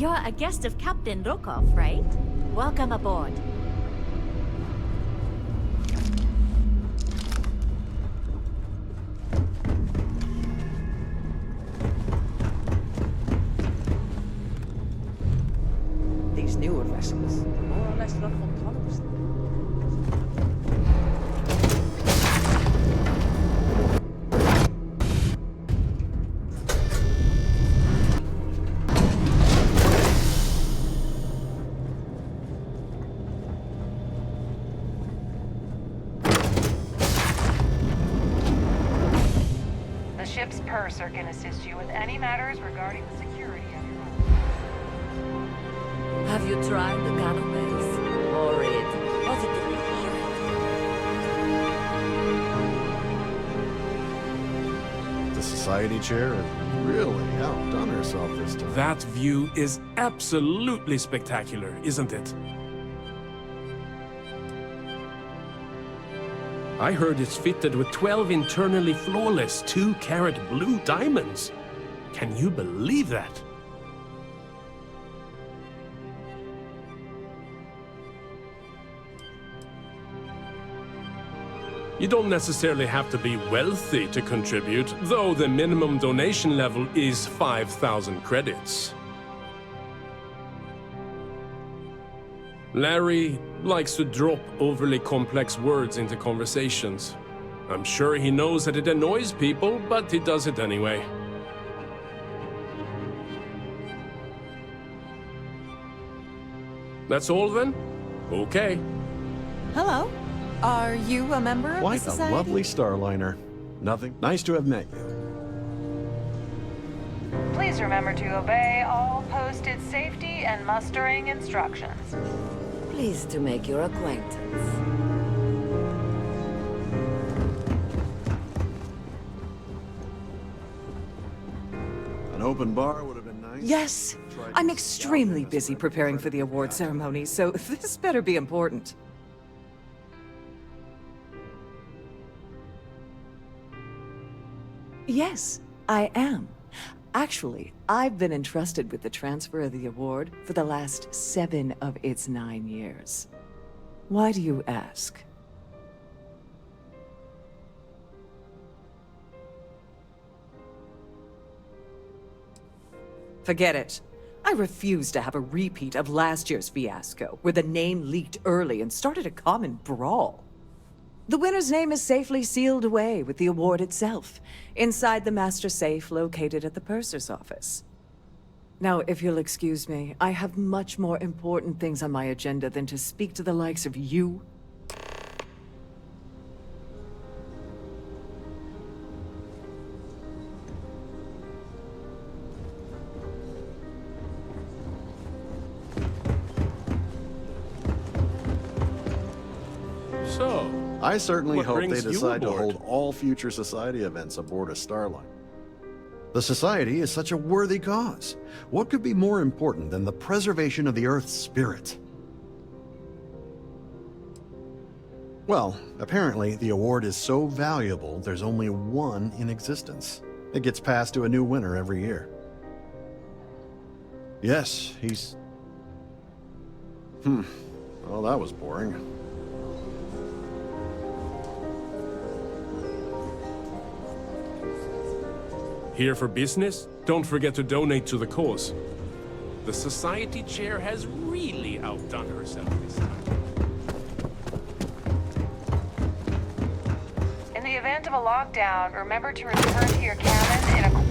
You're a guest of Captain Rokov, right? Welcome aboard. These newer vessels are more or less run autonomously. The ship's purser can assist you with any matters regarding the security of your home. Have you tried the cannabis? Horrid. Positively horrid. The society chair has really outdone herself this time. That view is absolutely spectacular, isn't it? I heard it's fitted with 12 internally flawless 2-carat blue diamonds. Can you believe that? You don't necessarily have to be wealthy to contribute, though the minimum donation level is 5,000 credits. Larry likes to drop overly complex words into conversations. I'm sure he knows that it annoys people, but he does it anyway. That's all then? Okay. Hello. Are you a member of Quite the a society? lovely starliner. Nothing. Nice to have met you. Please remember to obey all posted safety and mustering instructions. Pleased to make your acquaintance. An open bar would have been nice. Yes. I'm extremely busy preparing for the award ceremony, so this better be important. Yes, I am. Actually, I've been entrusted with the transfer of the award for the last 7 of its 9 years. Why do you ask? Forget it. I refuse to have a repeat of last year's fiasco, where the name leaked early and started a common brawl. The winner's name is safely sealed away with the award itself, inside the master safe located at the purser's office. Now, if you'll excuse me, I have much more important things on my agenda than to speak to the likes of you. So, I certainly what hope they brings you decide to aboard? hold all future society events aboard a starliner. The society is such a worthy cause. What could be more important than the preservation of the Earth's spirit? Well, apparently the award is so valuable there's only one in existence. It gets passed to a new winner every year. Yes, he's... Well, that was boring. here for business? Don't forget to donate to the cause. The society chair has really outdone herself this time. In the event of a lockdown, remember to return to your cabin in a...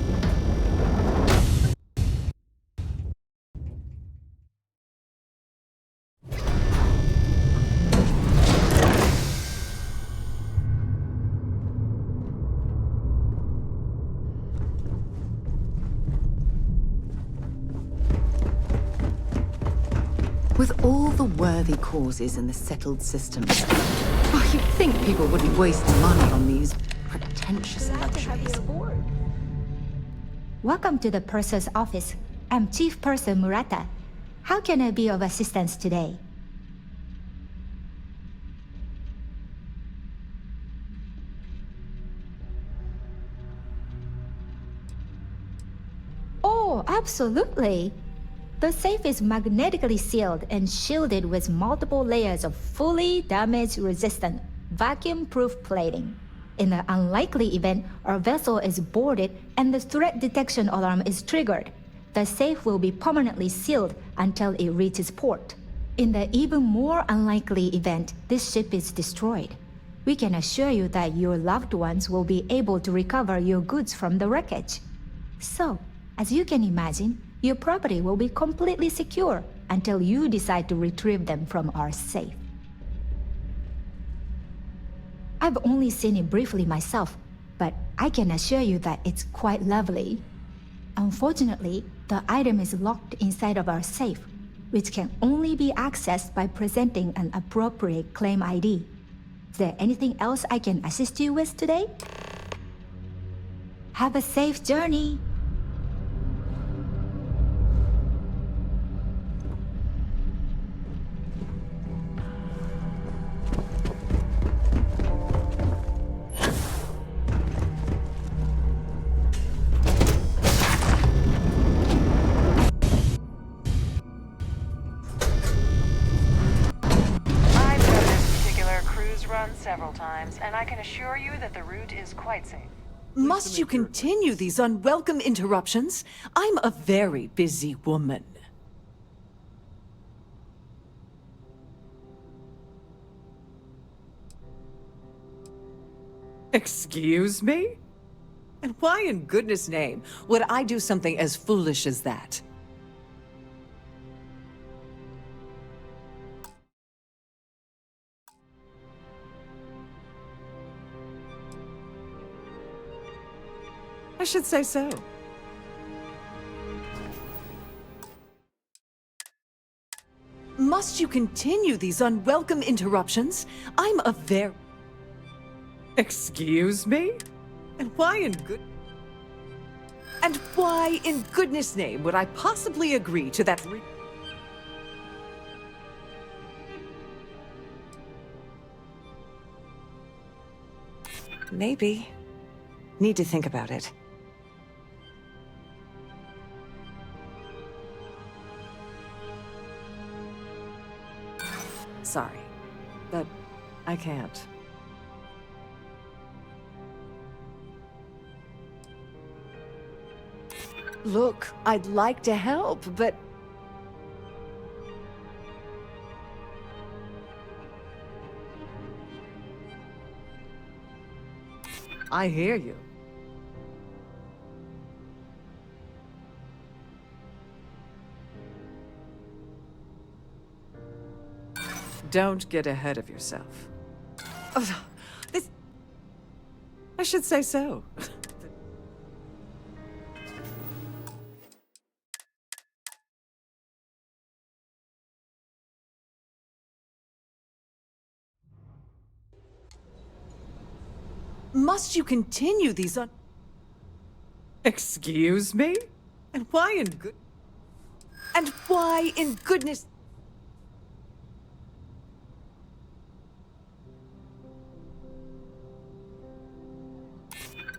With all the worthy causes in the settled systems, you'd think people wouldn't waste money on these pretentious luxuries. Welcome to the Purser's office. I'm Chief Purser Murata. How can I be of assistance today? Oh, absolutely. The safe is magnetically sealed and shielded with multiple layers of fully damage-resistant, vacuum-proof plating. In the unlikely event our vessel is boarded and the threat detection alarm is triggered, the safe will be permanently sealed until it reaches port. In the even more unlikely event this ship is destroyed, we can assure you that your loved ones will be able to recover your goods from the wreckage. So, as you can imagine, your property will be completely secure until you decide to retrieve them from our safe. I've only seen it briefly myself, but I can assure you that it's quite lovely. Unfortunately, the item is locked inside of our safe, which can only be accessed by presenting an appropriate claim ID. Is there anything else I can assist you with today? Have a safe journey! I've done this particular cruise run several times, and I can assure you that the route is quite safe. Must you continue these unwelcome interruptions? I'm a very busy woman. Excuse me? And why in goodness name would I do something as foolish as that? I should say so. Must you continue these unwelcome interruptions? I'm a very... Excuse me? And why in goodness name would I possibly agree to that Maybe. Need to think about it. Sorry, but I can't. Look, I'd like to help, but... I hear you. Don't get ahead of yourself. Oh, this... I should say so. Must you continue these Excuse me? And why in goodness...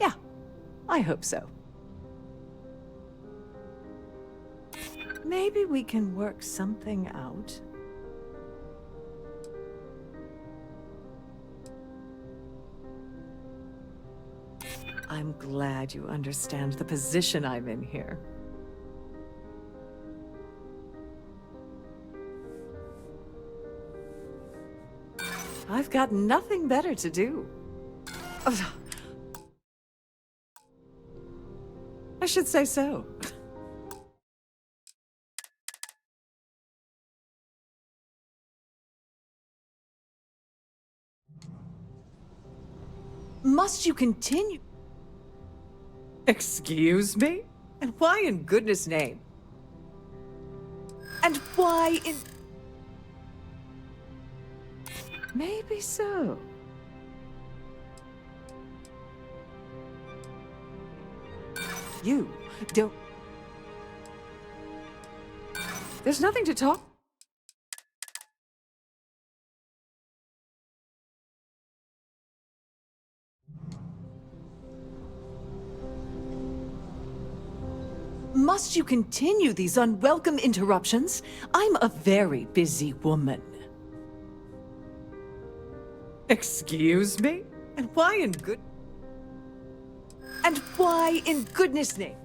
Yeah, I hope so. Maybe we can work something out. I'm glad you understand the position I'm in here. I've got nothing better to do. I should say so. Must you continue? Excuse me? And why in goodness name? And why in... Maybe so. You don't... There's nothing to talk... Must you continue these unwelcome interruptions? I'm a very busy woman. Excuse me? And why in goodness name?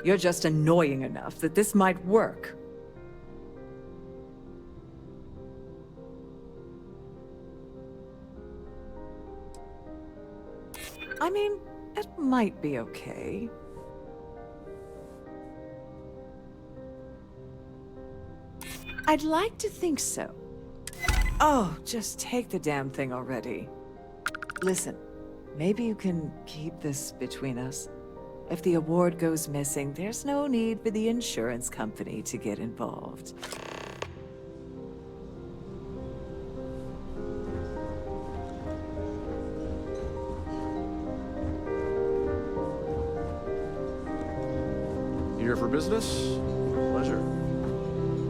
You're just annoying enough that this might work. I mean, it might be okay. I'd like to think so. Oh, just take the damn thing already. Listen, maybe you can keep this between us. If the award goes missing, there's no need for the insurance company to get involved. Here for business? Pleasure.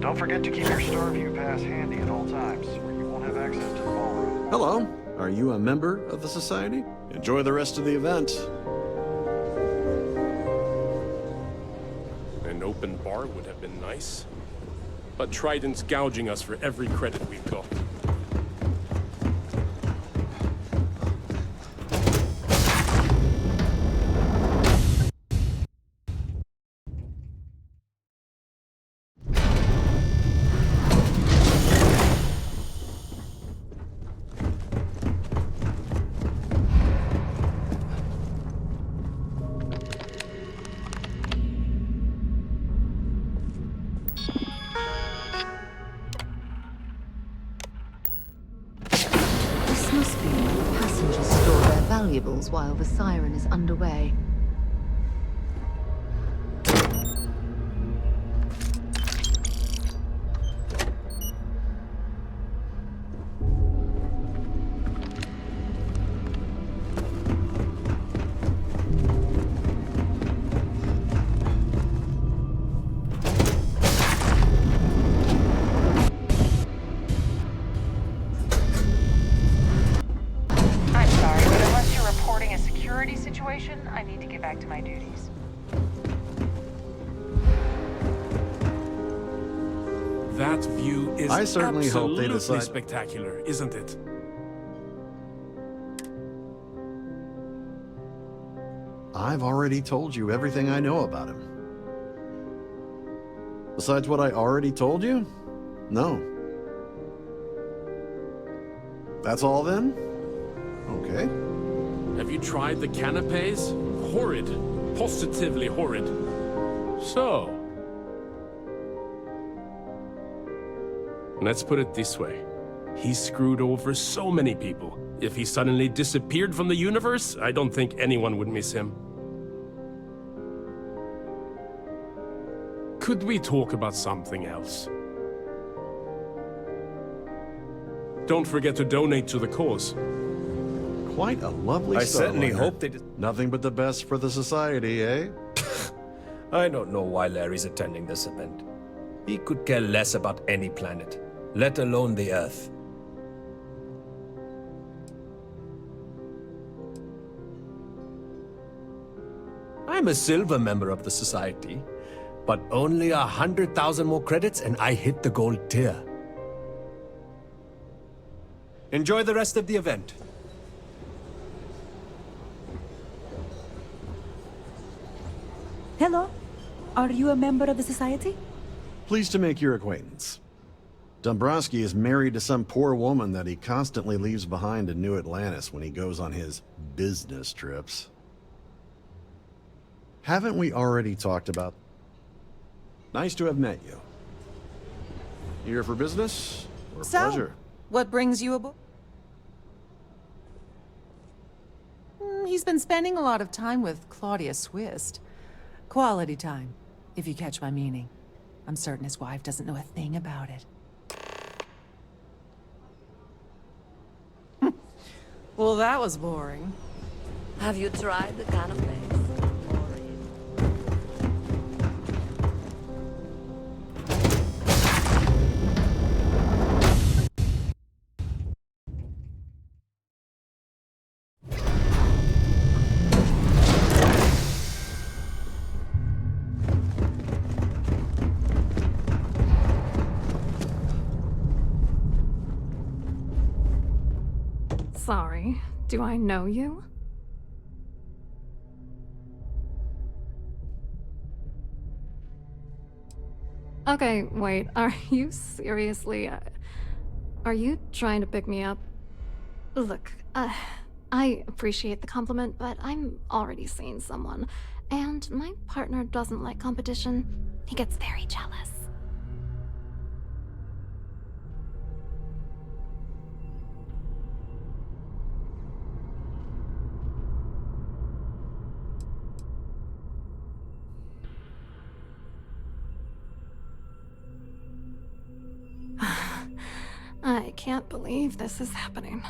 Don't forget to keep your Starview pass handy at all times, or you won't have access to the ballroom. Hello. Are you a member of the Society? Enjoy the rest of the event. An open bar would have been nice. But Trident's gouging us for every credit we've got. This must be where the passengers store their valuables while the siren is underway. I'm sorry, but unless you're reporting a security situation, I need to get back to my duties. That view is I certainly hope they absolutely decide- spectacular, isn't it? I've already told you everything I know about him. Besides what I already told you? No. That's all then? Okay. Have you tried the canapes? Horrid. Positively horrid. So... let's put it this way. He screwed over so many people. If he suddenly disappeared from the universe, I don't think anyone would miss him. Could we talk about something else? Don't forget to donate to the cause. Quite a lovely I certainly Starliner. hope they did. Nothing but the best for the Society, eh? I don't know why Larry's attending this event. He could care less about any planet, let alone the Earth. I'm a silver member of the Society, but only 100,000 more credits and I hit the gold tier. Enjoy the rest of the event. Hello. Are you a member of the Society? Pleased to make your acquaintance. Dombrowski is married to some poor woman that he constantly leaves behind in New Atlantis when he goes on his business trips. Haven't we already talked about? Nice to have met you. Here for business or So, pleasure? what brings you aboard? He's been spending a lot of time with Claudia Swist. Quality time, if you catch my meaning. I'm certain his wife doesn't know a thing about it. Well, that was boring. Have you tried the canapes? Sorry, do I know you? Okay, wait, are you seriously... are you trying to pick me up? Look, I appreciate the compliment, but I'm already seeing someone, and my partner doesn't like competition. He gets very jealous. I can't believe this is happening.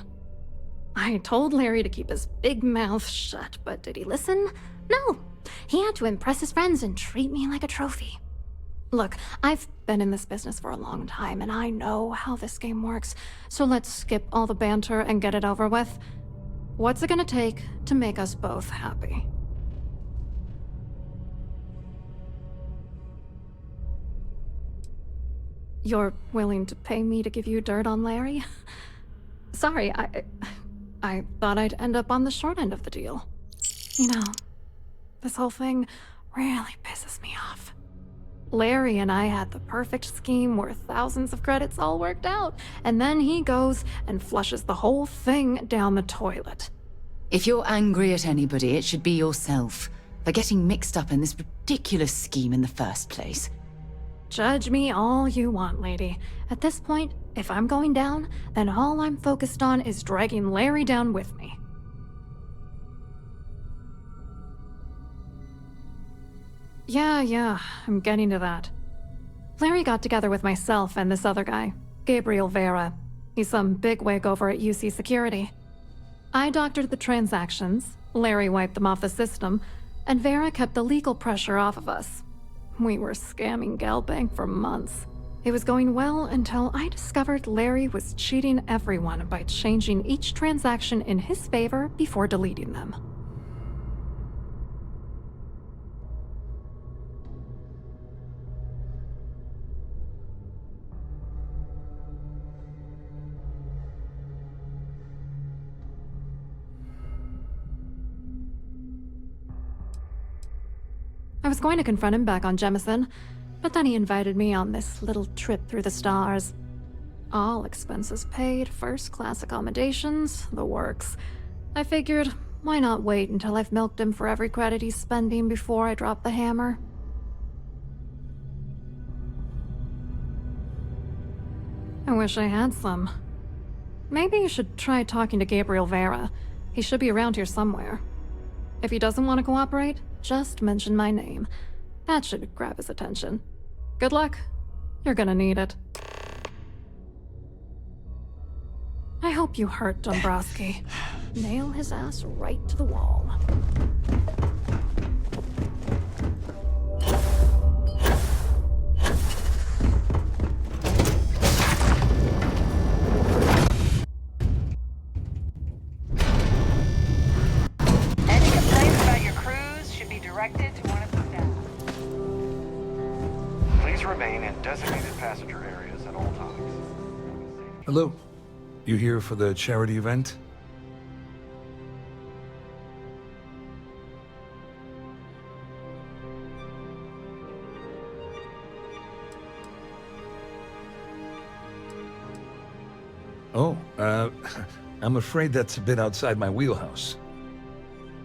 I told Larry to keep his big mouth shut, but did he listen? No! He had to impress his friends and treat me like a trophy. Look, I've been in this business for a long time, and I know how this game works, so let's skip all the banter and get it over with. What's it gonna take to make us both happy? You're willing to pay me to give you dirt on Larry? Sorry, I thought I'd end up on the short end of the deal. You know, this whole thing really pisses me off. Larry and I had the perfect scheme worth thousands of credits all worked out, and then he goes and flushes the whole thing down the toilet. If you're angry at anybody, it should be yourself for getting mixed up in this ridiculous scheme in the first place. Judge me all you want, lady. At this point, if I'm going down, then all I'm focused on is dragging Larry down with me. Yeah, I'm getting to that. Larry got together with myself and this other guy, Gabriel Vera. He's some bigwig over at UC Security. I doctored the transactions, Larry wiped them off the system, and Vera kept the legal pressure off of us. We were scamming Galbank for months. It was going well until I discovered Larry was cheating everyone by changing each transaction in his favor before deleting them. I was going to confront him back on Jemison, but then he invited me on this little trip through the stars. All expenses paid, first-class accommodations, the works. I figured, why not wait until I've milked him for every credit he's spending before I drop the hammer? I wish I had some. Maybe you should try talking to Gabriel Vera. He should be around here somewhere. If he doesn't want to cooperate, just mention my name. That should grab his attention. Good luck. You're gonna need it. I hope you hurt Dombrowski. Nail his ass right to the wall. Any complaints about your crews should be directed to one of the staff. Please remain in designated passenger areas at all times. Hello. You here for the charity event? Oh, I'm afraid that's a bit outside my wheelhouse.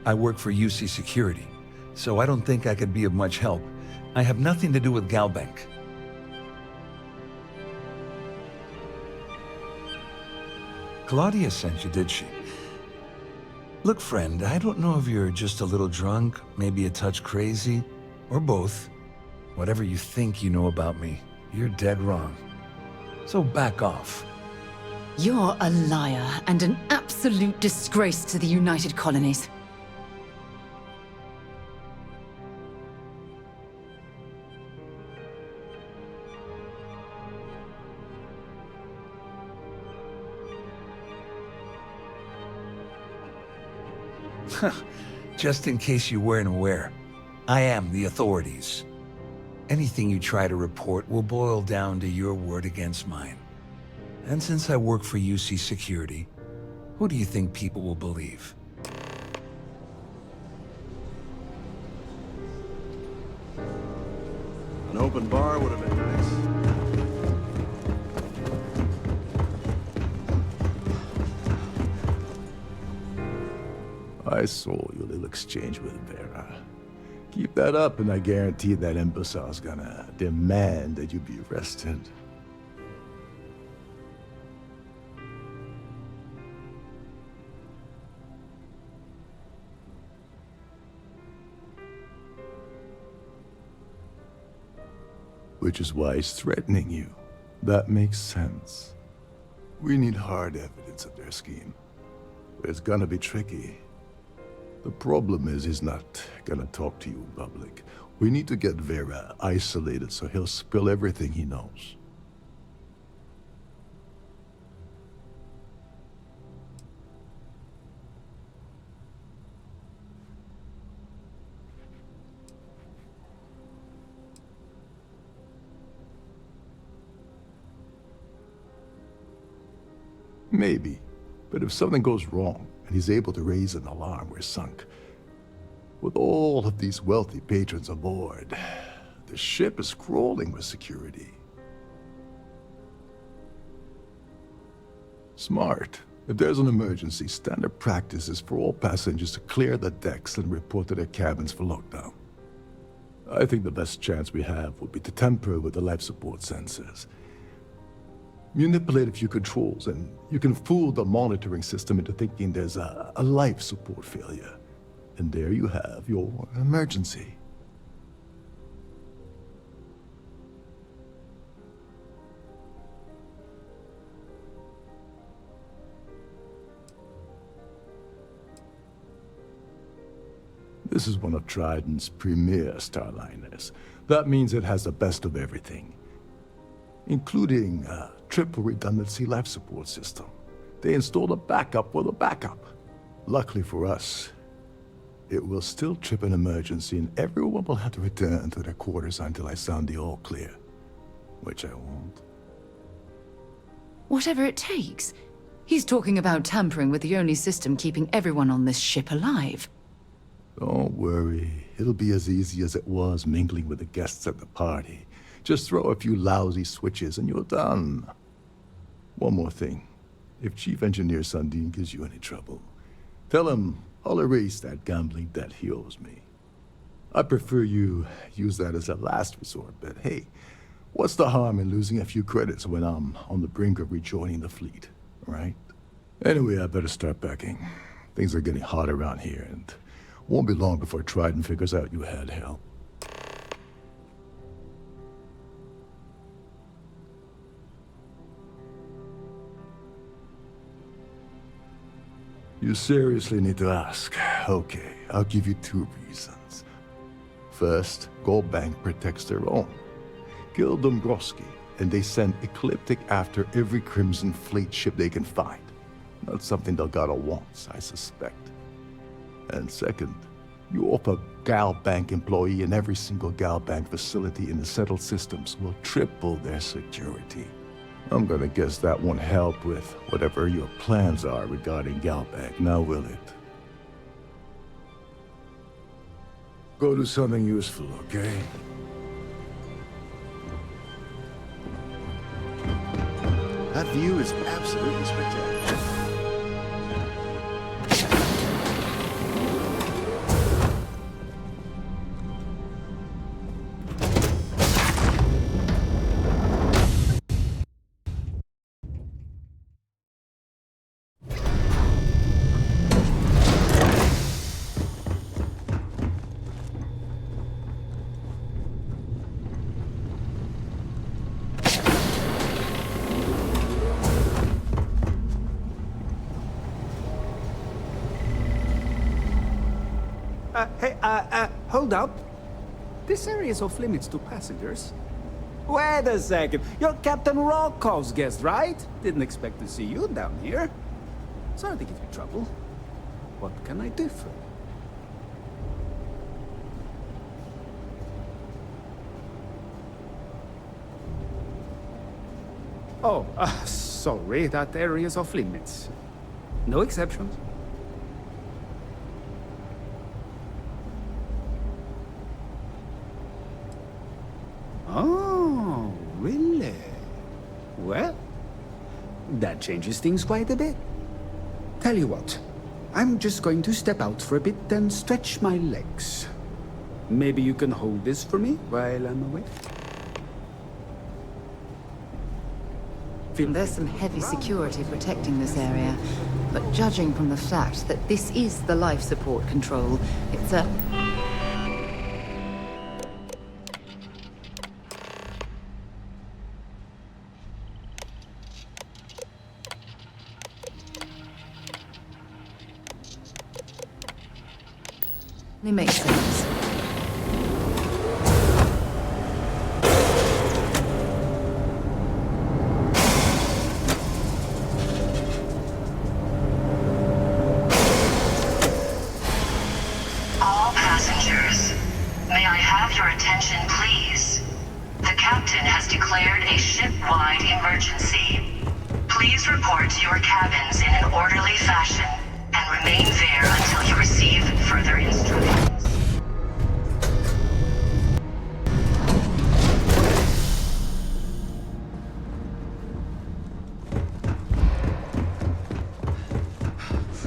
I work for UC Security, so I don't think I could be of much help. I have nothing to do with Galbank. Claudia sent you, did she? Look, friend, I don't know if you're just a little drunk, maybe a touch crazy, or both. Whatever you think you know about me, you're dead wrong. So back off. You're a liar and an absolute disgrace to the United Colonies. Just in case you weren't aware, I am the authorities. Anything you try to report will boil down to your word against mine. And since I work for UC Security, What do you think people will believe? An open bar would have been nice. I saw your little exchange with Vera. Keep that up and I guarantee that imbecile's gonna demand that you be arrested. Which is why he's threatening you. That makes sense. We need hard evidence of their scheme. It's gonna be tricky. The problem is he's not gonna talk to you in public. We need to get Vera isolated so he'll spill everything he knows. Maybe, but if something goes wrong and he's able to raise an alarm, we're sunk. With all of these wealthy patrons aboard, the ship is crawling with security. Smart. If there's an emergency, standard practice is for all passengers to clear the decks and report to their cabins for lockdown. I think the best chance we have would be to tamper with the life support sensors. Manipulate a few controls, and you can fool the monitoring system into thinking there's a life support failure. And there you have your emergency. This is one of Trident's premier Starliners. That means it has the best of everything, including a triple redundancy life support system. They installed a backup for the backup. Luckily for us, it will still trip an emergency and everyone will have to return to their quarters until I sound the all clear, which I won't. Whatever it takes. He's talking about tampering with the only system keeping everyone on this ship alive. Don't worry, it'll be as easy as it was mingling with the guests at the party. Just throw a few lousy switches and you're done. One more thing. If Chief Engineer Sundin gives you any trouble, tell him I'll erase that gambling debt he owes me. I prefer you use that as a last resort, but hey, what's the harm in losing a few credits when I'm on the brink of rejoining the fleet, right? Anyway, I better start packing. Things are getting hot around here, and won't be long before Trident figures out you had help. You seriously need to ask. Okay, I'll give you 2 reasons. First, Gold Bank protects their own. Kill Dombrowski, and they send Ecliptic after every Crimson Fleet ship they can find. Not something Delgado wants, I suspect. And second, you offer Gal Bank employee in every single Gal Bank facility in the settled systems will triple their security. I'm gonna guess that won't help with whatever your plans are regarding Gal Bank, now will it? Go do something useful, okay? That view is absolutely spectacular. Hold up. This area is off limits to passengers. Wait a second. You're Captain Rocko's guest, right? Didn't expect to see you down here. Sorry to give you trouble. What can I do for you? Oh, sorry. That area is off limits. No exceptions. Oh, really? Well, that changes things quite a bit. Tell you what, I'm just going to step out for a bit and stretch my legs. Maybe you can hold this for me while I'm away? There's some heavy security protecting this area, but judging from the fact that this is the life support control, it's a... It makes sense. All passengers, may I have your attention, please? The captain has declared a ship-wide emergency. Please report to your cabins in an orderly fashion and remain there until you receive further instructions.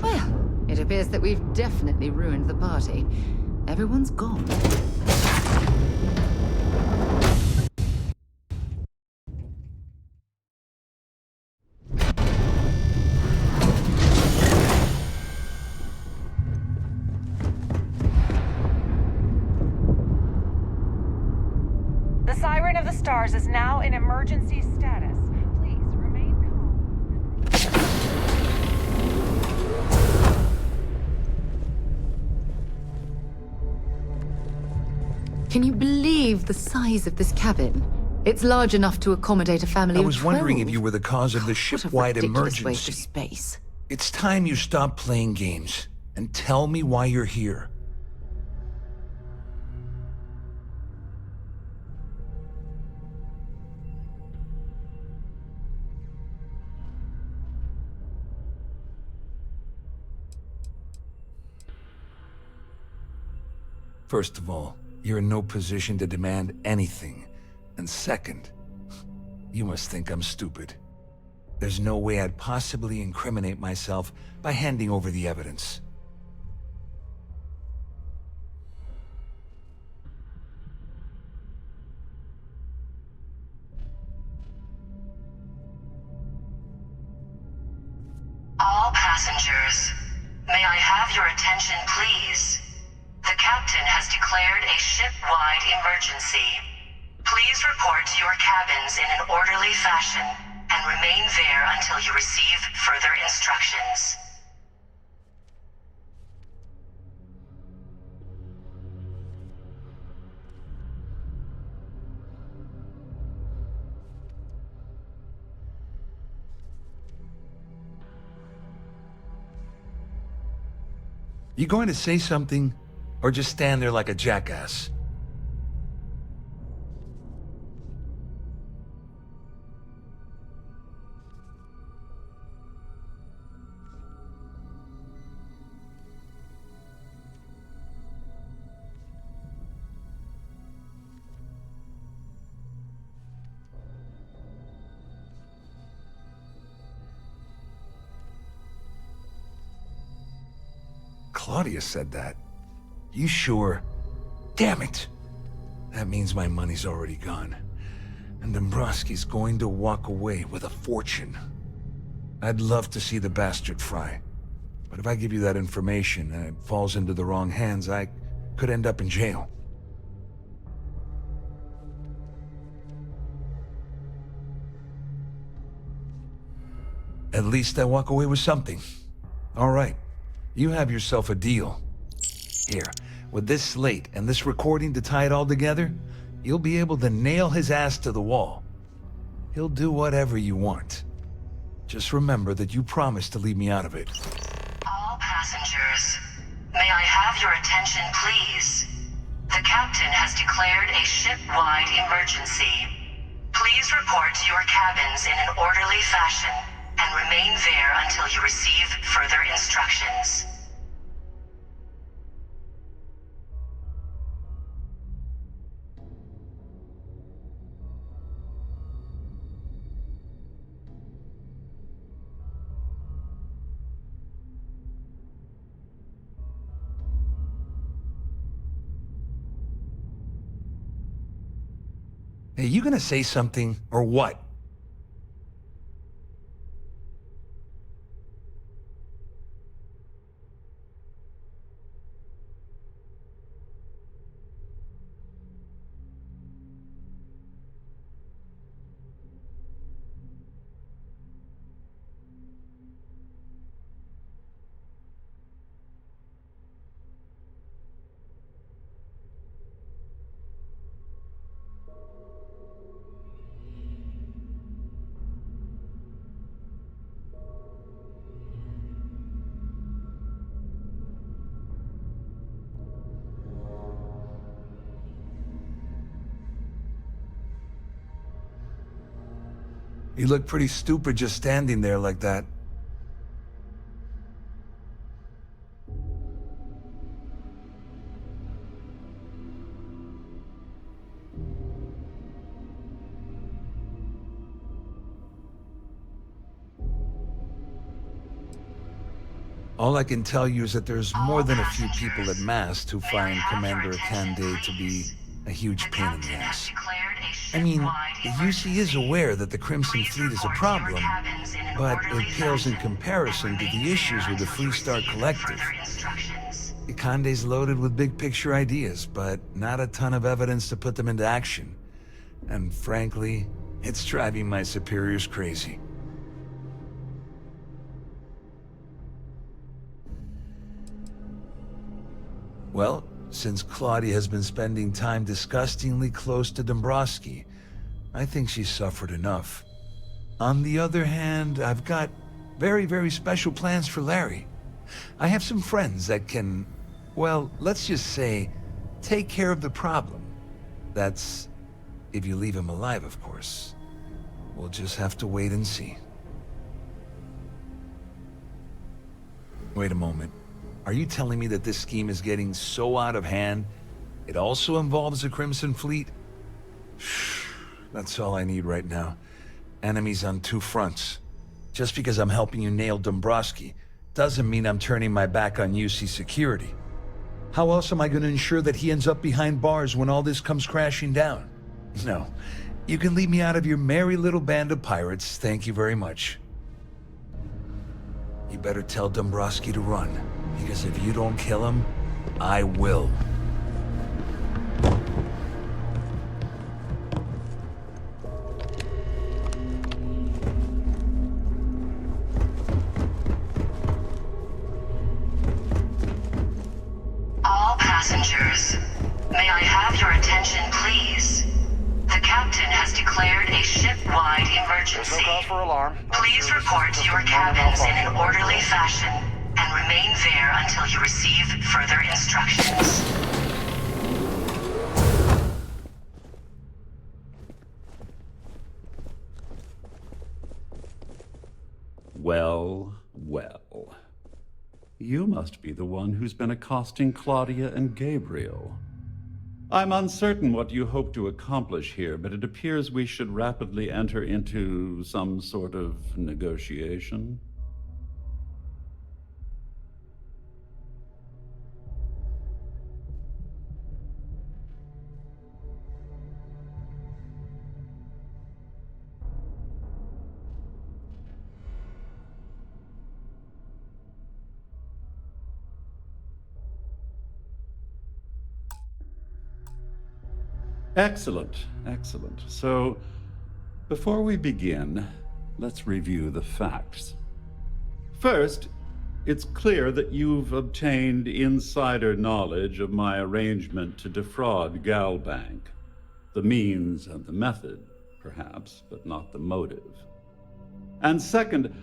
Well, it appears that we've definitely ruined the party. Everyone's gone. The Siren of the Stars is now in emergency status. Please remain calm. Can you believe the size of this cabin? It's large enough to accommodate a family of 12. I was wondering if you were the cause of the What a ship-wide ridiculous waste of emergency. space. It's time you stop playing games and tell me why you're here. First of all, you're in no position to demand anything. And second, you must think I'm stupid. There's no way I'd possibly incriminate myself by handing over the evidence. All passengers, may I have your attention, please? The captain has declared a ship-wide emergency. Please report to your cabins in an orderly fashion and remain there until you receive further instructions. You going to say something, or just stand there like a jackass? Claudia said that. You sure? Damn it! That means my money's already gone. And Dombrowski's going to walk away with a fortune. I'd love to see the bastard fry. But if I give you that information and it falls into the wrong hands, I could end up in jail. At least I walk away with something. All right. You have yourself a deal. Here, with this slate and this recording to tie it all together, you'll be able to nail his ass to the wall. He'll do whatever you want. Just remember that you promised to leave me out of it. All passengers, may I have your attention, please? The captain has declared a ship-wide emergency. Please report to your cabins in an orderly fashion and remain there until you receive further instructions. Hey, you gonna say something, or what? You look pretty stupid just standing there like that. All I can tell you is that there's more than a few people at Mast who find Commander Akande to be a huge pain in the ass. I mean, the UC is aware that the Crimson Fleet is a problem, but it pales in comparison to the issues with the Freestar Collective. Akande's loaded with big-picture ideas, but not a ton of evidence to put them into action. And frankly, it's driving my superiors crazy. Well, since Claudia has been spending time disgustingly close to Dombrowski, I think she's suffered enough. On the other hand, I've got very, very special plans for Larry. I have some friends that can, well, let's just say, take care of the problem. That's if you leave him alive, of course. We'll just have to wait and see. Wait a moment. Are you telling me that this scheme is getting so out of hand, it also involves the Crimson Fleet? That's all I need right now. Enemies on two fronts. Just because I'm helping you nail Dombrowski doesn't mean I'm turning my back on UC security. How else am I going to ensure that he ends up behind bars when all this comes crashing down? No. You can leave me out of your merry little band of pirates, thank you very much. You better tell Dombrowski to run. Because if you don't kill him, I will. All passengers, may I have your attention, please? The captain has declared a ship-wide emergency. There's no cause for alarm. Please report to your cabins in an orderly fashion and remain there until you receive further instructions. Well, well. You must be the one who's been accosting Claudia and Gabriel. I'm uncertain what you hope to accomplish here, but it appears we should rapidly enter into some sort of negotiation. Excellent, excellent. So, before we begin, let's review the facts. First, it's clear that you've obtained insider knowledge of my arrangement to defraud Galbank. The means and the method, perhaps, but not the motive. And second,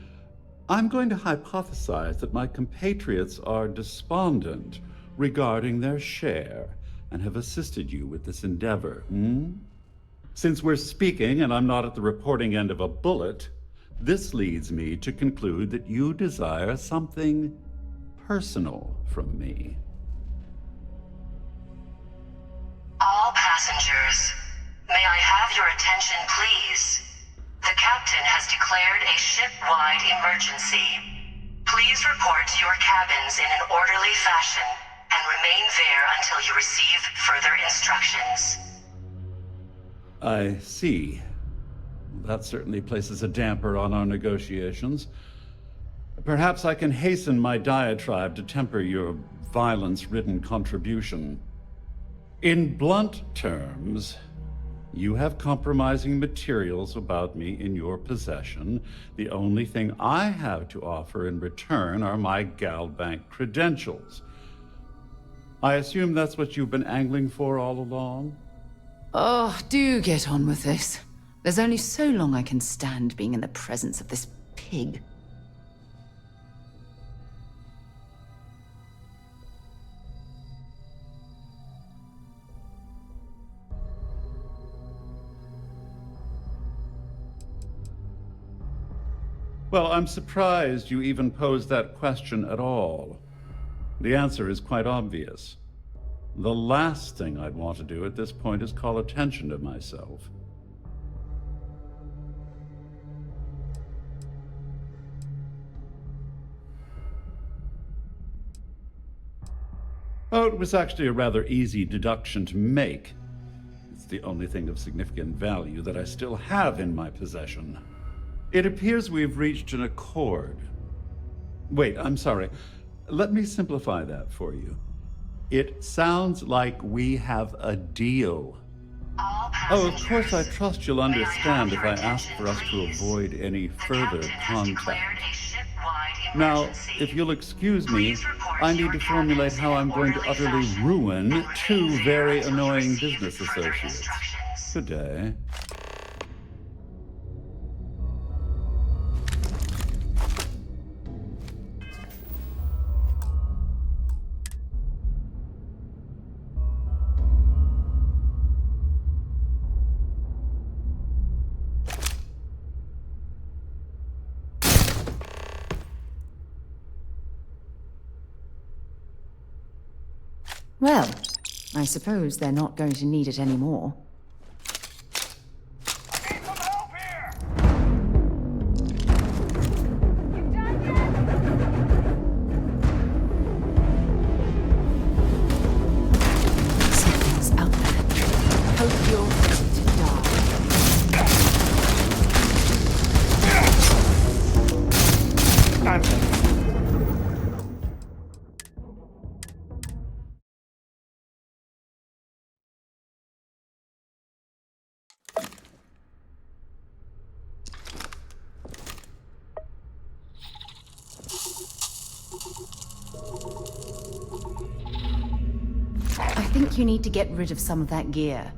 I'm going to hypothesize that my compatriots are despondent regarding their share and have assisted you with this endeavor, Since we're speaking and I'm not at the reporting end of a bullet, This leads me to conclude that you desire something personal from me. All passengers, may I have your attention, please? The captain has declared a ship-wide emergency. Please report to your cabins in an orderly fashion and remain there until you receive further instructions. I see. That certainly places a damper on our negotiations. Perhaps I can hasten my diatribe to temper your violence-ridden contribution. In blunt terms, you have compromising materials about me in your possession. The only thing I have to offer in return are my Galbank credentials. I assume that's what you've been angling for all along? Oh, do get on with this. There's only so long I can stand being in the presence of this pig. Well, I'm surprised you even posed that question at all. The answer is quite obvious. The last thing I'd want to do at this point is call attention to myself. Oh, it was actually a rather easy deduction to make. It's the only thing of significant value that I still have in my possession. It appears we've reached an accord. Wait, I'm sorry. Let me simplify that for you. It sounds like we have a deal. Oh, of course, I trust you'll understand if I ask for us to avoid any further contact. Now, if you'll excuse me, I need to formulate how I'm going to utterly ruin two very annoying business associates. Good day. Well, I suppose they're not going to need it anymore. Something's out there. Hope you're ready to die. I think you need to get rid of some of that gear.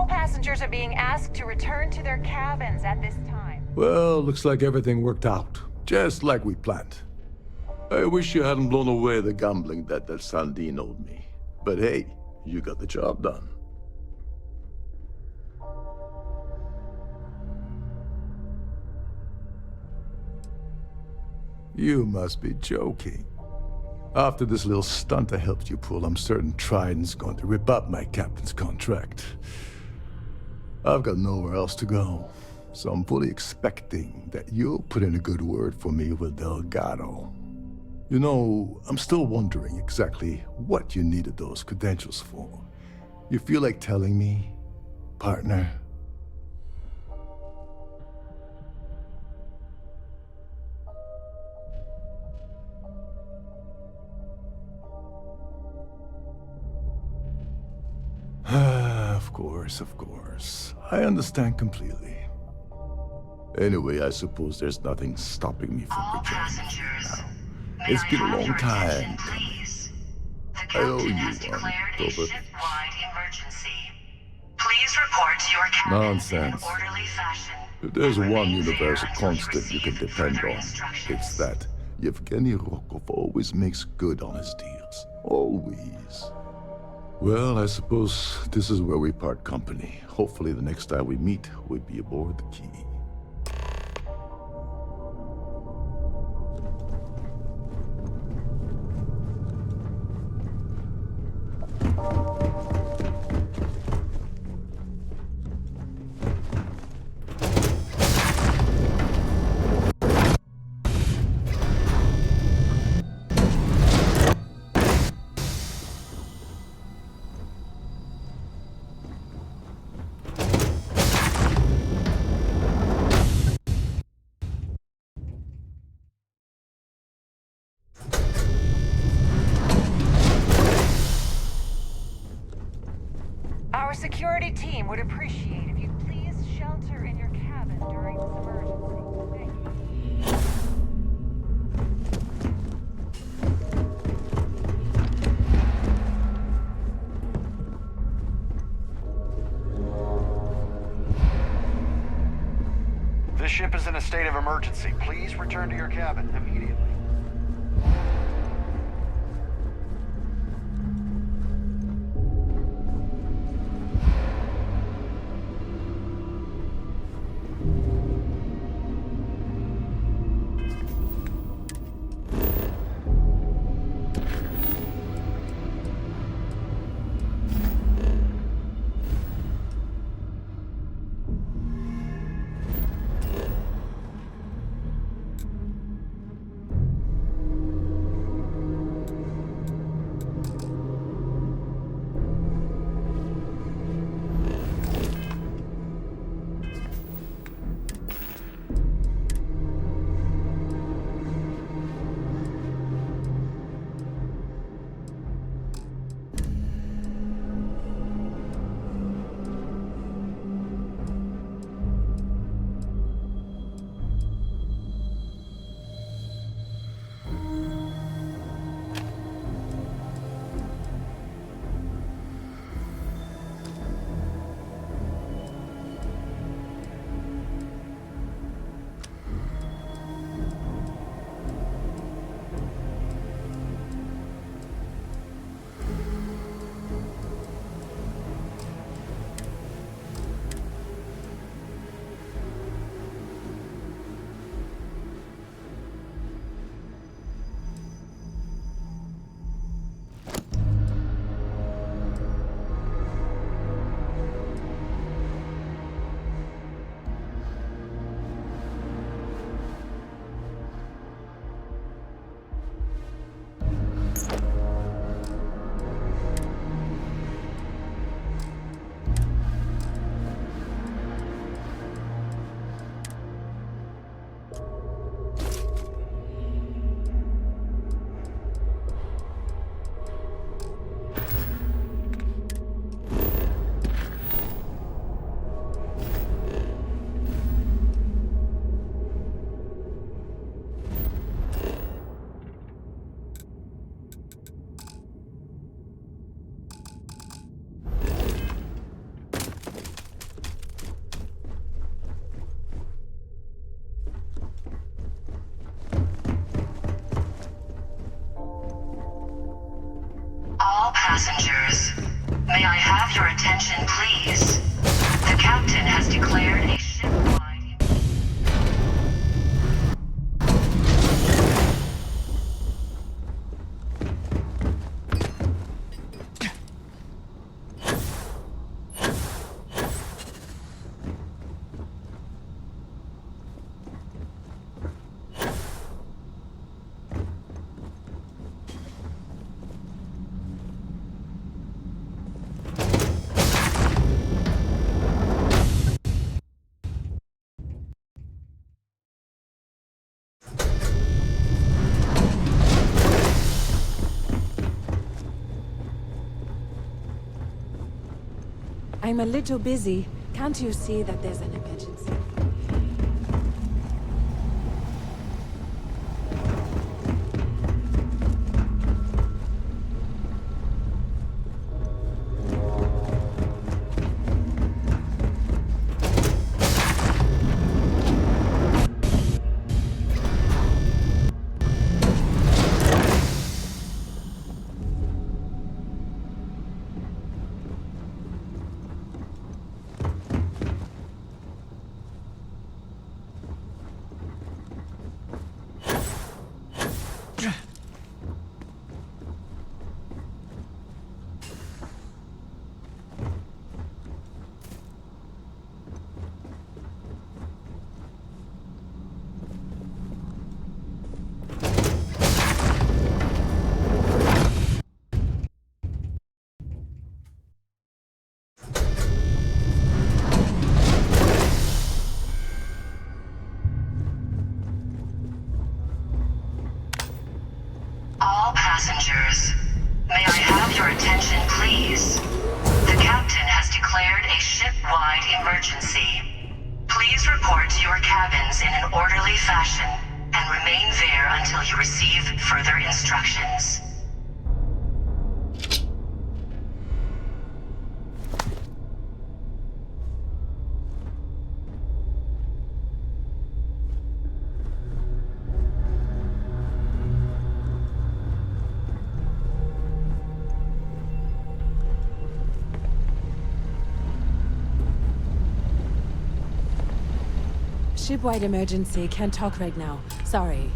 Passengers are being asked to return to their cabins at this time. Well, looks like everything worked out, just like we planned. I wish you hadn't blown away the gambling debt that Sandine owed me. But hey, you got the job done. You must be joking. After this little stunt I helped you pull, I'm certain Trident's going to rip up my captain's contract. I've got nowhere else to go, so I'm fully expecting that you'll put in a good word for me with Delgado. You know, I'm still wondering exactly what you needed those credentials for. You feel like telling me, partner? Of course, of course. I understand completely. Anyway, I suppose there's nothing stopping me from returning now. It's been a long time coming. I owe you one, Tobert. Please report to your cabin in an Nonsense. orderly fashion. If there's one universal constant you can depend on, it's that Yevgeny Rokov always makes good on his deals. Always. Well, I suppose this is where we part company. Hopefully the next time we meet, we'll be aboard the Key. Our security team would appreciate if you'd please shelter in your cabin during this emergency. Thank you. This ship is in a state of emergency. Please return to your cabin immediately. All passengers, may I have your attention, please? The captain has declared a ship-wide... I'm a little busy. Can't you see that there's an emergency? All passengers, may I have your attention, please? The captain has declared a ship-wide emergency. Please report to your cabins in an orderly fashion and remain there until you receive further instructions. Shipwide emergency. Can't talk right now. Sorry.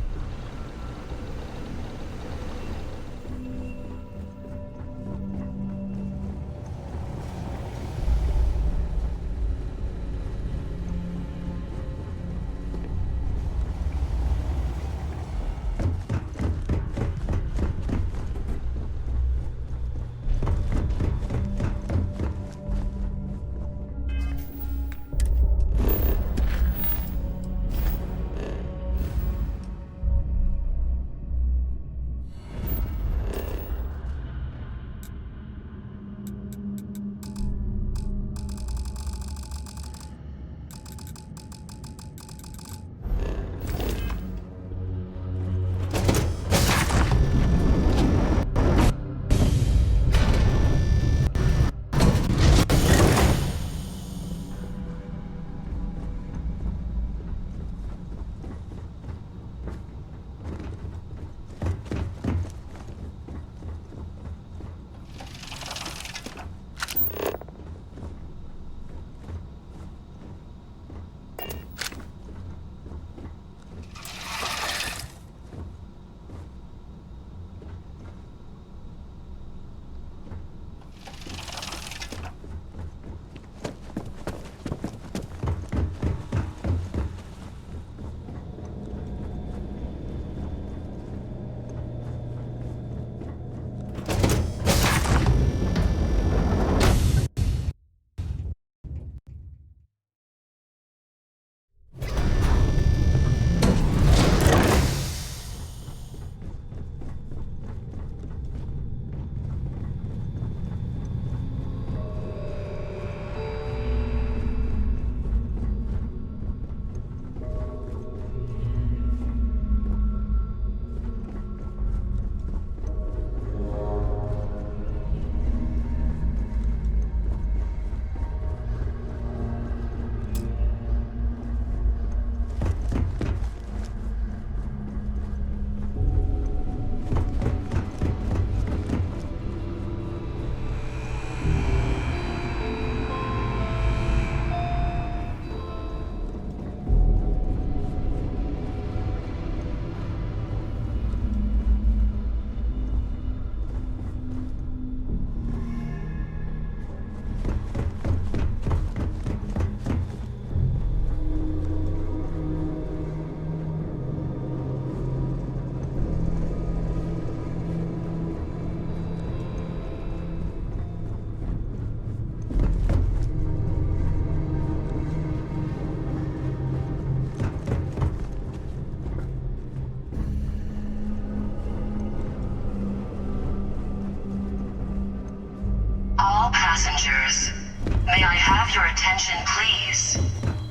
May I have your attention, please?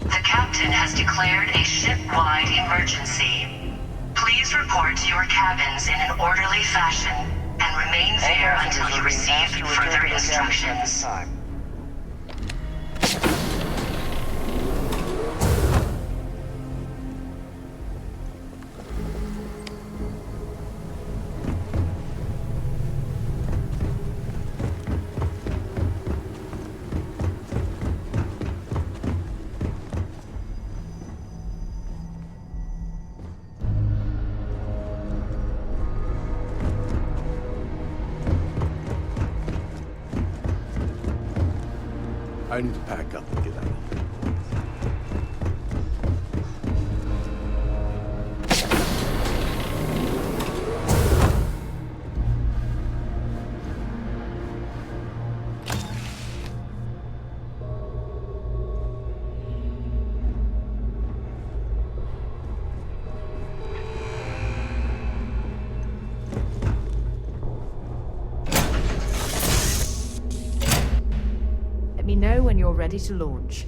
The captain has declared a ship-wide emergency. Please report to your cabins in an orderly fashion and remain there until you receive further instructions. I need to pack up and get out of here. Let me know when you're ready to launch.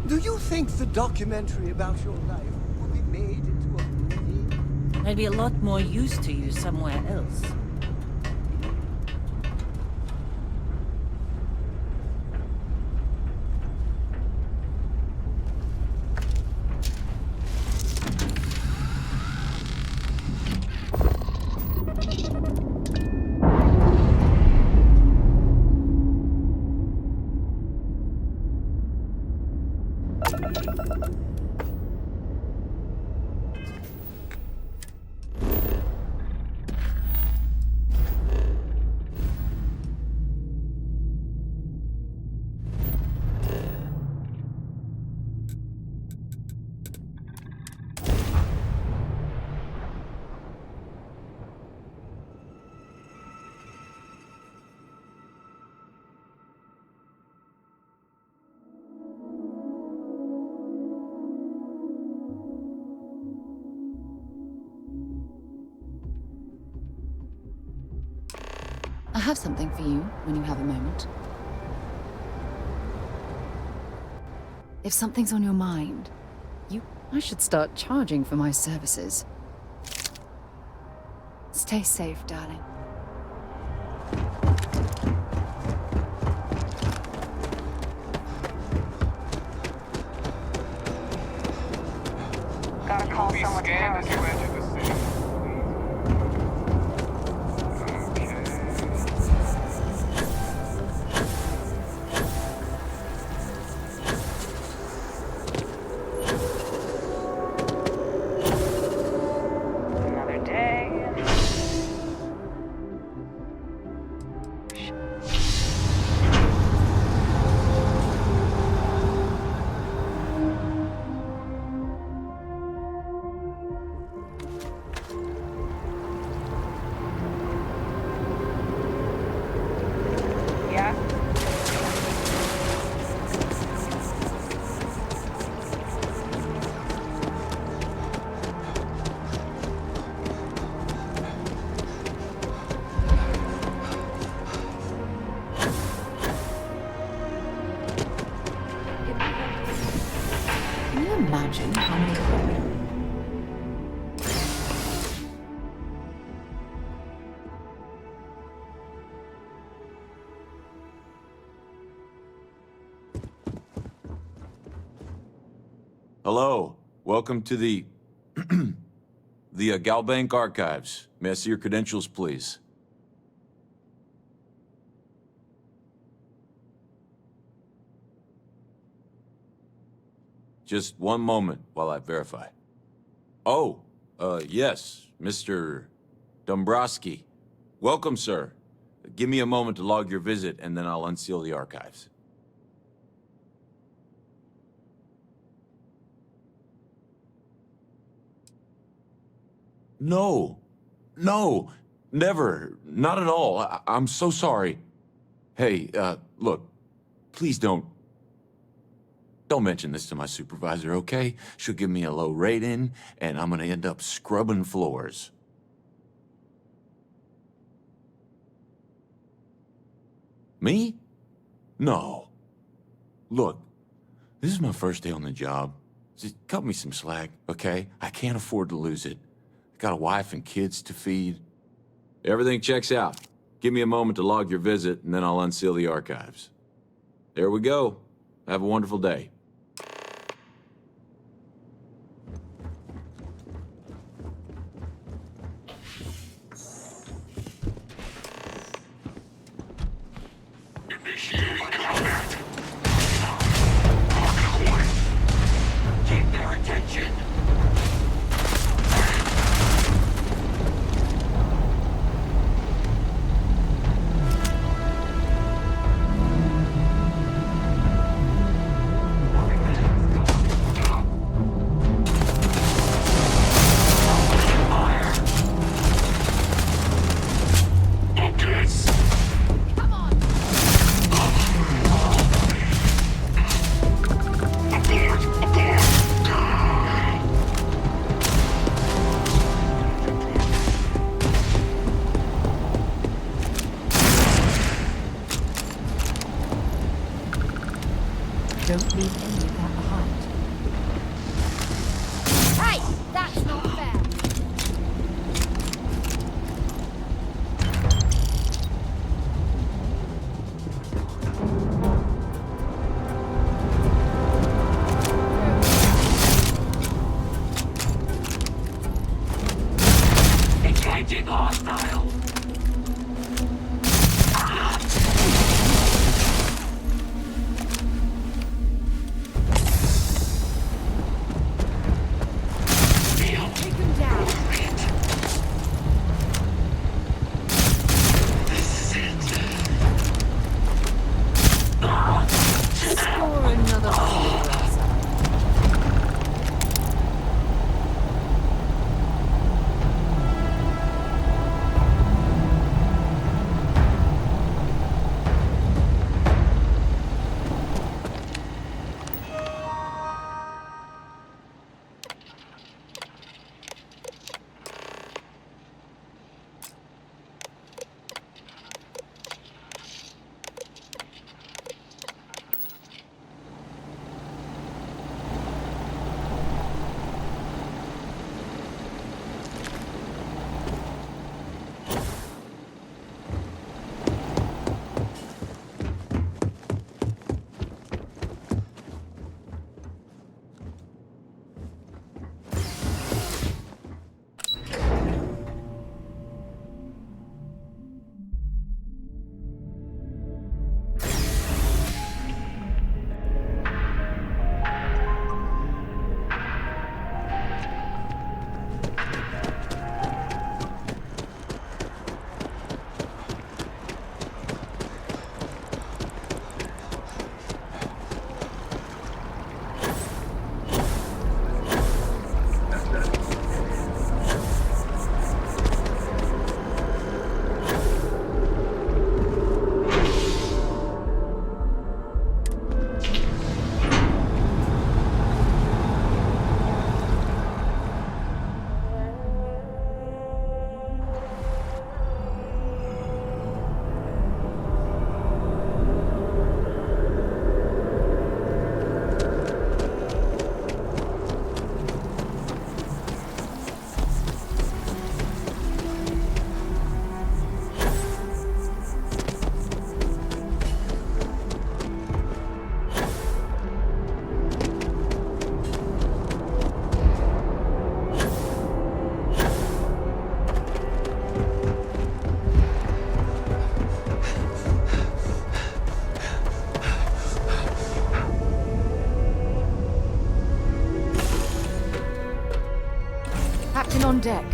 Do you think the documentary about your life will be made into a movie? I'd be a lot more used to you somewhere else. I have something for you when you have a moment. If something's on your mind, I should start charging for my services. Stay safe, darling. Gotta call someone to help. Another day. Yeah? Can you imagine how many... Hello. Welcome to the... the Galbank Archives. May I see your credentials, please? Just one moment while I verify. Oh, yes, Mr. Dombrowski. Welcome, sir. Give me a moment to log your visit, and then I'll unseal the archives. No. No. Never. Not at all. I'm so sorry. Hey, look. Please don't mention this to my supervisor, okay? She'll give me a low rating, and I'm gonna end up scrubbing floors. Me? No. Look, this is my first day on the job. Just cut me some slack, okay? I can't afford to lose it. I got a wife and kids to feed. Everything checks out. Give me a moment to log your visit, and then I'll unseal the archives. There we go. Have a wonderful day. Initiating combat. Keep their attention. Don't leave any of that behind. Hey! That's not fair! Engaging hostile. Take them down. Score another follower. Captain on deck.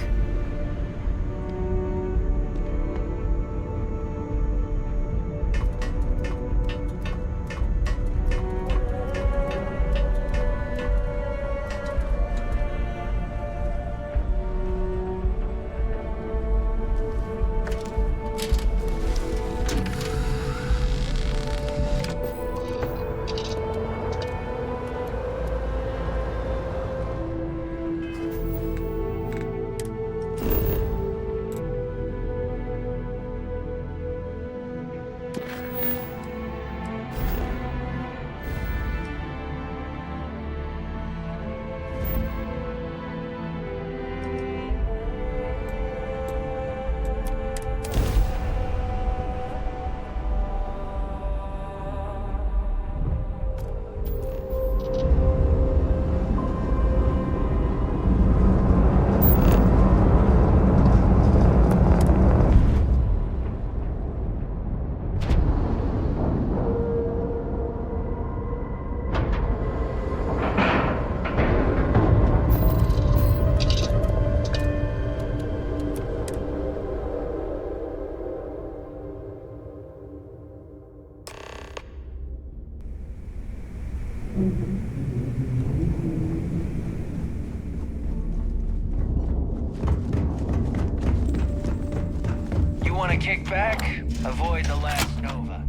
want to kick back? Avoid the last Nova.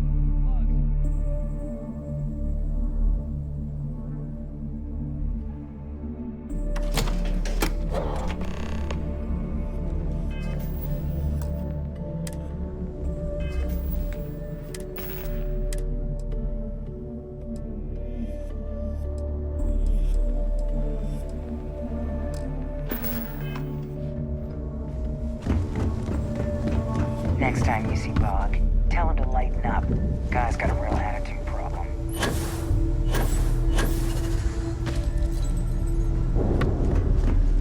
Next time you see Bog, tell him to lighten up. Guy's got a real attitude problem.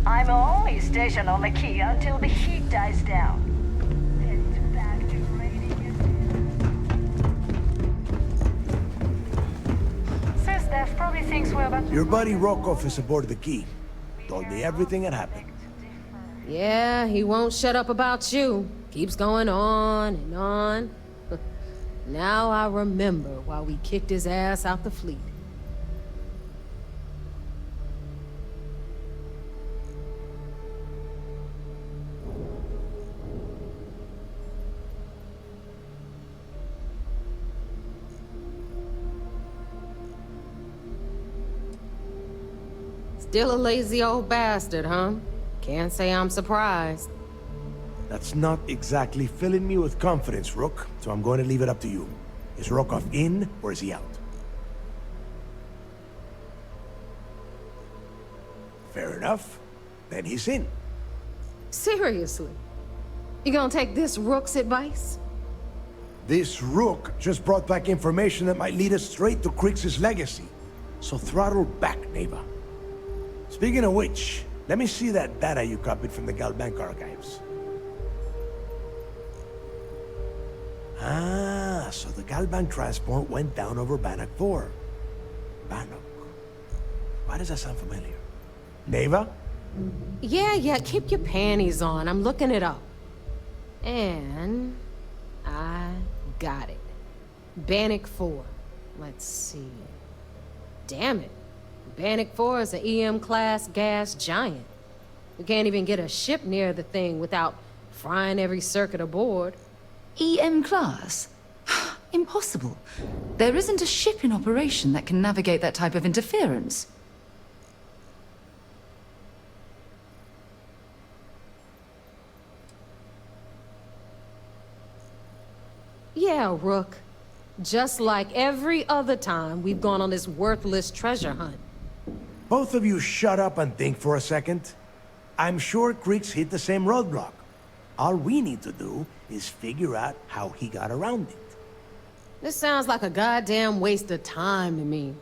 I'm only stationed on the key until the heat dies down. Then it's back to raining again. Sir Steph probably thinks we're about to... Your buddy Rokov is aboard the key. Told me everything that happened. Yeah, he won't shut up about you. Keeps going on and on. Now I remember why we kicked his ass out the fleet. Still a lazy old bastard, huh? Can't say I'm surprised. That's not exactly filling me with confidence, Rook, so I'm going to leave it up to you. Is Rokov in, or is he out? Fair enough. Then he's in. Seriously? You gonna take this Rook's advice? This Rook just brought back information that might lead us straight to Krix's legacy. So throttle back, Neva. Speaking of which, let me see that data you copied from the Galbank archives. Ah, so the Galbank transport went down over Bannock 4. Bannock. Why does that sound familiar? Neva? Yeah, keep your panties on. I'm looking it up. And... I got it. Bannock 4. Let's see... Damn it. Bannock 4 is an EM-class gas giant. We can't even get a ship near the thing without frying every circuit aboard. EM class? Impossible. There isn't a ship in operation that can navigate that type of interference. Yeah, Rook. Just like every other time we've gone on this worthless treasure hunt. Both of you shut up and think for a second. I'm sure Krix hit the same roadblock. All we need to do is figure out how he got around it. This sounds like a goddamn waste of time to me.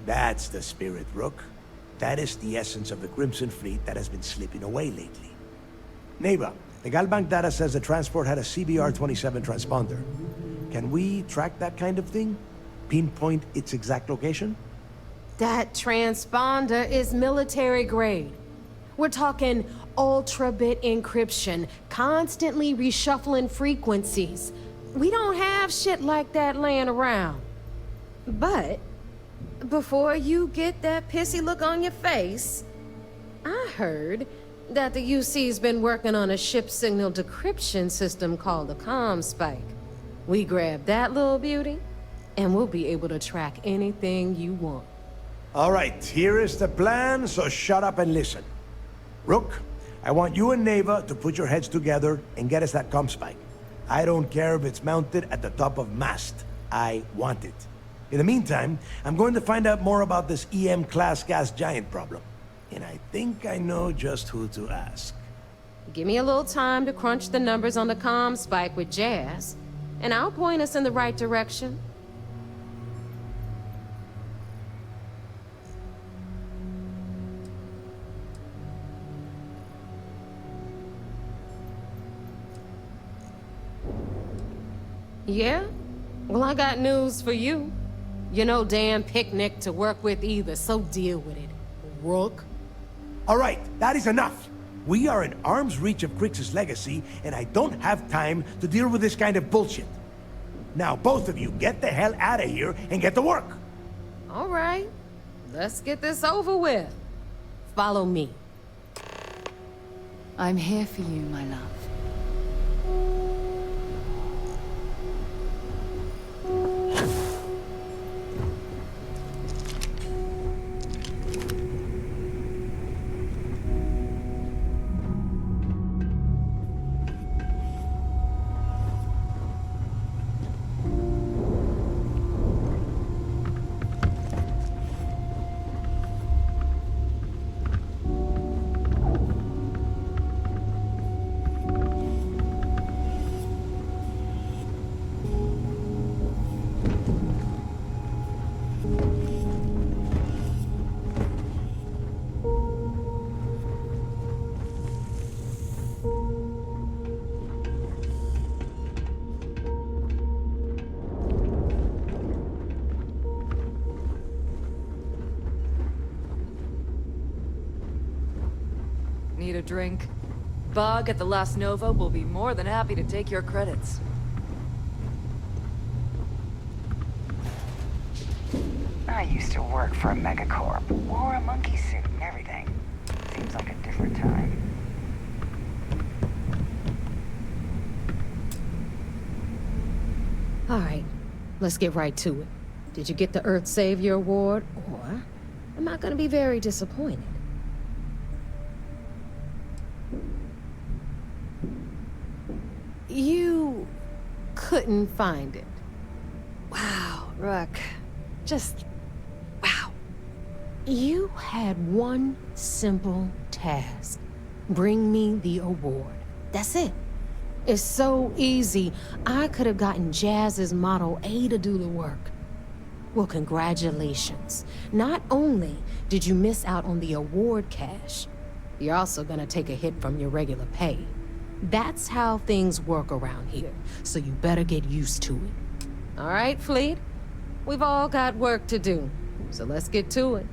That's the spirit, Rook. That is the essence of the Crimson Fleet that has been slipping away lately. Neva, the Galbank data says the transport had a CBR-27 transponder. Can we track that kind of thing? Pinpoint its exact location? That transponder is military grade. We're talking ultra-bit encryption, constantly reshuffling frequencies. We don't have shit like that laying around. But before you get that pissy look on your face, I heard that the UC's been working on a ship signal decryption system called the ComSpike. We grab that little beauty, and we'll be able to track anything you want. All right, here is the plan, so shut up and listen. Rook, I want you and Neva to put your heads together and get us that ComSpike. I don't care if it's mounted at the top of mast. I want it. In the meantime, I'm going to find out more about this EM-class gas giant problem. And I think I know just who to ask. Give me a little time to crunch the numbers on the ComSpike with Jazz, and I'll point us in the right direction. Yeah? Well, I got news for you. You're no damn picnic to work with either, so deal with it, Rook. All right, that is enough. We are in arm's reach of Crix's legacy, and I don't have time to deal with this kind of bullshit. Now, both of you, get the hell out of here and get to work! All right. Let's get this over with. Follow me. I'm here for you, my love. Need a drink? Bog at the Last Nova will be more than happy to take your credits. I used to work for a megacorp. Wore a monkey suit and everything. Seems like a different time. All right. Let's get right to it. Did you get the Earth Savior Award, or am I gonna be very disappointed? You couldn't find it. Wow, Rook. Just... wow. You had one simple task. Bring me the award. That's it. It's so easy. I could have gotten Jazz's Model A to do the work. Well, congratulations. Not only did you miss out on the award cash, you're also gonna take a hit from your regular pay. That's how things work around here, so you better get used to it. All right, Fleet? We've all got work to do, so let's get to it.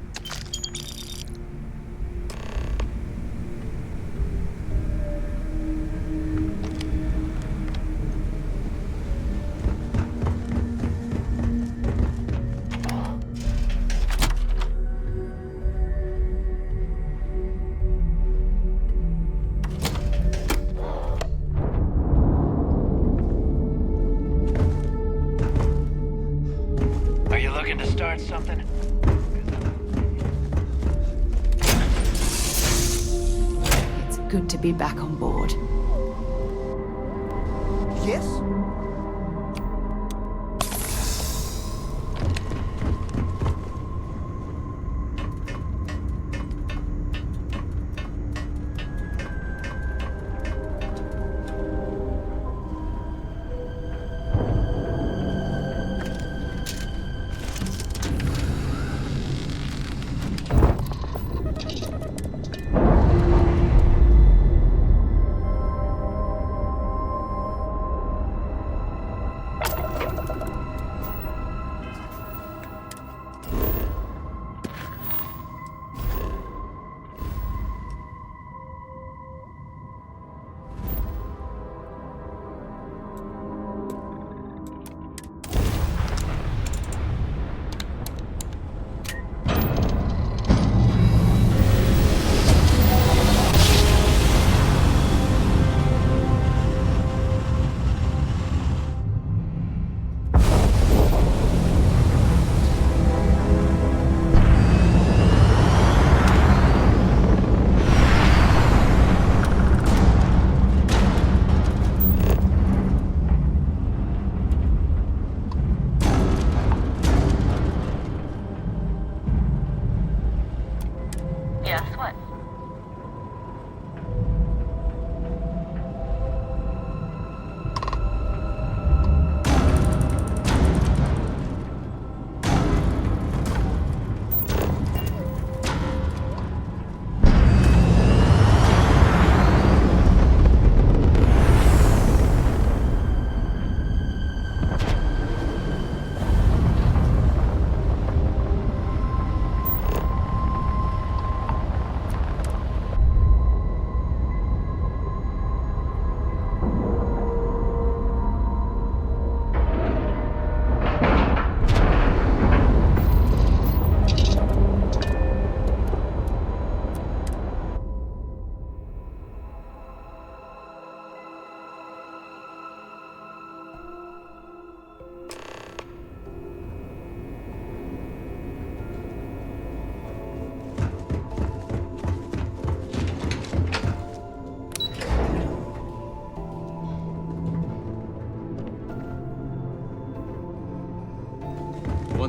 Start something? It's good to be back on board. Yes?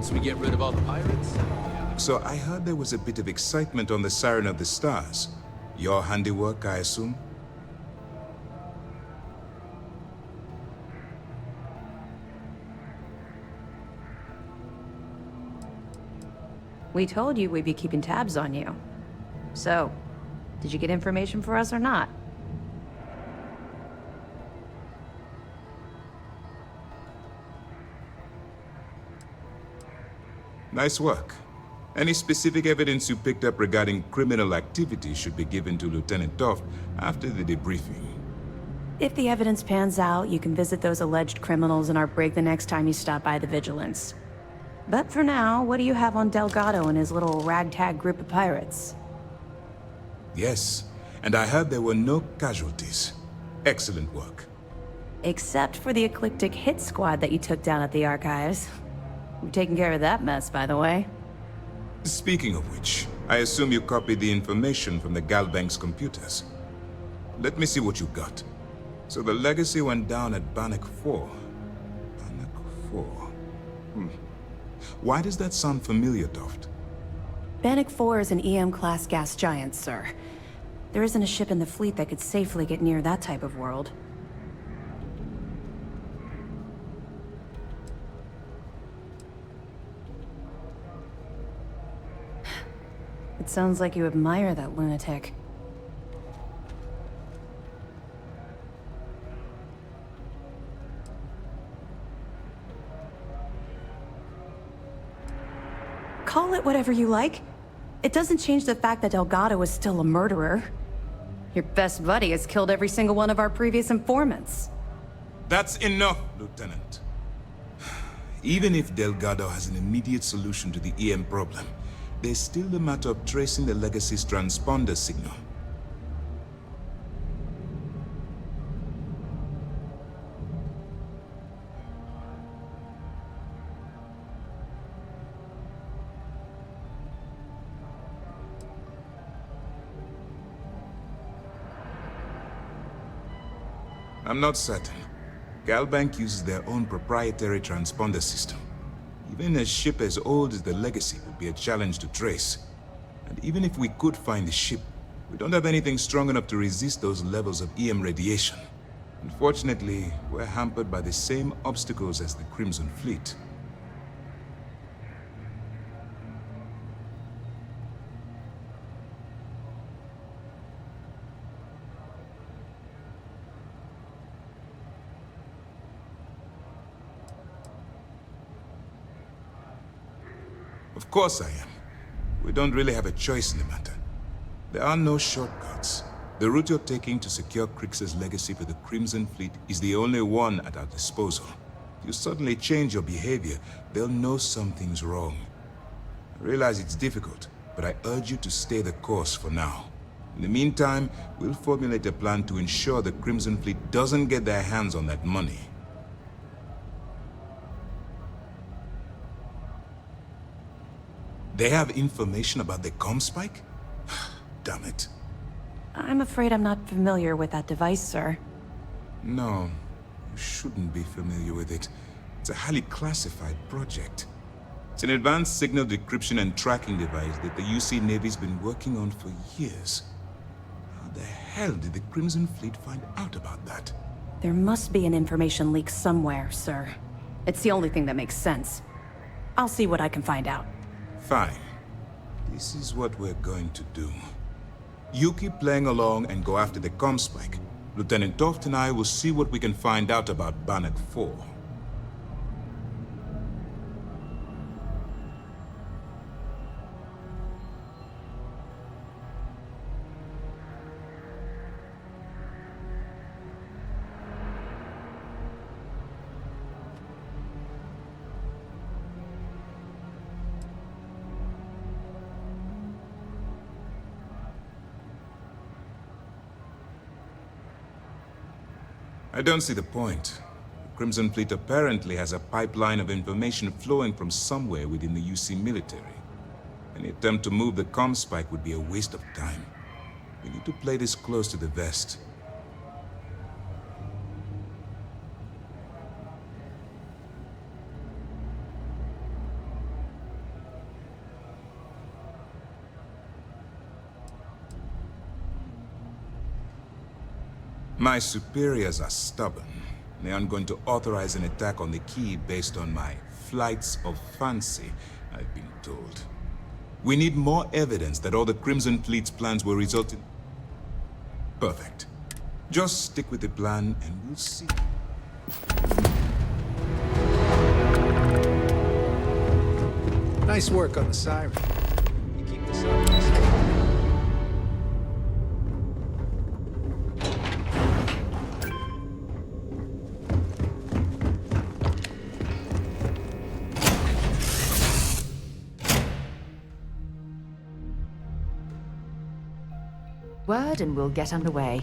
once we get rid of all the pirates. So I heard there was a bit of excitement on the Siren of the Stars. Your handiwork, I assume? We told you we'd be keeping tabs on you. So, did you get information for us or not? Nice work. Any specific evidence you picked up regarding criminal activity should be given to Lieutenant Toft after the debriefing. If the evidence pans out, you can visit those alleged criminals in our brig the next time you stop by the Vigilance. But for now, what do you have on Delgado and his little ragtag group of pirates? Yes, and I heard there were no casualties. Excellent work. Except for the eclectic hit squad that you took down at the archives. We've taken care of that mess, by the way. Speaking of which, I assume you copied the information from the Galbank's computers. Let me see what you got. So the Legacy went down at Bannock 4. Bannock 4. Why does that sound familiar, Toft? Bannock 4 is an EM-class gas giant, sir. There isn't a ship in the fleet that could safely get near that type of world. It sounds like you admire that lunatic. Call it whatever you like. It doesn't change the fact that Delgado is still a murderer. Your best buddy has killed every single one of our previous informants. That's enough, Lieutenant. Even if Delgado has an immediate solution to the EM problem, there's still the matter of tracing the Legacy's transponder signal. I'm not certain. Galbank uses their own proprietary transponder system. Even a ship as old as the Legacy would be a challenge to trace. And even if we could find the ship, we don't have anything strong enough to resist those levels of EM radiation. Unfortunately, we're hampered by the same obstacles as the Crimson Fleet. Of course I am. We don't really have a choice in the matter. There are no shortcuts. The route you're taking to secure Crix's legacy for the Crimson Fleet is the only one at our disposal. If you suddenly change your behavior, they'll know something's wrong. I realize it's difficult, but I urge you to stay the course for now. In the meantime, we'll formulate a plan to ensure the Crimson Fleet doesn't get their hands on that money. They have information about the Comspike? Damn it. I'm afraid I'm not familiar with that device, sir. No, you shouldn't be familiar with it. It's a highly classified project. It's an advanced signal decryption and tracking device that the UC Navy's been working on for years. How the hell did the Crimson Fleet find out about that? There must be an information leak somewhere, sir. It's the only thing that makes sense. I'll see what I can find out. Fine. This is what we're going to do. You keep playing along and go after the Comspike. Lieutenant Toft and I will see what we can find out about Bannock 4. I don't see the point. The Crimson Fleet apparently has a pipeline of information flowing from somewhere within the UC military. Any attempt to move the Comspike would be a waste of time. We need to play this close to the vest. My superiors are stubborn. They aren't going to authorize an attack on the key based on my flights of fancy, I've been told. We need more evidence that all the Crimson Fleet's plans will result in... Perfect. Just stick with the plan and we'll see. Nice work on the siren. You keep this up. Word and we'll get underway.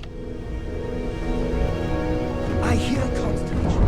I hear constellation.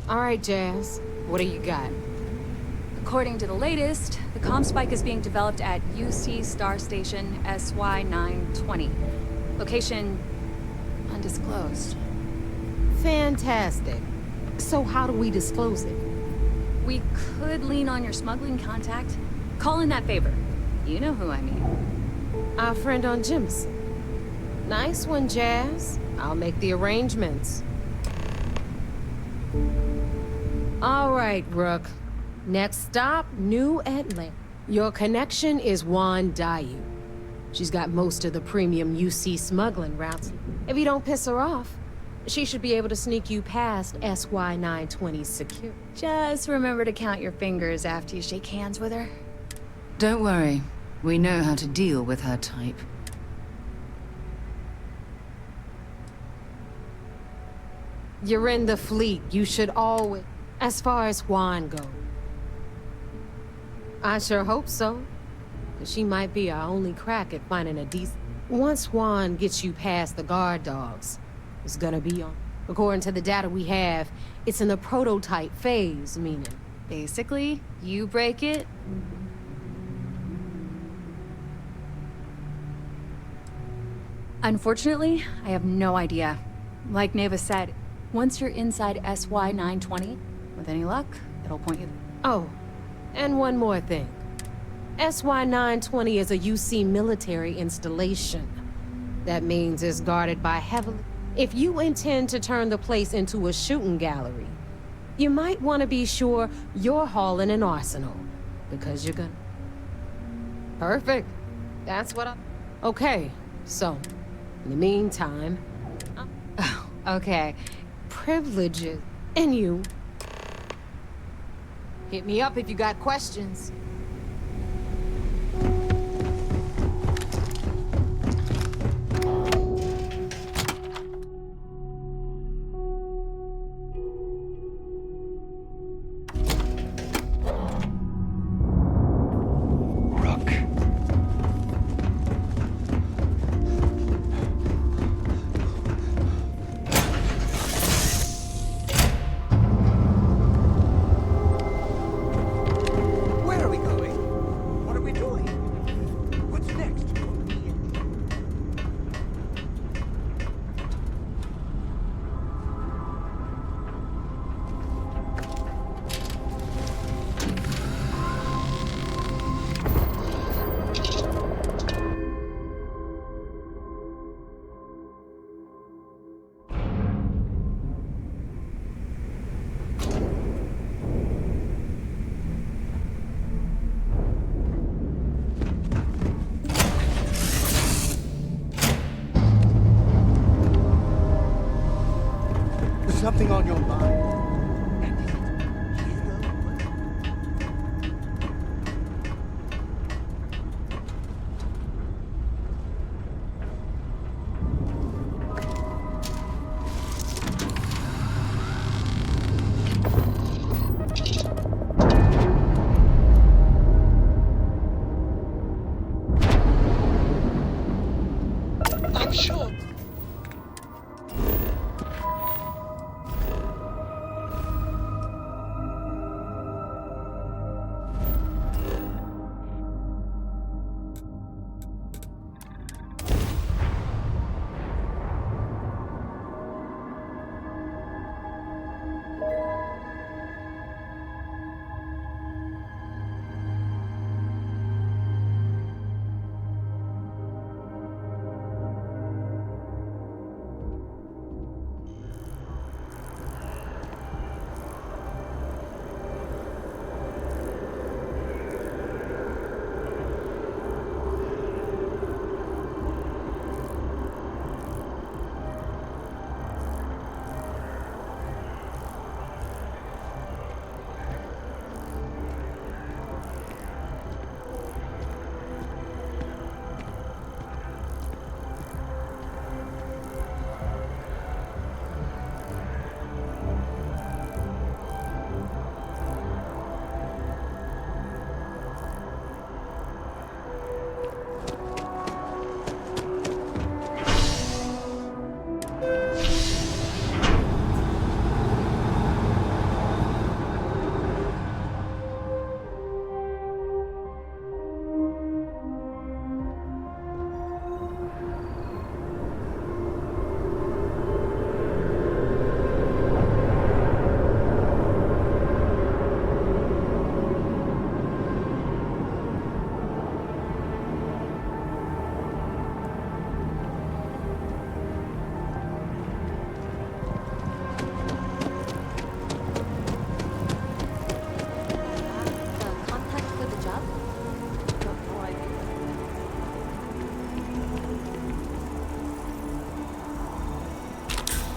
All right, Jazz. What do you got? According to the latest, the comm spike is being developed at UC Star Station SY-920. Location undisclosed. Fantastic. So how do we disclose it? We could lean on your smuggling contact. Call in that favor. You know who I mean. Our friend on Jimson. Nice one, Jazz. I'll make the arrangements. All right, Rook. Next stop, New Atlanta. Your connection is Juan Dayu. She's got most of the premium UC smuggling routes. If you don't piss her off, she should be able to sneak you past SY-920's security. Just remember to count your fingers after you shake hands with her. Don't worry. We know how to deal with her type. You're in the fleet. You should always... As far as Juan goes. I sure hope so. 'Cause she might be our only crack at finding a decent... Once Juan gets you past the guard dogs, it's gonna be on. According to the data we have, it's in the prototype phase, meaning... Basically, you break it... Unfortunately, I have no idea. Like Neva said, once you're inside SY-920, with any luck, it'll point you... Oh, and one more thing. SY-920 is a UC military installation. That means it's guarded by heavily... If you intend to turn the place into a shooting gallery, you might want to be sure you're hauling an arsenal, because you're gonna... Perfect. That's what I... Okay, so, in the meantime... Oh, okay. Privileges. And you... Hit me up if you got questions. Where are we going? something on your mind. I'm sure.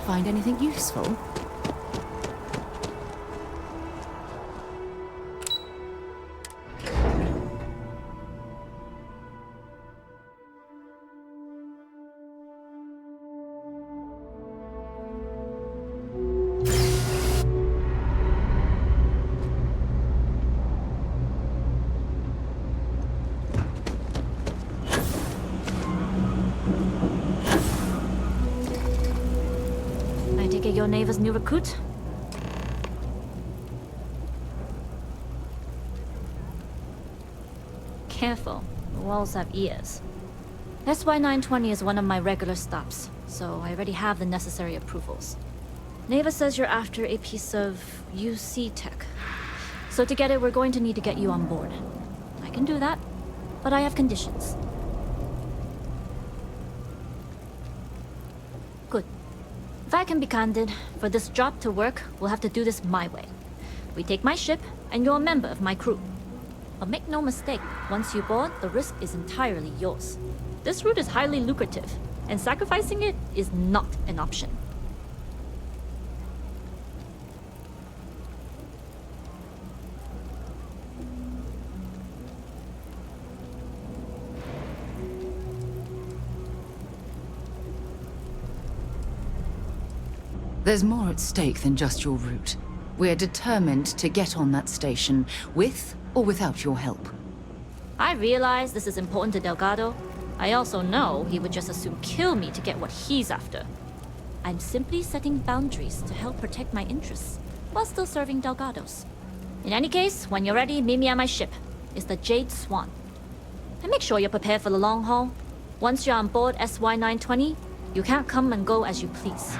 Find anything useful? Your neighbor's new recruit? Careful, the walls have ears. SY-920 is one of my regular stops, so I already have the necessary approvals. Neva says you're after a piece of UC tech. So to get it, we're going to need to get you on board. I can do that, but I have conditions. Good. If I can be candid, for this job to work, we'll have to do this my way. We take my ship, and you're a member of my crew. But make no mistake, once you board, the risk is entirely yours. This route is highly lucrative, and sacrificing it is not an option. There's more at stake than just your route. We're determined to get on that station, with or without your help. I realize this is important to Delgado. I also know he would just as soon kill me to get what he's after. I'm simply setting boundaries to help protect my interests, while still serving Delgado's. In any case, when you're ready, meet me at my ship. It's the Jade Swan. And make sure you're prepared for the long haul. Once you're on board SY-920, you can't come and go as you please.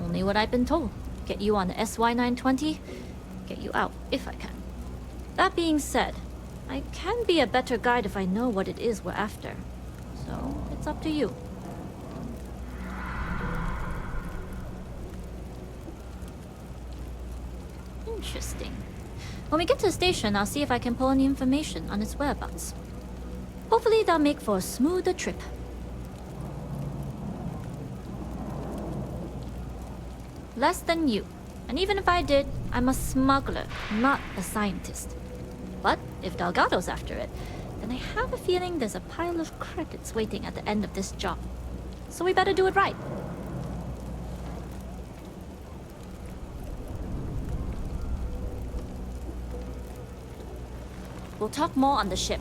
Only what I've been told. Get you on the SY-920, get you out if I can. That being said, I can be a better guide if I know what it is we're after. So, it's up to you. Interesting. When we get to the station, I'll see if I can pull any information on its whereabouts. Hopefully that'll make for a smoother trip. Less than you. And even if I did, I'm a smuggler, not a scientist. But if Delgado's after it, then I have a feeling there's a pile of credits waiting at the end of this job. So we better do it right. We'll talk more on the ship.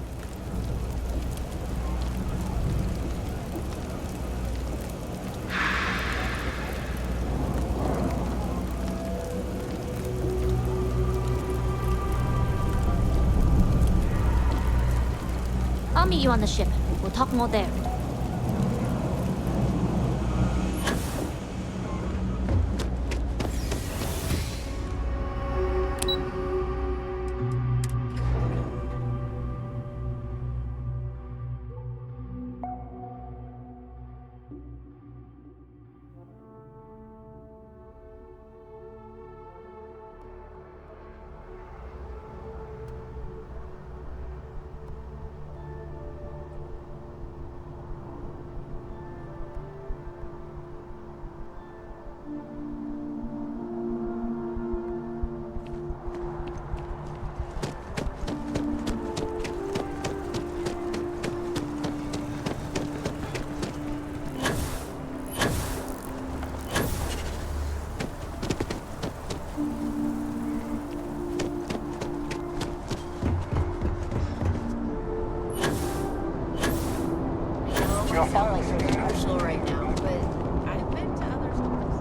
I'll meet you on the ship. We'll talk more there. Sound like super emotional right now, but I've been to other stores.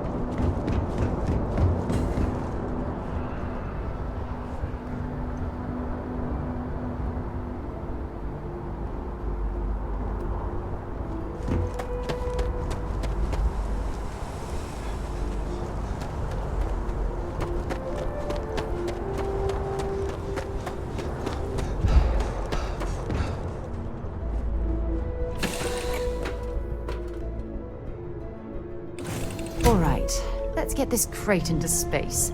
All right, let's get this crate into space.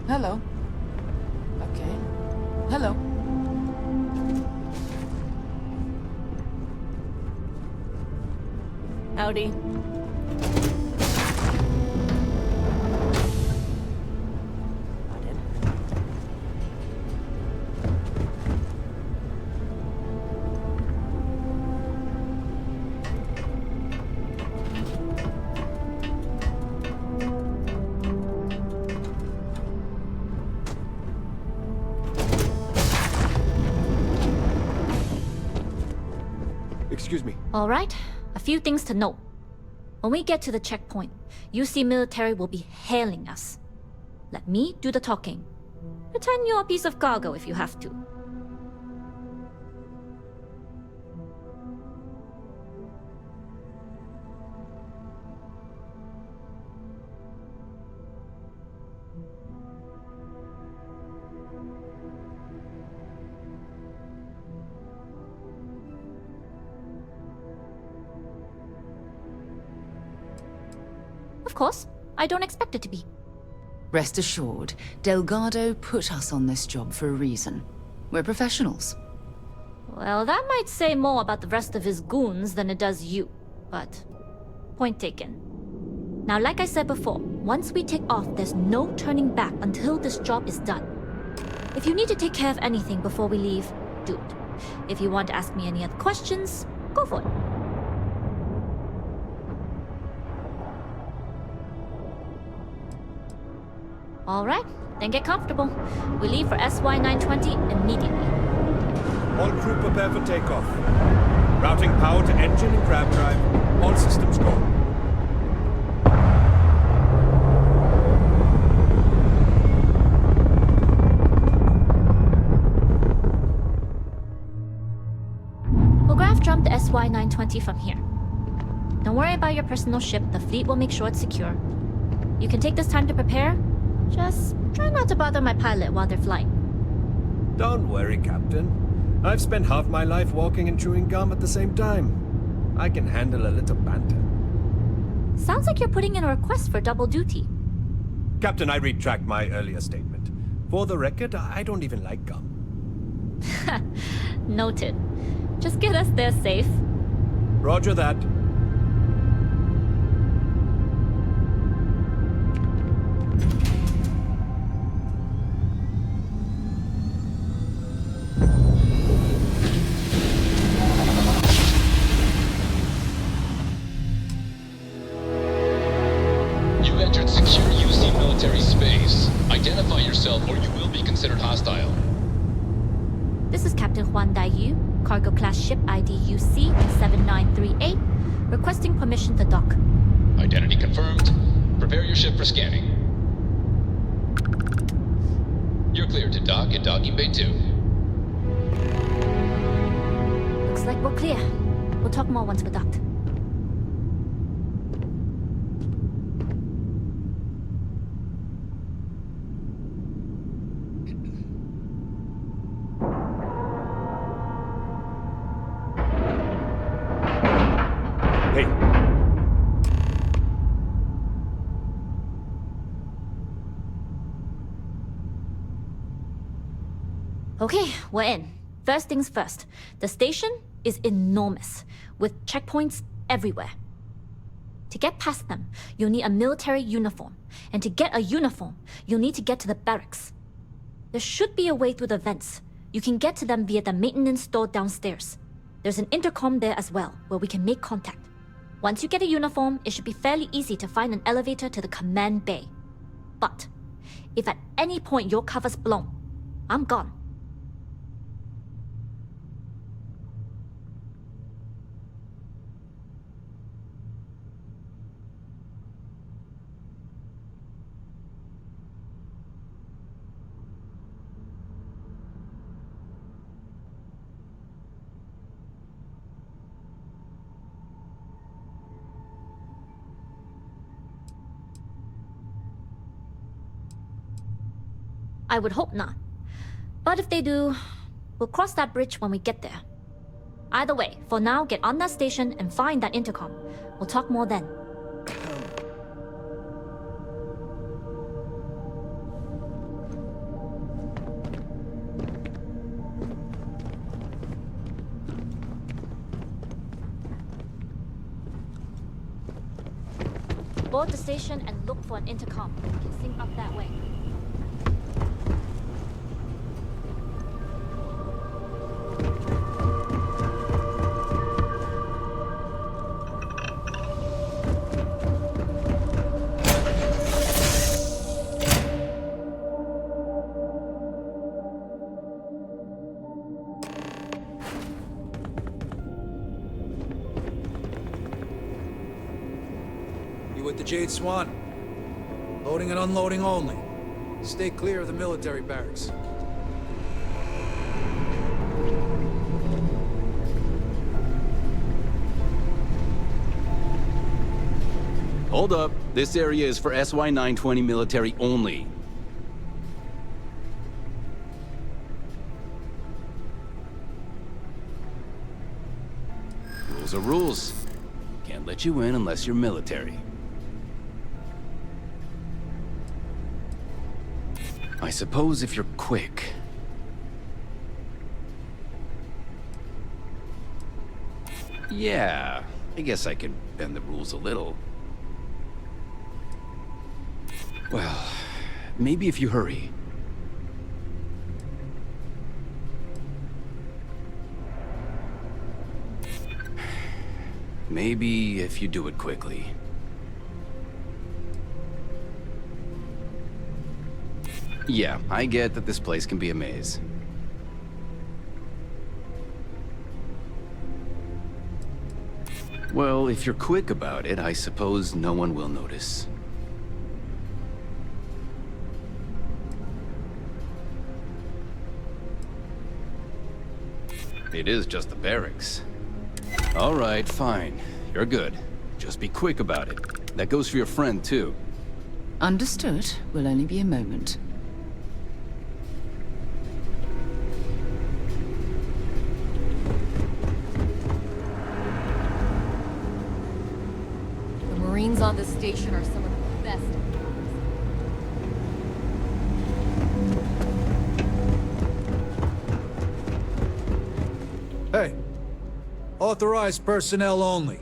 Hello. Okay. Hello. Howdy. Excuse me. All right, a few things to note. When we get to the checkpoint, UC military will be hailing us. Let me do the talking. Pretend you're a piece of cargo if you have to. Of course, I don't expect it to be. Rest assured, Delgado put us on this job for a reason. We're professionals. Well, that might say more about the rest of his goons than it does you, but point taken. Now, like I said before, once we take off, there's no turning back until this job is done. If you need to take care of anything before we leave, do it. If you want to ask me any other questions, go for it. All right, then get comfortable. We leave for SY-920 immediately. All crew prepare for takeoff. Routing power to engine and crab drive. All systems go. We'll graph jump the SY-920 from here. Don't worry about your personal ship. The fleet will make sure it's secure. You can take this time to prepare. Just try not to bother my pilot while they're flying. Don't worry, Captain. I've spent half my life walking and chewing gum at the same time. I can handle a little banter. Sounds like you're putting in a request for double duty. Captain, I retract my earlier statement. For the record, I don't even like gum. Noted. Just get us there safe. Roger that. You entered secure UC military space. Identify yourself or you will be considered hostile. This is Captain Huan Daiyu, cargo class ship ID UC 7938, requesting permission to dock. Identity confirmed. Prepare your ship for scanning. You're cleared to dock at docking bay 2. Looks like we're clear. We'll talk more once we're docked. Hey. Okay, we're in. First things first. The station is enormous, with checkpoints everywhere. To get past them, you'll need a military uniform. And to get a uniform, you'll need to get to the barracks. There should be a way through the vents. You can get to them via the maintenance store downstairs. There's an intercom there as well, where we can make contact. Once you get a uniform, it should be fairly easy to find an elevator to the command bay. But if at any point your cover's blown, I'm gone. I would hope not. But if they do, we'll cross that bridge when we get there. Either way, for now, get on that station and find that intercom. We'll talk more then. Board the station and look for an intercom. We can sync up that way. With the Jade Swan. Loading and unloading only. Stay clear of the military barracks. Hold up. This area is for SY-920 military only. Rules are rules. Can't let you in unless you're military. I suppose if you're quick. Yeah, I guess I could bend the rules a little. Well, maybe if you hurry. Maybe if you do it quickly. Yeah, I get that this place can be a maze. Well, if you're quick about it, I suppose no one will notice. It is just the barracks. All right, fine. You're good. Just be quick about it. That goes for your friend, too. Understood. Will only be a moment. The Marines on this station are some of the best. Authorized personnel only.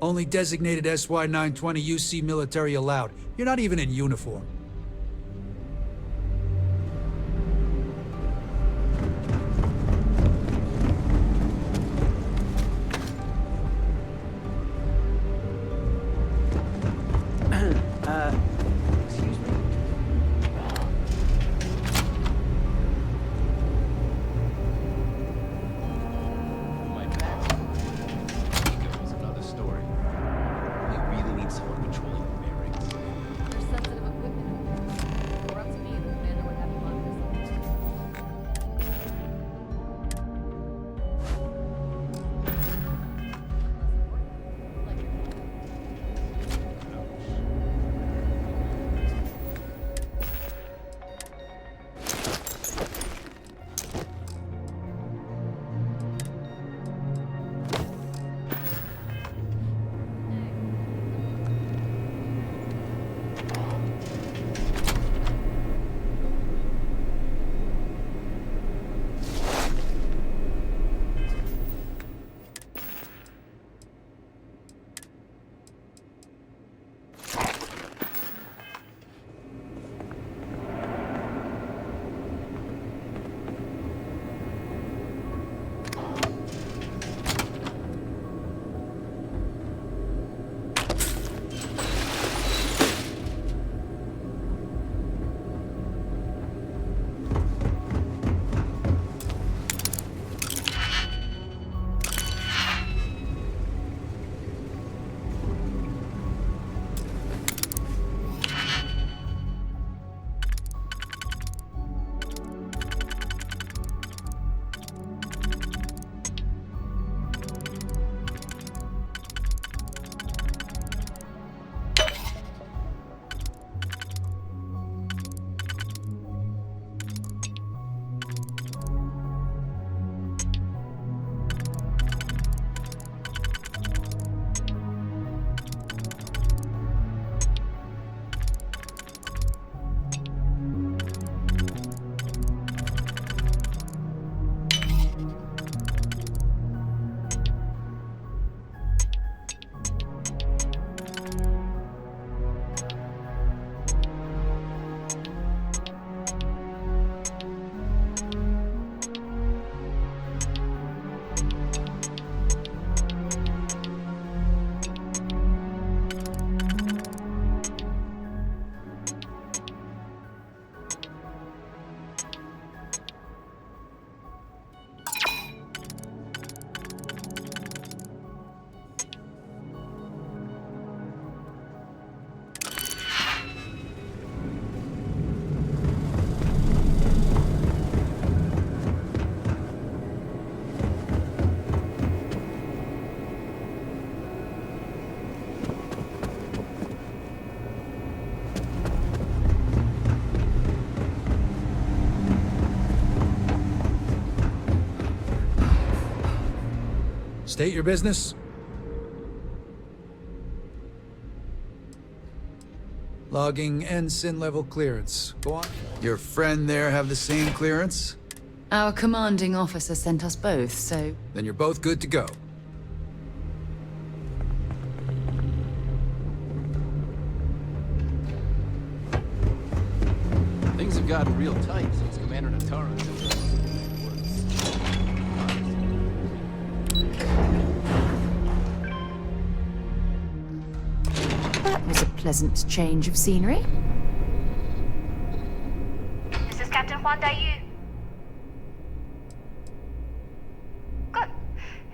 Only designated SY-920 UC military allowed. You're not even in uniform. Excuse me? My bad. Ego is another story. We really need someone patrolling the barracks. There's sensitive equipment. Or up to me, the commander would have you on this. State your business. Logging ensign level clearance. Go on. Your friend there have the same clearance? Our commanding officer sent us both, so... Then you're both good to go. Things have gotten real tight since Commander Natara took us. That was a pleasant change of scenery. This is Captain Huan Daiyu. Good.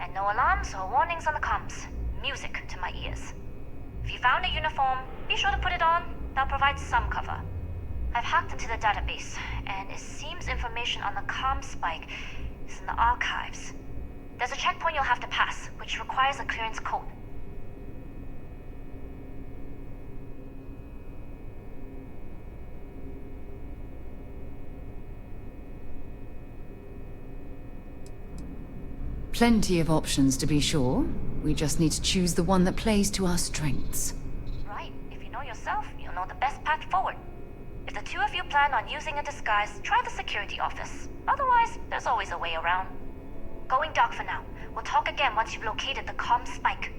And no alarms or warnings on the comms. Music to my ears. If you found a uniform, be sure to put it on. That'll provide some cover. I've hacked into the database, and it seems information on the comm spike is in the archives. There's a checkpoint you'll have to pass, which requires a clearance code. Plenty of options, to be sure. We just need to choose the one that plays to our strengths. Right. If you know yourself, you'll know the best path forward. If the two of you plan on using a disguise, try the security office. Otherwise, there's always a way around. Going dark for now. We'll talk again once you've located the comm spike.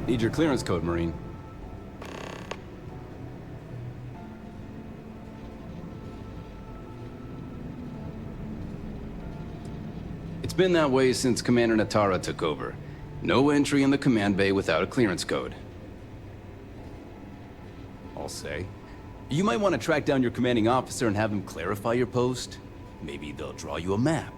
Need your clearance code, Marine. It's been that way since Commander Natara took over. No entry in the command bay without a clearance code. I'll say. You might want to track down your commanding officer and have him clarify your post. Maybe they'll draw you a map.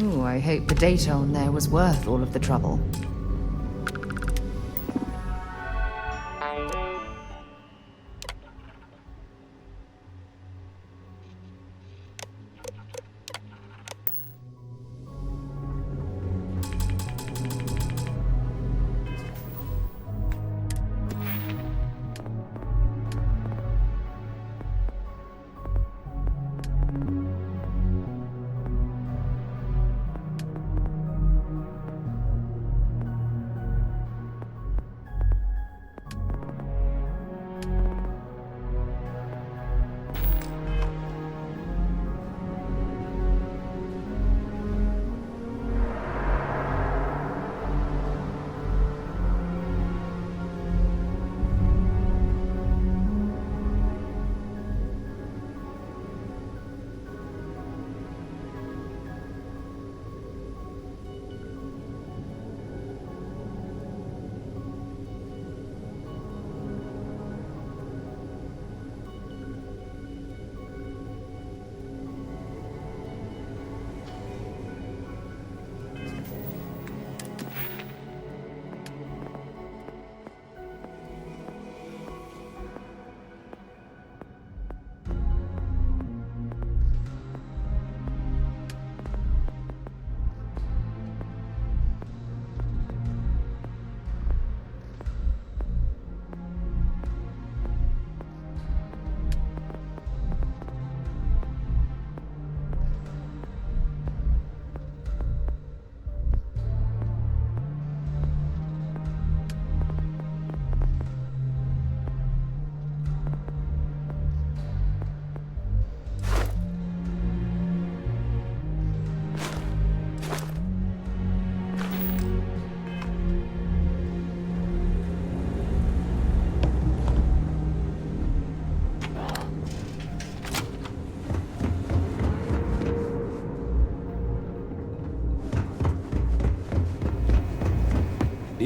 Ooh, I hope the data on there was worth all of the trouble.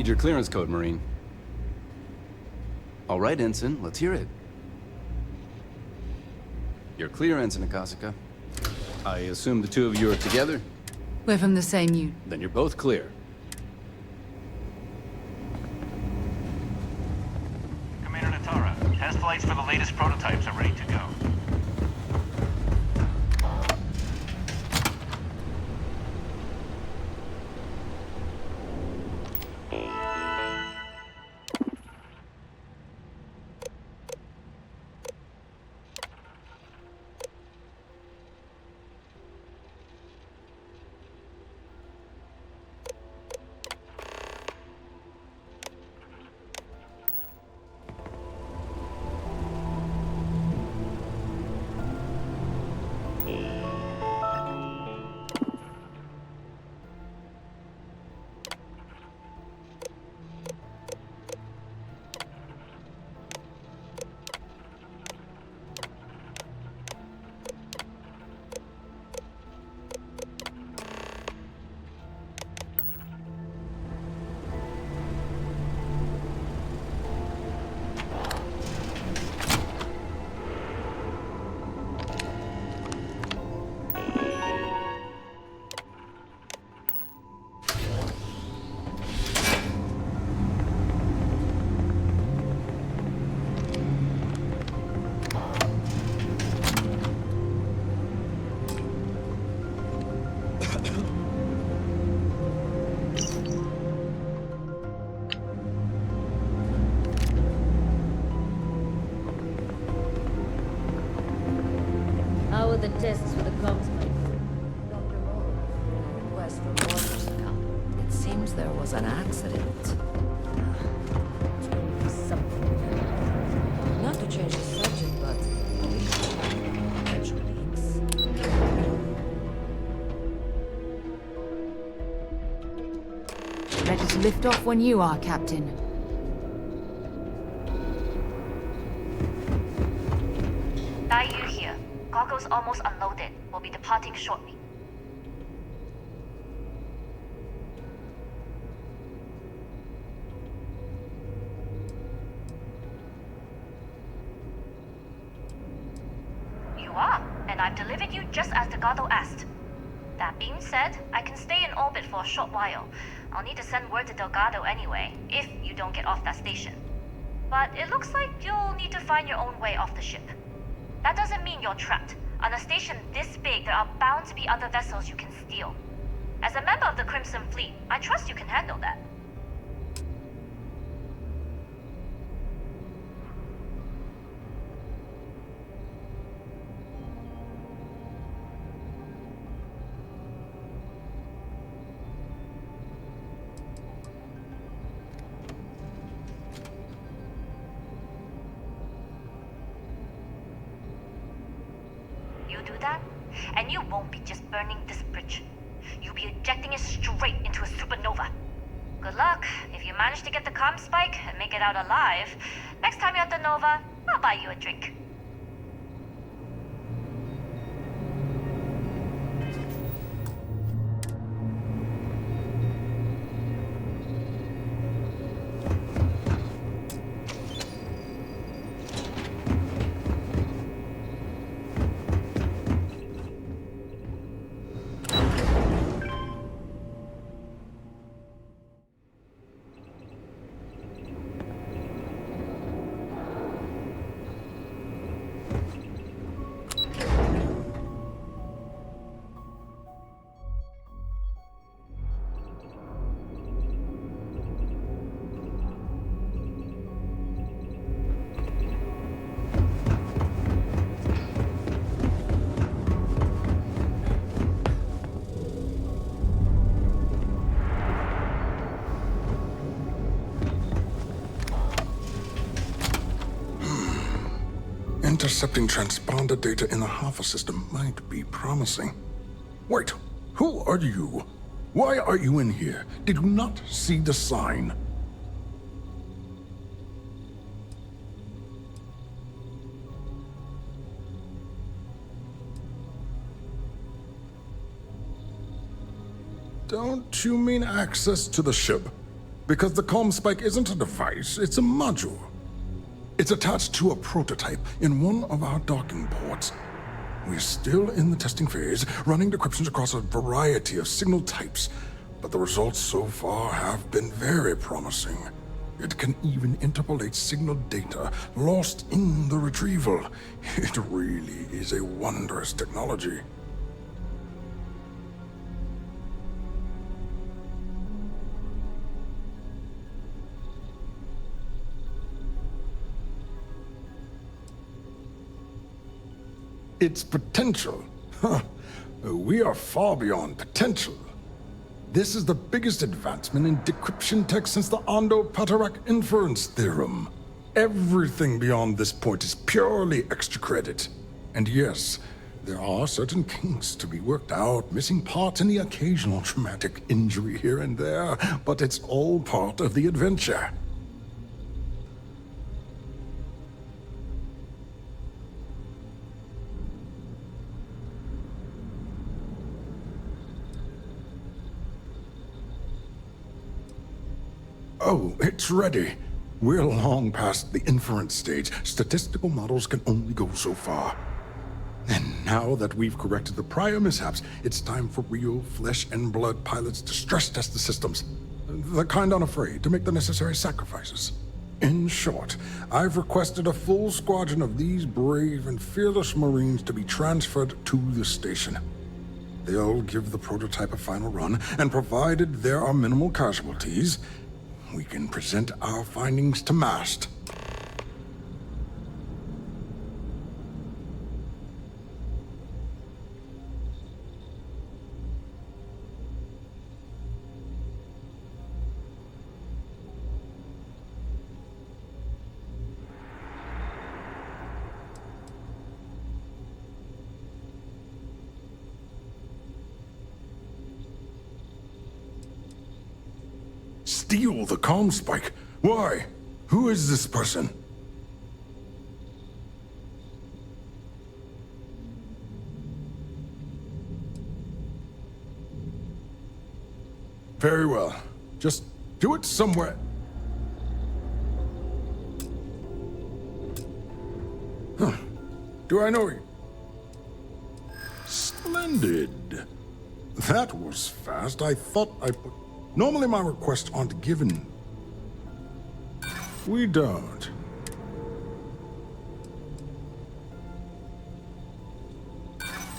need your clearance code, Marine. All right, Ensign, let's hear it. You're clear, Ensign Akasaka. I assume the two of you are together? We're from the same unit. Then you're both clear. Commander Natara, test flights for the latest prototypes are ready to go. How are the tests for the comms pipe? Dr. Roll, request for orders to come. It seems there was an accident. Not to change the subject, but potential leaks. Ready to lift off when you are, Captain. Daiyu here. Goggles almost unloaded. We'll be departing shortly. You are, and I've delivered you just as Delgado asked. That being said, I can stay in orbit for a short while. I'll need to send word to Delgado anyway, if you don't get off that station. But it looks like you'll need to find your own way off the ship. That doesn't mean you're trapped. On a station this big, there are bound to be other vessels you can steal. As a member of the Crimson Fleet, I trust you can handle that. You do that, and you won't be just burning this bridge. You'll be ejecting it straight into a supernova. Good luck. If you manage to get the comm spike and make it out alive, next time you're at the Nova, I'll buy you a drink. Intercepting transponder data in the Alpha system might be promising. Wait, who are you? Why are you in here? Did you not see the sign? Don't you mean access to the ship? Because the comm spike isn't a device, it's a module. It's attached to a prototype in one of our docking ports. We're still in the testing phase, running decryptions across a variety of signal types, but the results so far have been very promising. It can even interpolate signal data lost in the retrieval. It really is a wondrous technology. Its potential. Huh. We are far beyond potential. This is the biggest advancement in decryption tech since the Ondo-Patarak inference theorem. Everything beyond this point is purely extra credit. And yes, there are certain kinks to be worked out, missing parts and the occasional traumatic injury here and there, but it's all part of the adventure. Oh, it's ready. We're long past the inference stage. Statistical models can only go so far. And now that we've corrected the prior mishaps, it's time for real flesh and blood pilots to stress test the systems. The kind unafraid to make the necessary sacrifices. In short, I've requested a full squadron of these brave and fearless Marines to be transferred to the station. They'll give the prototype a final run, and provided there are minimal casualties, we can present our findings to Mast. Steal the comm spike? Why? Who is this person? Very well. Just do it somewhere. Huh. Do I know you? Splendid. That was fast. I thought I put... Normally my requests aren't given. We don't.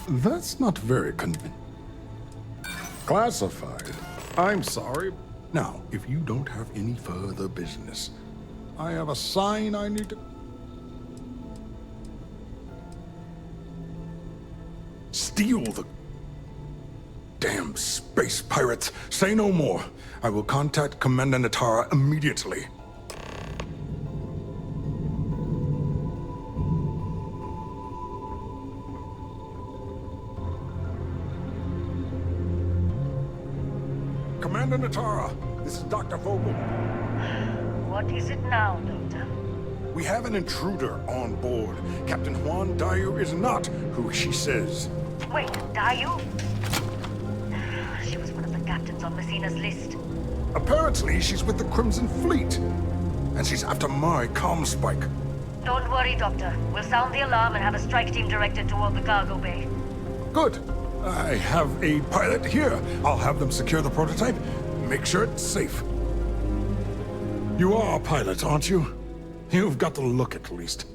That's not very convincing. Classified. I'm sorry. Now, if you don't have any further business, I have a sign I need to... Steal the... Damn space pirates! Say no more. I will contact Commander Natara immediately. Commander Natara, this is Dr. Vogel. What is it now, Doctor? We have an intruder on board. Captain Juan Dayu is not who she says. Wait, Dayu? She was one of the captains on Messina's list. Apparently, she's with the Crimson Fleet. And she's after my comm spike. Don't worry, Doctor. We'll sound the alarm and have a strike team directed toward the cargo bay. Good. I have a pilot here. I'll have them secure the prototype. Make sure it's safe. You are a pilot, aren't you? You've got the look at least.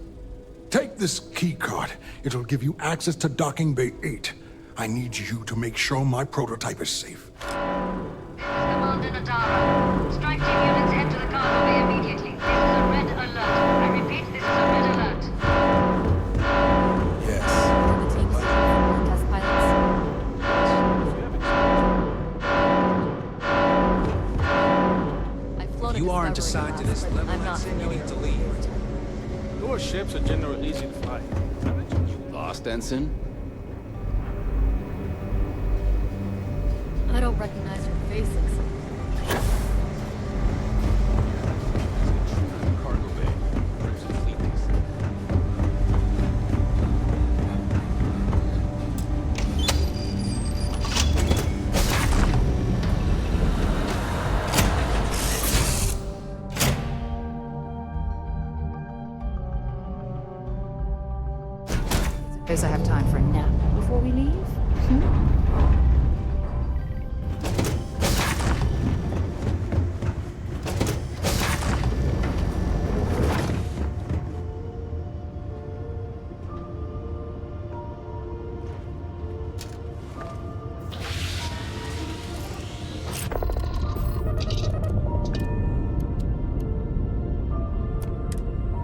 Take this key card. It'll give you access to Docking Bay 8. I need you to make sure my prototype is safe. This is Commander Natara. Strike team units head to the cargo bay immediately. This is a red alert. I repeat, this is a red alert. You aren't assigned to this level, I'm not you need to leave. Your ships are generally easy to fly. Lost, Ensign? I don't recognize your faces. Cargo bay. Crimson Fleet. Suppose I have time for a nap before we leave?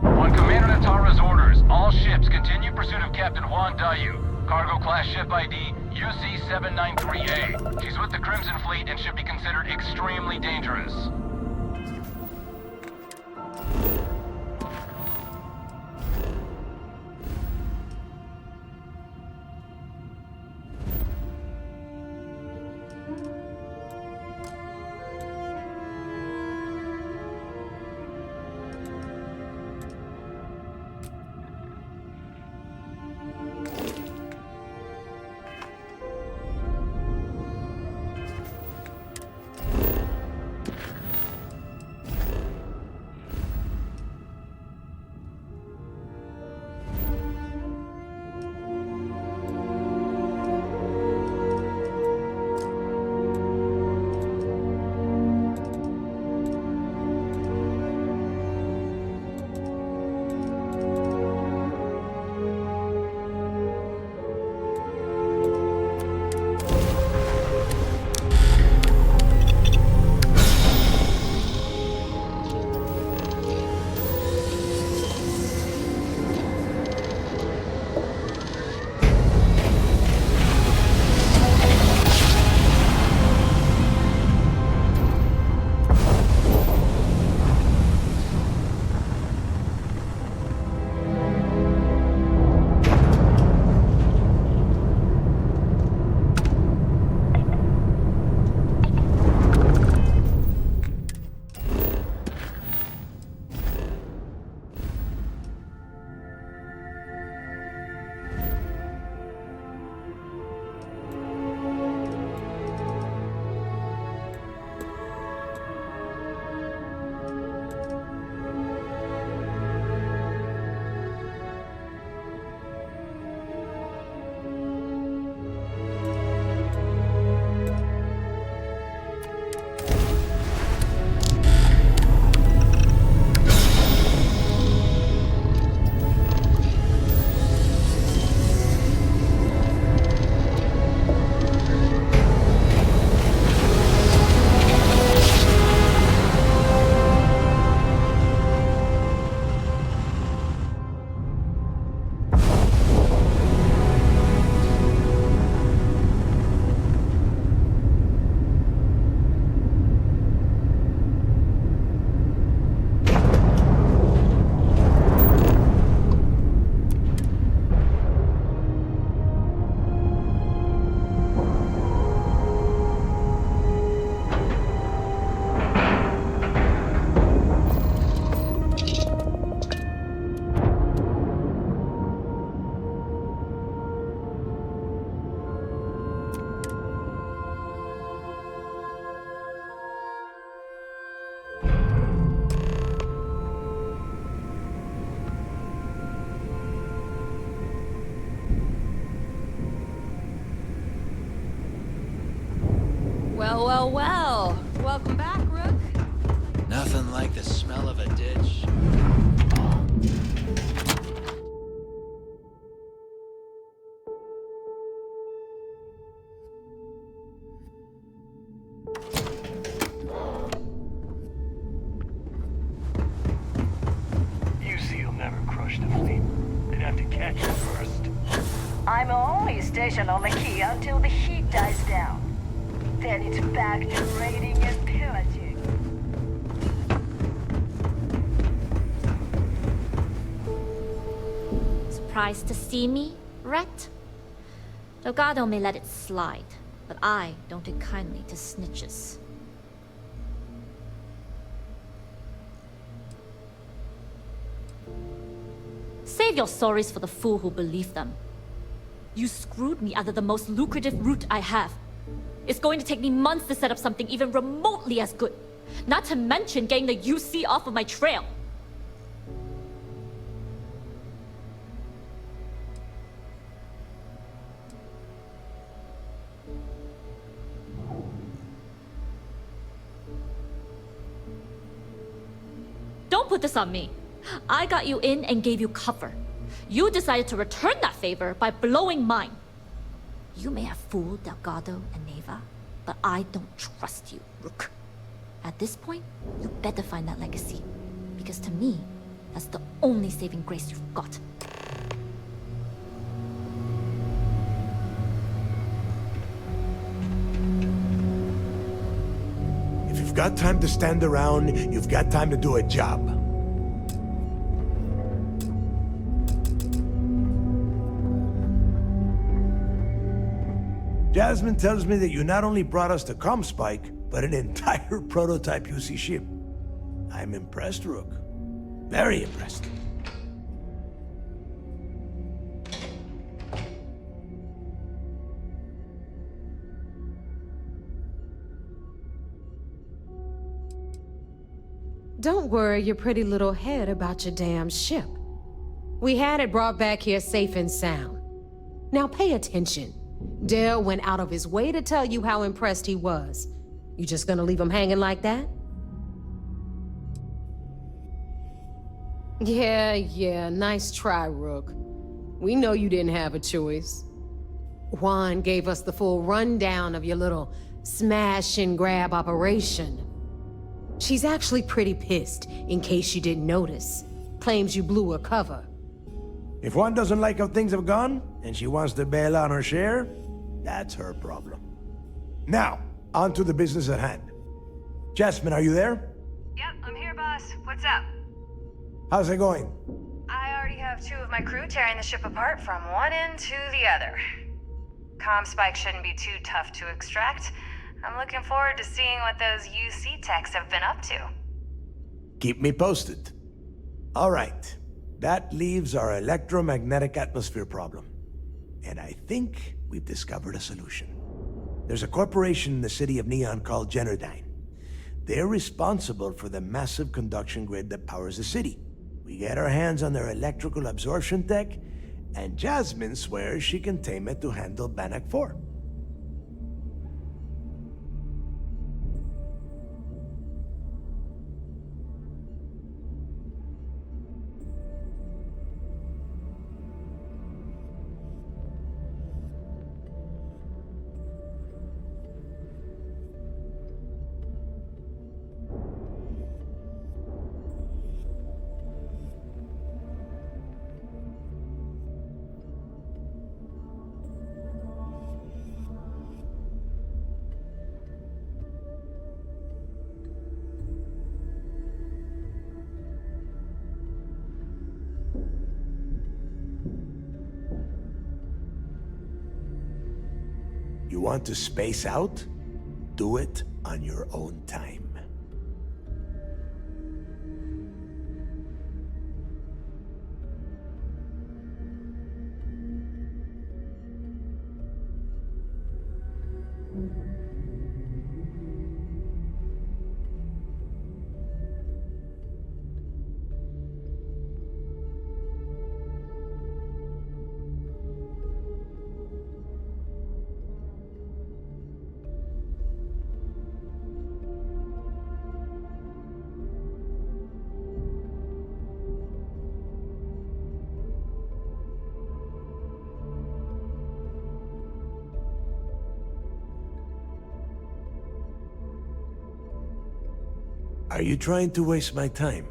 On Commander Natara's orders, all ships continue pursuit of Captain Juan Dayu. Cargo class ship ID UC-793A. She's with the Crimson Fleet and should be considered extremely dangerous. Well. Welcome back, Rook. Nothing like the smell of a ditch. UC will never crush the fleet. They'd have to catch it first. I'm only stationed on the key until the heat dies down. Then it's back to raiding and pillaging. Surprised to see me, Ret? Delgado may let it slide, but I don't take kindly to snitches. Save your sorries for the fool who believed them. You screwed me out of the most lucrative route I have. It's going to take me months to set up something even remotely as good. Not to mention getting the UC off of my trail. don't put this on me. I got you in and gave you cover. You decided to return that favor by blowing mine. You may have fooled Delgado and Neva, but I don't trust you, Rook. At this point, you better find that legacy. Because to me, that's the only saving grace you've got. If you've got time to stand around, you've got time to do a job. Jasmine tells me that you not only brought us the Comspike, but an entire prototype UC ship. I'm impressed, Rook. Very impressed. Don't worry your pretty little head about your damn ship. We had it brought back here safe and sound. Now pay attention. Dale went out of his way to tell you how impressed he was. You just gonna leave him hanging like that? Yeah, nice try, Rook. We know you didn't have a choice. Juan gave us the full rundown of your little smash and grab operation. She's actually pretty pissed, in case you didn't notice. Claims you blew her cover. If one doesn't like how things have gone, and she wants to bail on her share, that's her problem. Now, on to the business at hand. Jasmine, are you there? Yep, I'm here, boss. What's up? How's it going? I already have 2 of my crew tearing the ship apart from one end to the other. Comspike shouldn't be too tough to extract. I'm looking forward to seeing what those UC techs have been up to. Keep me posted. All right. That leaves our electromagnetic atmosphere problem. And I think we've discovered a solution. There's a corporation in the city of Neon called Generdyne. They're responsible for the massive conduction grid that powers the city. We get our hands on their electrical absorption tech, and Jasmine swears she can tame it to handle Bannock 4. You want to space out? Do it on your own time. Are you trying to waste my time?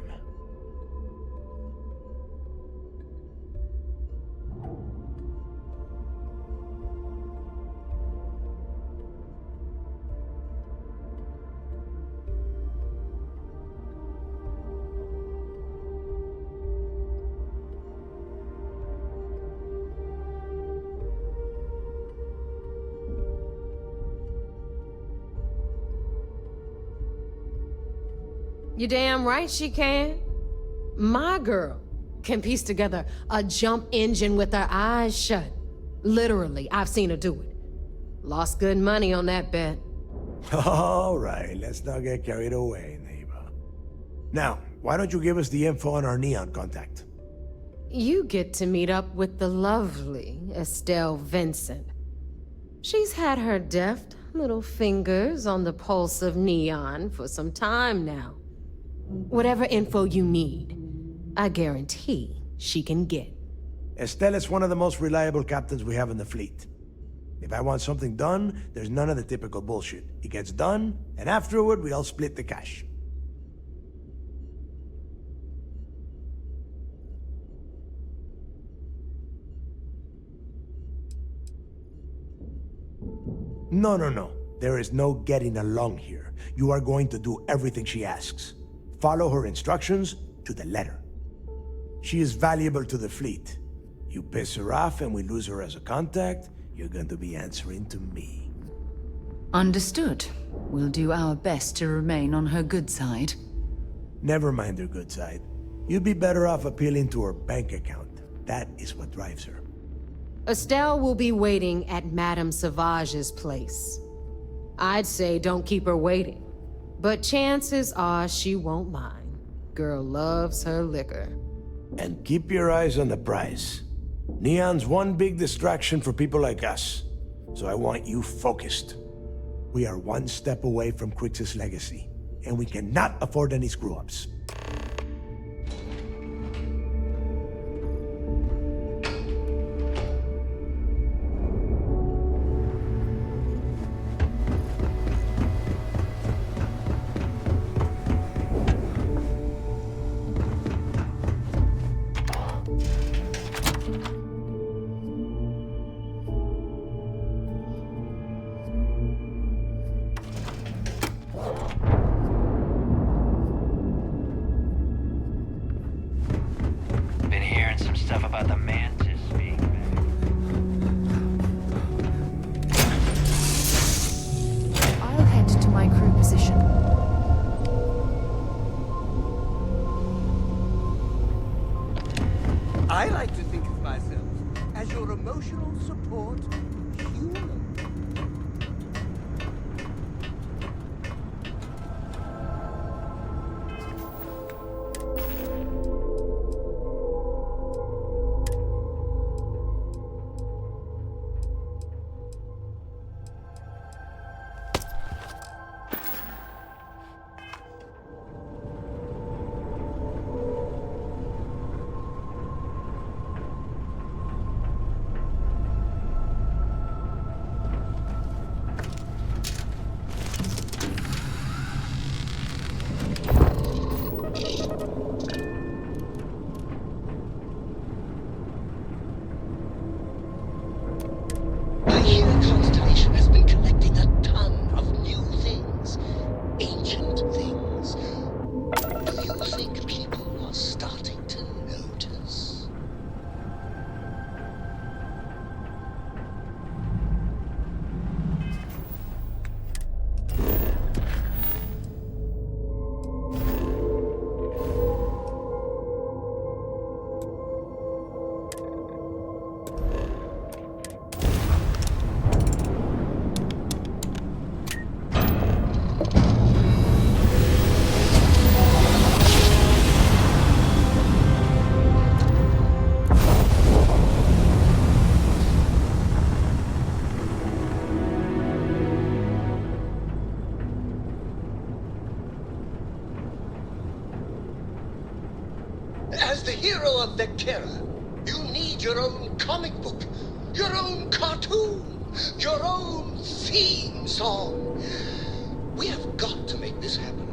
You damn right she can. My girl can piece together a jump engine with her eyes shut. Literally, I've seen her do it. Lost good money on that bet. All right, let's not get carried away, neighbor. Now, why don't you give us the info on our Neon contact? You get to meet up with the lovely Estelle Vincent. She's had her deft little fingers on the pulse of Neon for some time now. Whatever info you need, I guarantee she can get. Estelle is one of the most reliable captains we have in the fleet. If I want something done, there's none of the typical bullshit. It gets done, and afterward, we all split the cash. No. There is no getting along here. You are going to do everything she asks. Follow her instructions to the letter. She is valuable to the fleet. You piss her off and we lose her as a contact, you're going to be answering to me. Understood. We'll do our best to remain on her good side. Never mind her good side. You'd be better off appealing to her bank account. That is what drives her. Estelle will be waiting at Madame Sauvage's place. I'd say don't keep her waiting, but chances are she won't mind. Girl loves her liquor. And keep your eyes on the prize. Neon's one big distraction for people like us, so I want you focused. We are one step away from Crix's legacy, and we cannot afford any screw-ups. Been hearing some stuff about the Mantis being I'll head to my crew position. I like to think of myself as your emotional support human. I hear Constellation has been collecting a ton of new things. Ancient things. Do you think people are starting to notice? As the hero of Vectera, you need your own comic book, your own cartoon, your own theme song. We have got to make this happen.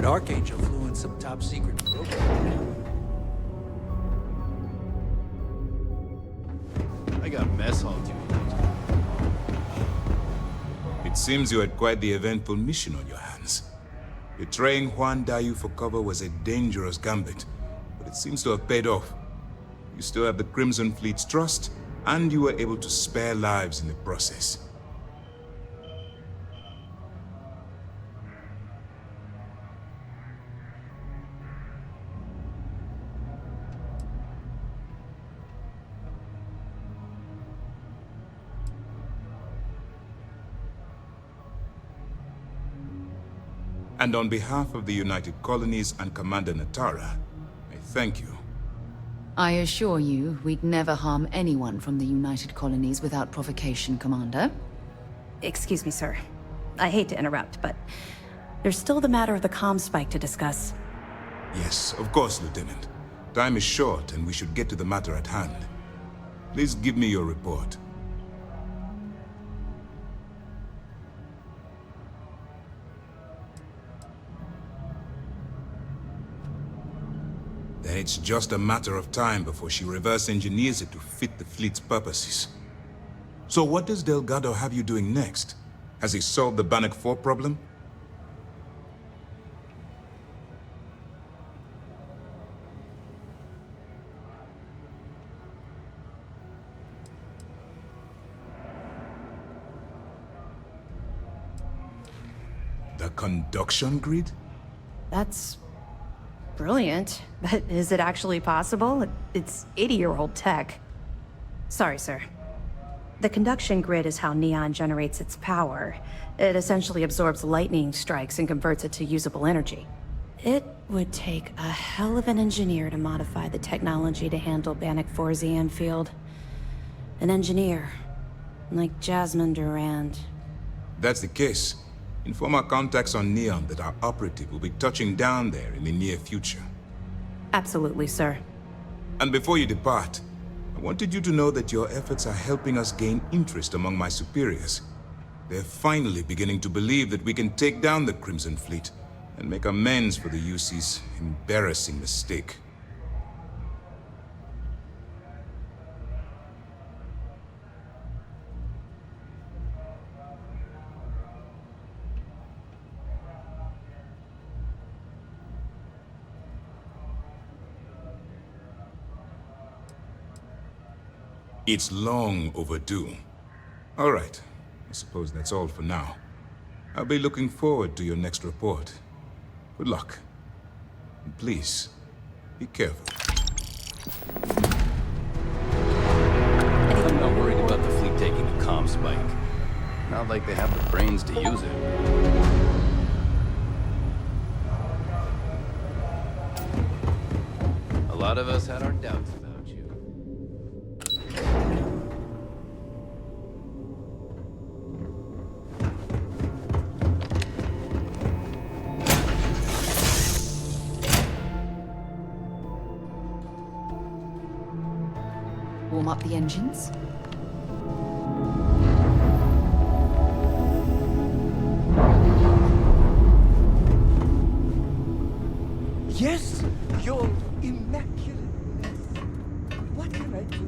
Archangel flew in some top secret program. I got mess hall duty. It seems you had quite the eventful mission on your hands. Betraying Juan Dayu for cover was a dangerous gambit, but it seems to have paid off. You still have the Crimson Fleet's trust, and you were able to spare lives in the process. And on behalf of the United Colonies and Commander Natara, I thank you. I assure you, we'd never harm anyone from the United Colonies without provocation, Commander. Excuse me, sir. I hate to interrupt, but there's still the matter of the comm spike to discuss. Yes, of course, Lieutenant. Time is short, and we should get to the matter at hand. Please give me your report. Then it's just a matter of time before she reverse engineers it to fit the fleet's purposes. So what does Delgado have you doing next? Has he solved the Bannock 4 problem? The conduction grid? That's brilliant, but is it actually possible? It's 80-year-old tech. Sorry, sir. The conduction grid is how Neon generates its power. It essentially absorbs lightning strikes and converts it to usable energy. It would take a hell of an engineer to modify the technology to handle Bannock 4's EM field. An engineer, like Jasmine Durand. That's the case. Inform our contacts on Neon that our operative will be touching down there in the near future. Absolutely, sir. And before you depart, I wanted you to know that your efforts are helping us gain interest among my superiors. They're finally beginning to believe that we can take down the Crimson Fleet and make amends for the UC's embarrassing mistake. It's long overdue. All right. I suppose that's all for now. I'll be looking forward to your next report. Good luck. And please, be careful. I'm not worried about the fleet taking the comm spike. Not like they have the brains to use it. A lot of us had our doubts about you. Warm up the engines. Yes, you're immaculate. What can I do?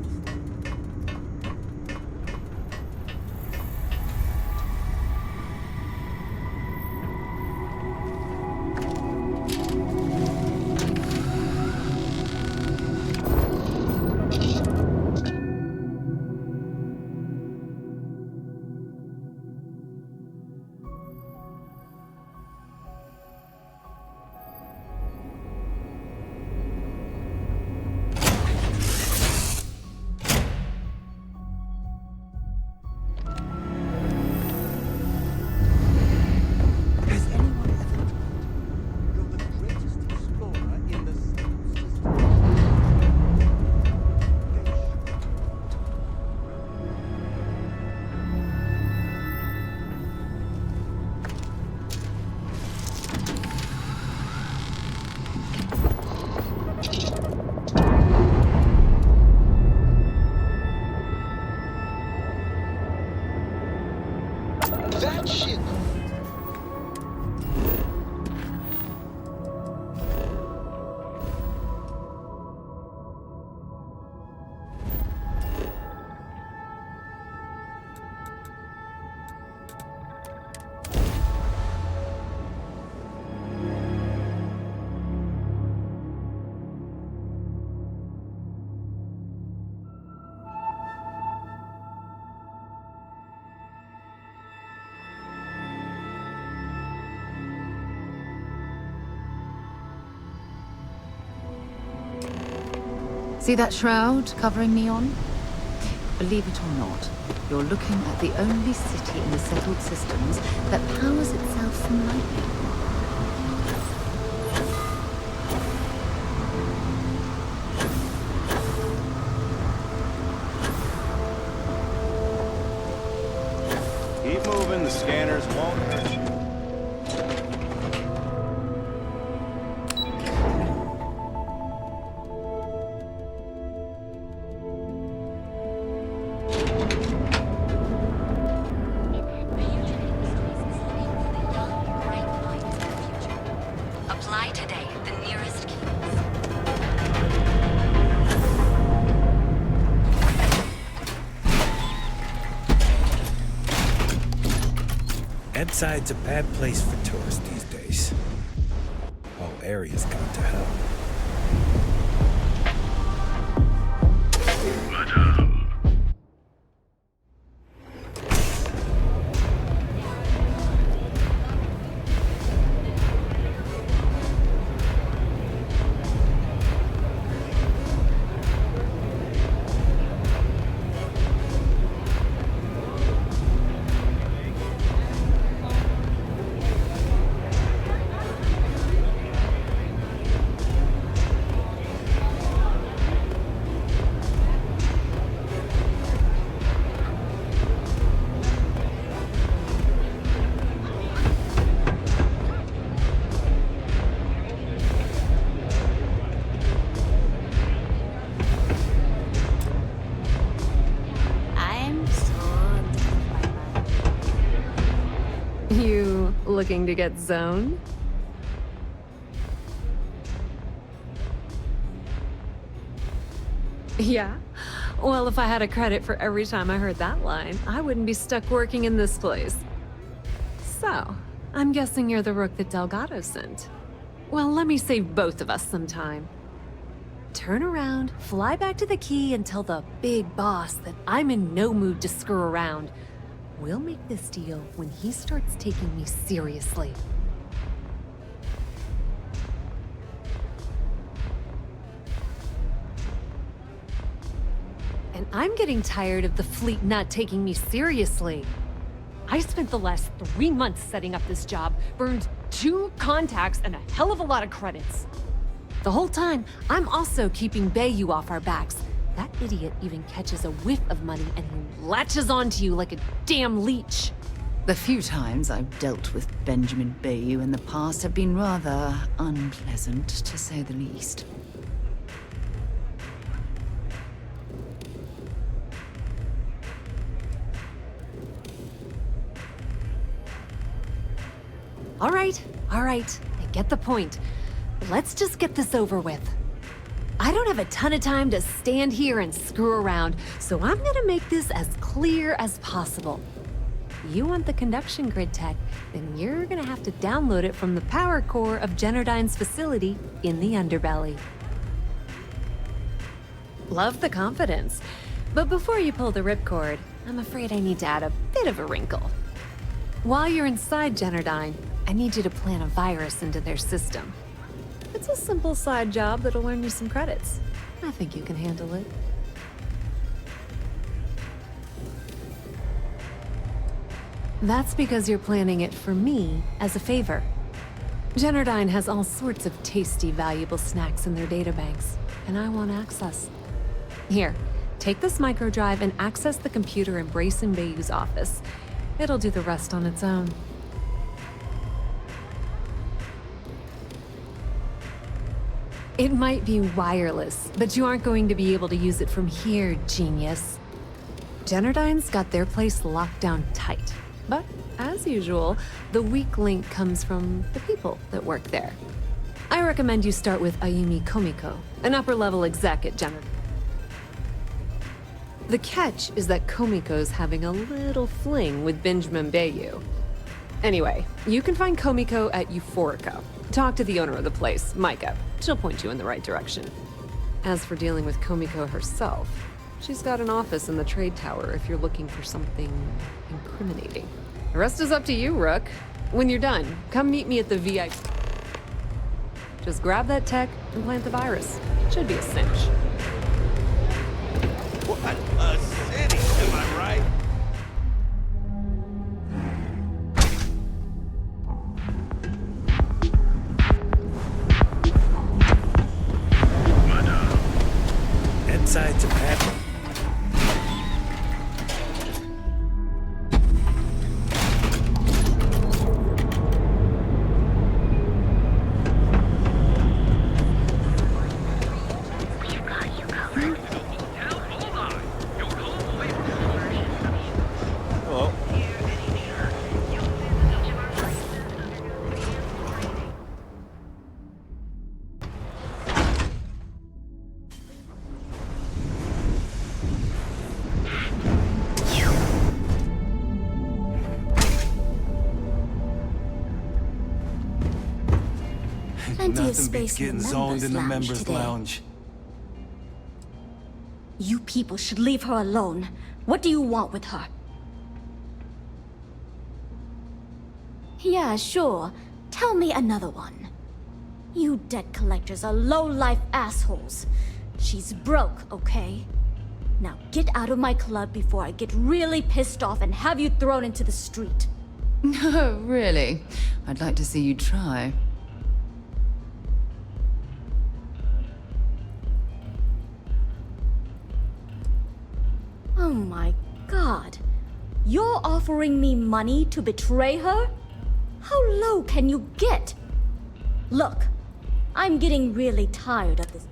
See that shroud covering Neon? Believe it or not, you're looking at the only city in the settled systems that powers itself from lightning. Keep moving, the scanners won't hurt you. Apply today, the nearest key. Edside's a bad place for tourists these days. Whole area's gone to hell. You looking to get zoned? Yeah? Well, if I had a credit for every time I heard that line, I wouldn't be stuck working in this place. So, I'm guessing you're the rook that Delgado sent. Well, let me save both of us some time. Turn around, fly back to the key, and tell the big boss that I'm in no mood to screw around. We'll make this deal when he starts taking me seriously. And I'm getting tired of the fleet not taking me seriously. I spent the last 3 months setting up this job, burned 2 contacts and a hell of a lot of credits. The whole time, I'm also keeping Bayou off our backs. That idiot even catches a whiff of money and he latches onto you like a damn leech. The few times I've dealt with Benjamin Bayou in the past have been rather unpleasant, to say the least. All right, I get the point. Let's just get this over with. I don't have a ton of time to stand here and screw around, so I'm gonna make this as clear as possible. You want the conduction grid tech, then you're gonna have to download it from the power core of Generdyne's facility in the underbelly. Love the confidence, but before you pull the ripcord, I'm afraid I need to add a bit of a wrinkle. While you're inside Generdyne, I need you to plant a virus into their system. It's a simple side job that'll earn you some credits. I think you can handle it. That's because you're planning it for me as a favor. Generdyne has all sorts of tasty, valuable snacks in their databanks, and I want access. Here, take this microdrive and access the computer in Brayson Bayou's office. It'll do the rest on its own. It might be wireless, but you aren't going to be able to use it from here, genius. Generdyne's got their place locked down tight. But, as usual, the weak link comes from the people that work there. I recommend you start with Ayumi Komiko, an upper-level exec at Generdyne. The catch is that Komiko's having a little fling with Benjamin Bayou. Anyway, you can find Komiko at Euphorica. Talk to the owner of the place, Micah. She'll point you in the right direction. As for dealing with Komiko herself, she's got an office in the trade tower if you're looking for something incriminating. The rest is up to you, Rook. When you're done, come meet me at the VIP. Just grab that tech and plant the virus. Should be a cinch. outside to pat. Plenty of Nothing space beats getting in the zoned in the members' today. lounge. You people should leave her alone. What do you want with her? Yeah, sure. Tell me another one. You debt collectors are low-life assholes. She's broke, okay? Now get out of my club before I get really pissed off and have you thrown into the street. Really? I'd like to see you try. Oh my god. You're offering me money to betray her? How low can you get? Look, I'm getting really tired of this.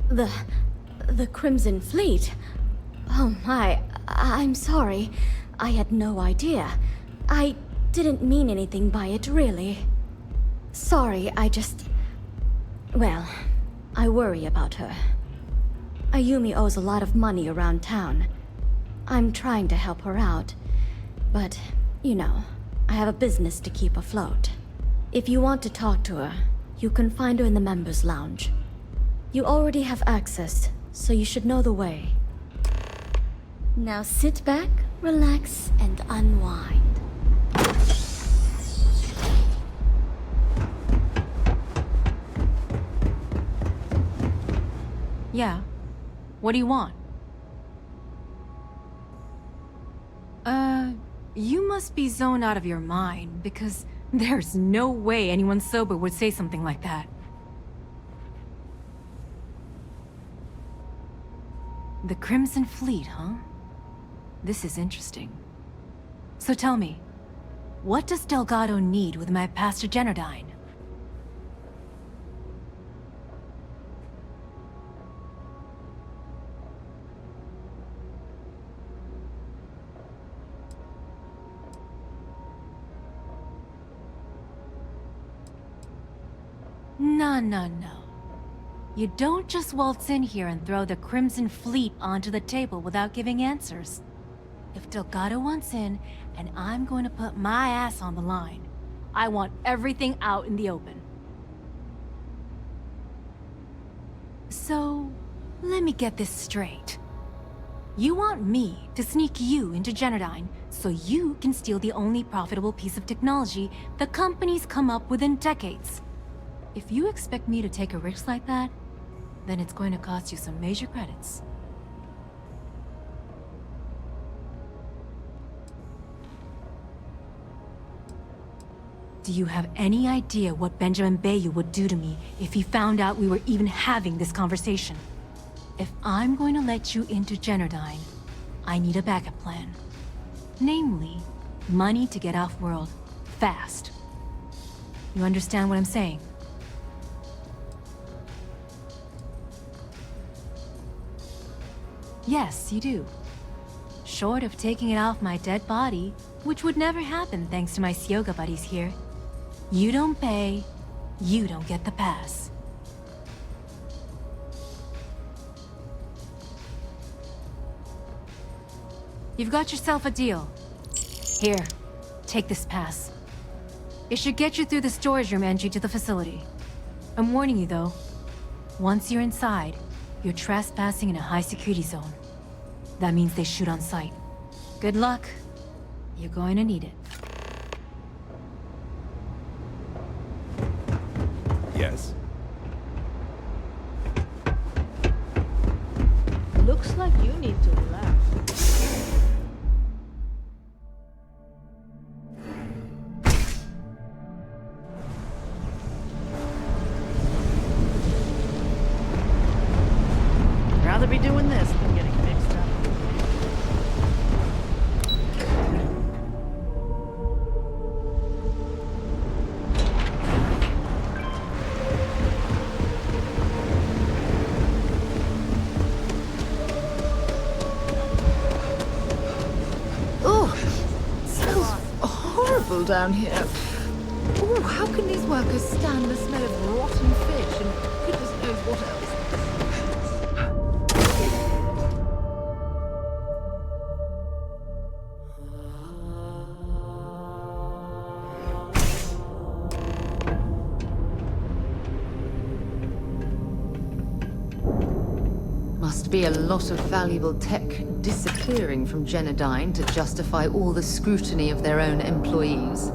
The Crimson Fleet. Oh my, I'm sorry. I had no idea. I didn't mean anything by it, really. Sorry, well, I worry about her. Ayumi owes a lot of money around town. I'm trying to help her out, but, you know, I have a business to keep afloat. If you want to talk to her, you can find her in the members' lounge. You already have access, so you should know the way. Now sit back, relax, and unwind. Yeah. What do you want? You must be zoned out of your mind, because there's no way anyone sober would say something like that. The Crimson Fleet, huh? This is interesting. So tell me, what does Delgado need with my Pastor Generdine? No. You don't just waltz in here and throw the Crimson Fleet onto the table without giving answers. If Delgado wants in, and I'm going to put my ass on the line, I want everything out in the open. So, let me get this straight. You want me to sneak you into Generdine so you can steal the only profitable piece of technology the company's come up with in decades. If you expect me to take a risk like that, then it's going to cost you some major credits. Do you have any idea what Benjamin Bayou would do to me if he found out we were even having this conversation? If I'm going to let you into Generdine, I need a backup plan. Namely, money to get off-world, fast. You understand what I'm saying? Yes, you do. Short of taking it off my dead body, which would never happen thanks to my Syoga buddies here. You don't pay, you don't get the pass. You've got yourself a deal. Here, take this pass. It should get you through the storage room entry to the facility. I'm warning you though, once you're inside, you're trespassing in a high-security zone. That means they shoot on sight. Good luck. You're going to need it. Yes? Looks like you need to relax. rather be doing this than getting mixed up. Horrible down here. Ooh, how can these workers stand the smell of rotten fish and goodness knows what else? Must be a lot of valuable tech disappearing from Genodyne to justify all the scrutiny of their own employees.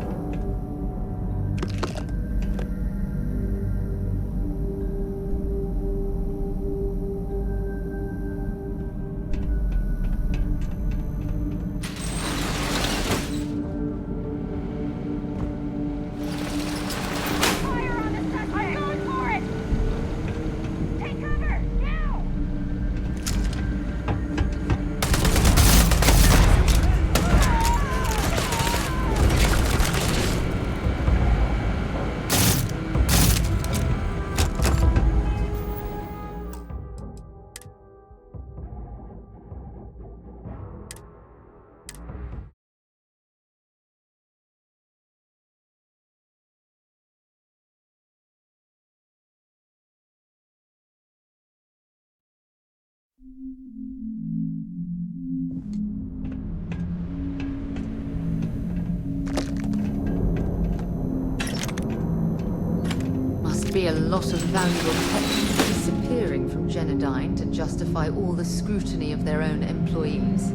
Must be a lot of valuable tech disappearing from Genodyne to justify all the scrutiny of their own employees.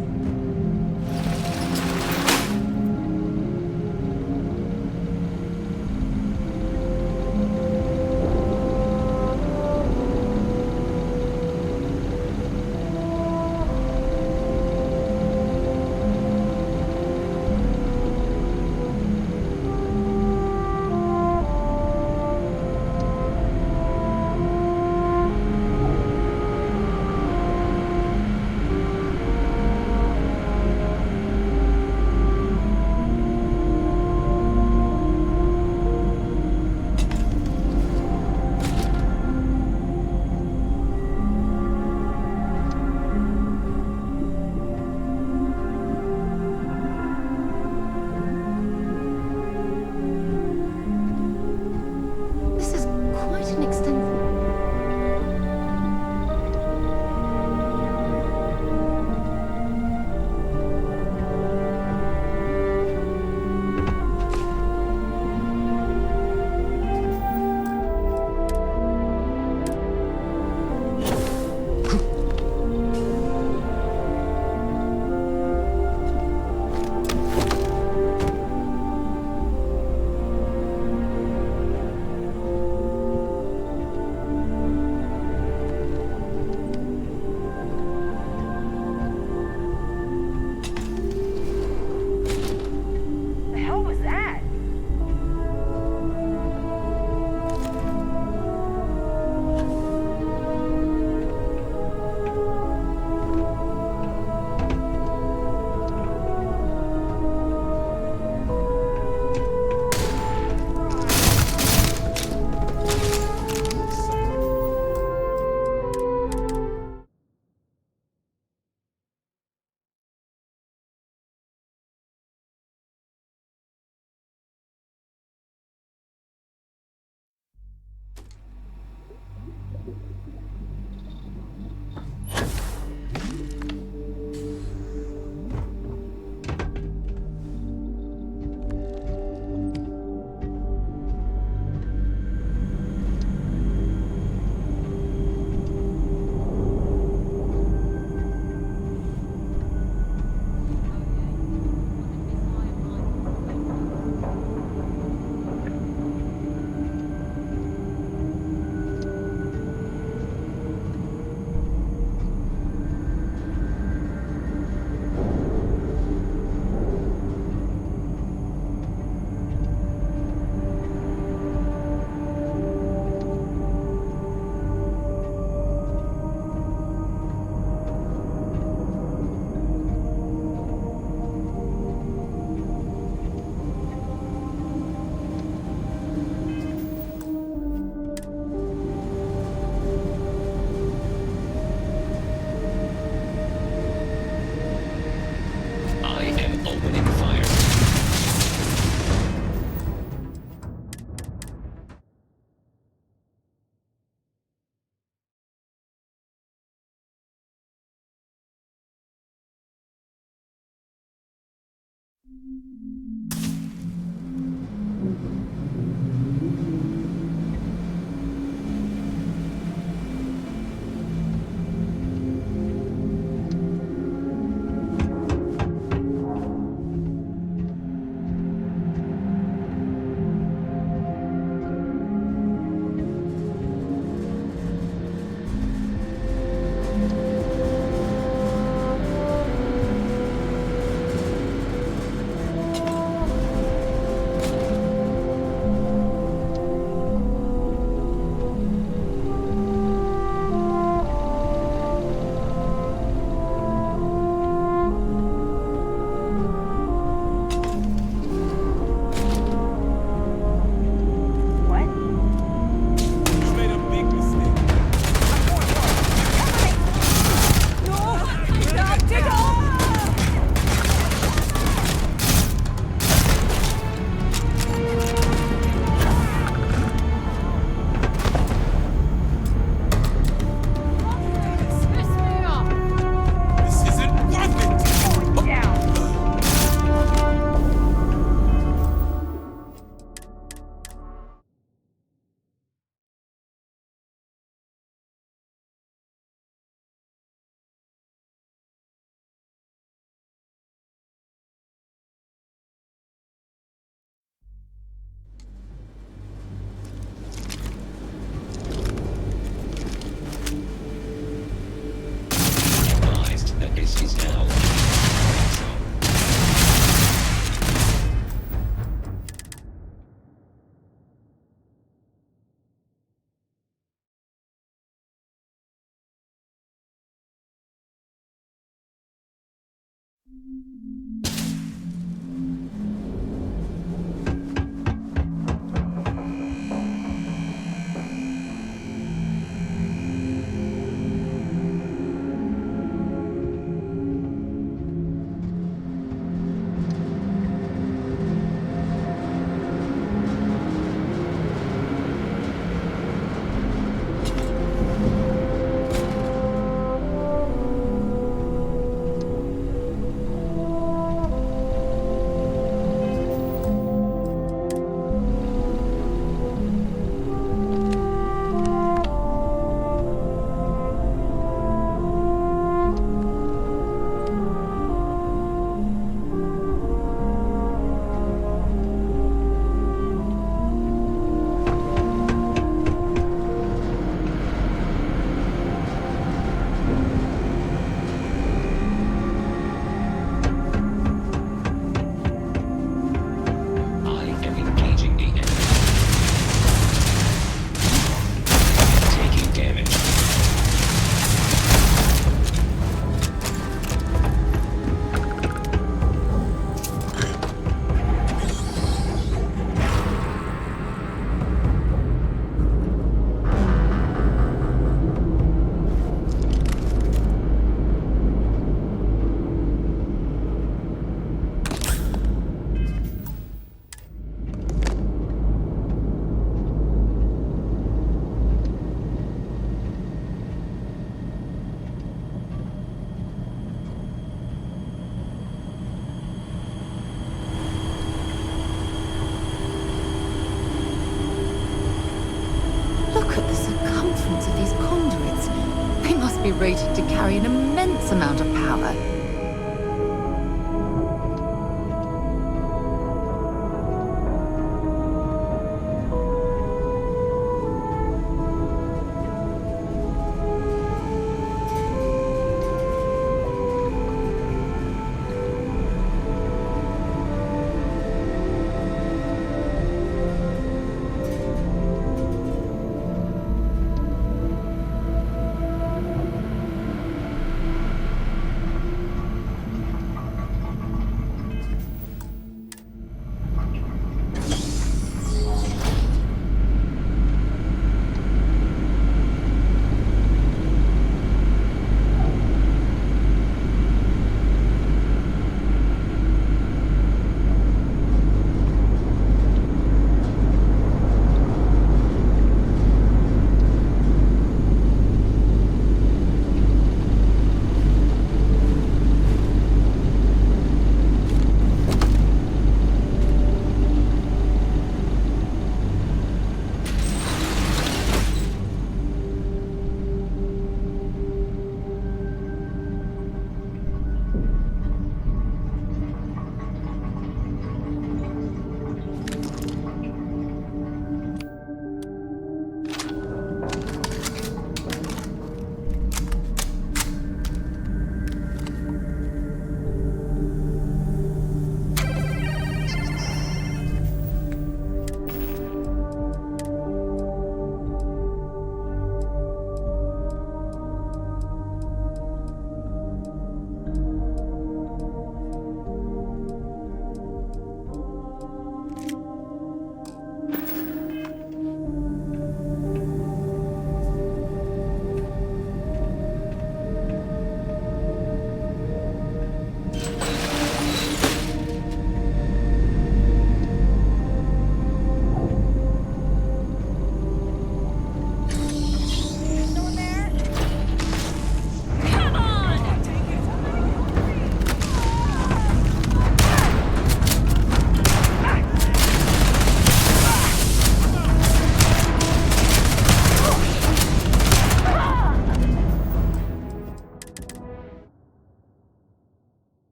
Be rated to carry an immense amount of power.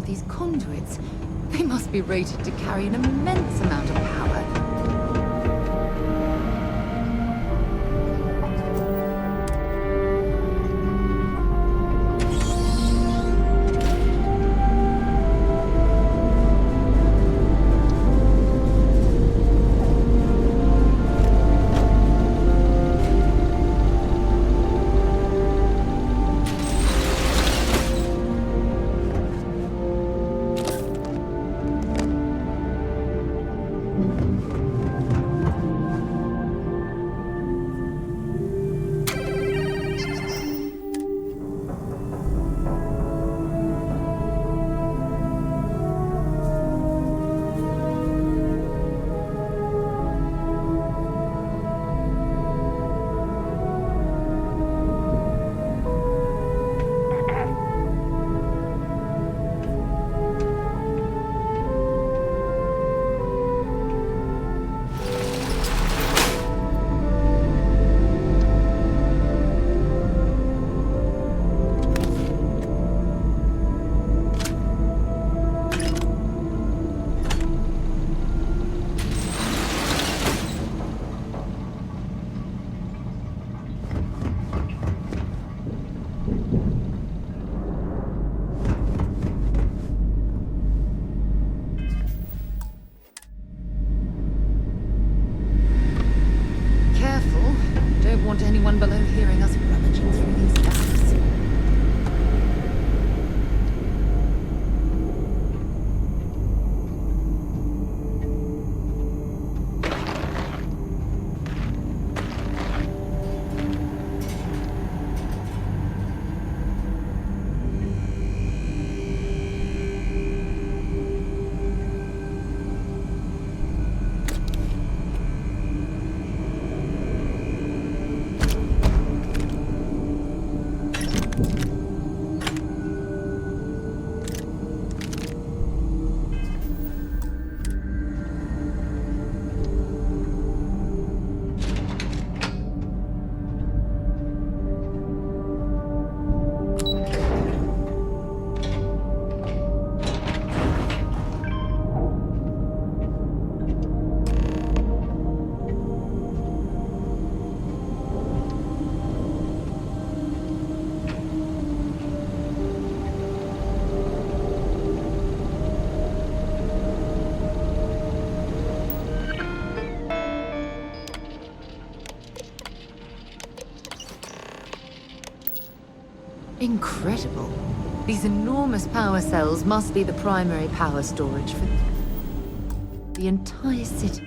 These conduits, they must be rated to carry an immense amount of power. Anyone below hearing us rummaging through these stacks. Incredible. These enormous power cells must be the primary power storage for the entire city.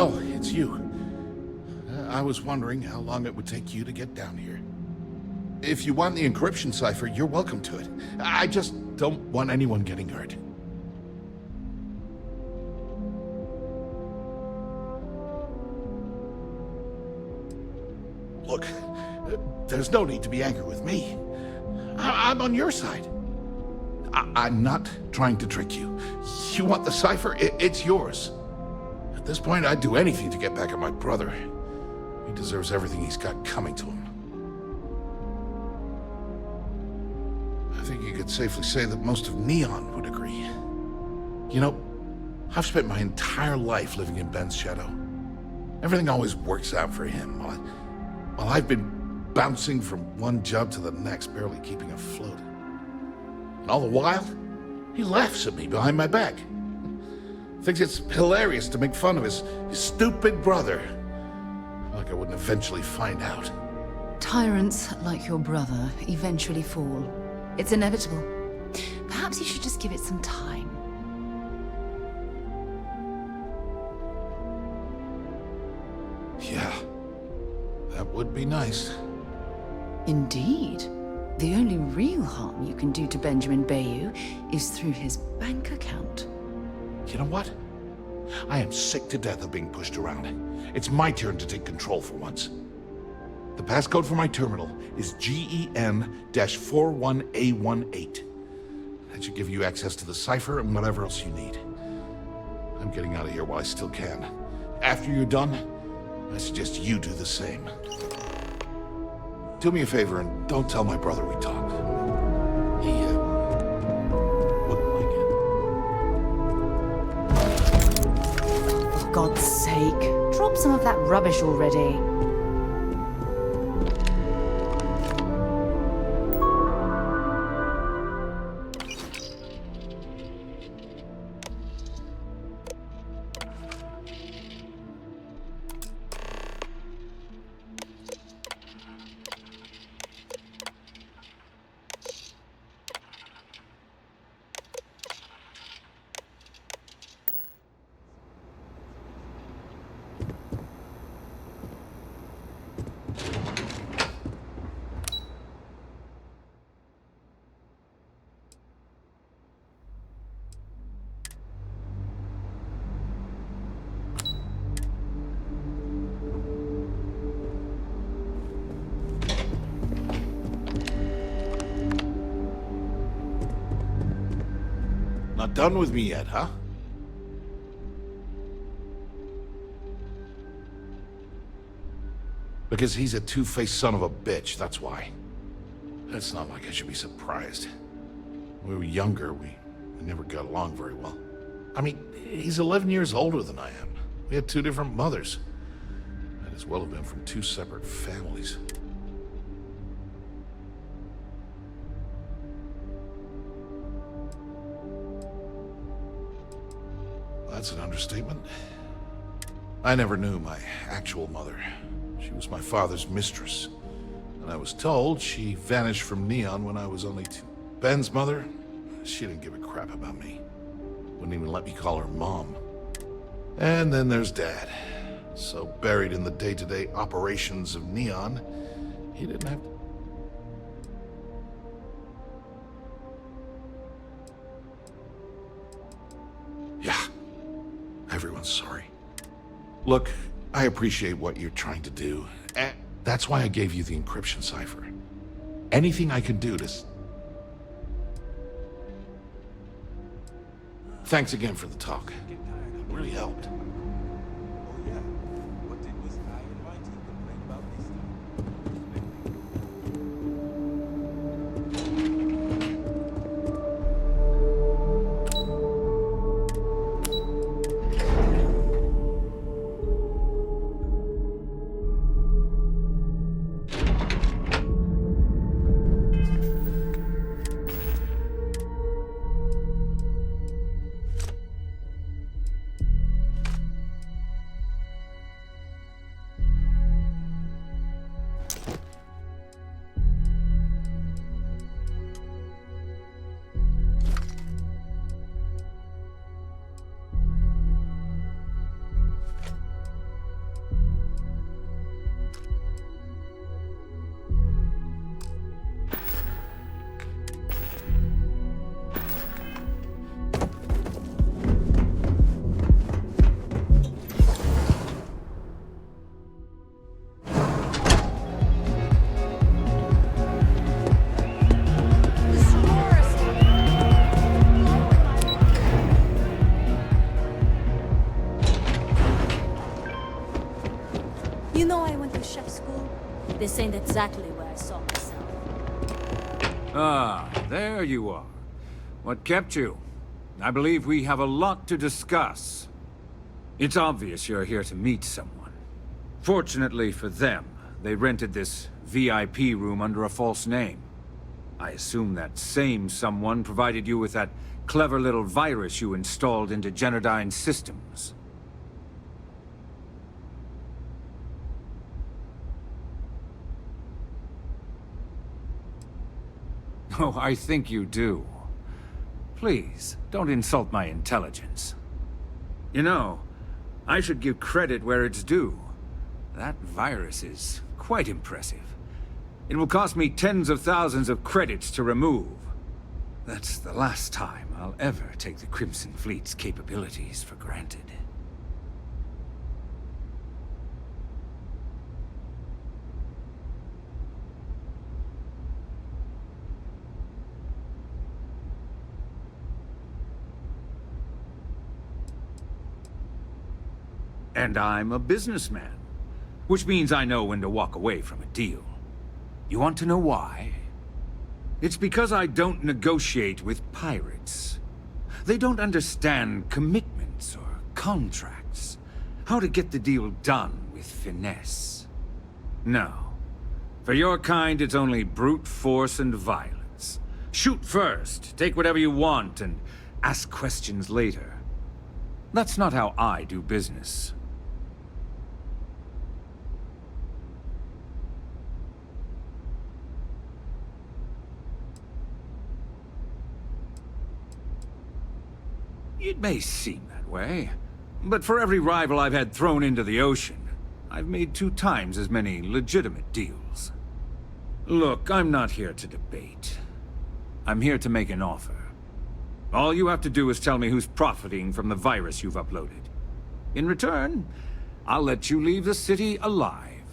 Oh, it's you. I was wondering how long it would take you to get down here. If you want the encryption cipher, you're welcome to it. I just don't want anyone getting hurt. Look, there's no need to be angry with me. I'm on your side. I'm not trying to trick you. You want the cipher? It's yours. At this point, I'd do anything to get back at my brother. He deserves everything he's got coming to him. I think you could safely say that most of Neon would agree. You know, I've spent my entire life living in Ben's shadow. Everything always works out for him, while I've been bouncing from one job to the next, barely keeping afloat. And all the while, he laughs at me behind my back. Thinks it's hilarious to make fun of his stupid brother. Like I wouldn't eventually find out. Tyrants like your brother eventually fall. It's inevitable. Perhaps you should just give it some time. Yeah, that would be nice. Indeed. The only real harm you can do to Benjamin Bayou is through his bank account. You know what? I am sick to death of being pushed around. It's my turn to take control for once. The passcode for my terminal is GEN-41A18. That should give you access to the cipher and whatever else you need. I'm getting out of here while I still can. After you're done, I suggest you do the same. Do me a favor and don't tell my brother we talked. He wouldn't like it. For God's sake, drop some of that rubbish already. Not done with me yet, huh? Because he's a two-faced son of a bitch, that's why. It's not like I should be surprised. When we were younger, we never got along very well. I mean, he's 11 years older than I am. We had two different mothers. Might as well have been from two separate families. That's an understatement. I never knew my actual mother. She was my father's mistress. And I was told she vanished from Neon when I was only 2. Ben's mother, she didn't give a crap about me. Wouldn't even let me call her Mom. And then there's Dad. So buried in the day-to-day operations of Neon, he didn't have to... Yeah. Everyone's sorry. Look, I appreciate what you're trying to do. And that's why I gave you the encryption cipher. Anything I can do to... Thanks again for the talk. It really helped. You know I went to chef school? This ain't exactly where I saw myself. Ah, there you are. What kept you? I believe we have a lot to discuss. It's obvious you're here to meet someone. Fortunately for them, they rented this VIP room under a false name. I assume that same someone provided you with that clever little virus you installed into Genodyne's systems. Oh, I think you do. Please, don't insult my intelligence. You know, I should give credit where it's due. That virus is quite impressive. It will cost me tens of thousands of credits to remove. That's the last time I'll ever take the Crimson Fleet's capabilities for granted. And I'm a businessman, which means I know when to walk away from a deal. You want to know why? It's because I don't negotiate with pirates. They don't understand commitments or contracts, how to get the deal done with finesse. No. For your kind, it's only brute force and violence. Shoot first, take whatever you want, and ask questions later. That's not how I do business. It may seem that way, but for every rival I've had thrown into the ocean, I've made 2 times as many legitimate deals. Look, I'm not here to debate. I'm here to make an offer. All you have to do is tell me who's profiting from the virus you've uploaded. In return, I'll let you leave the city alive.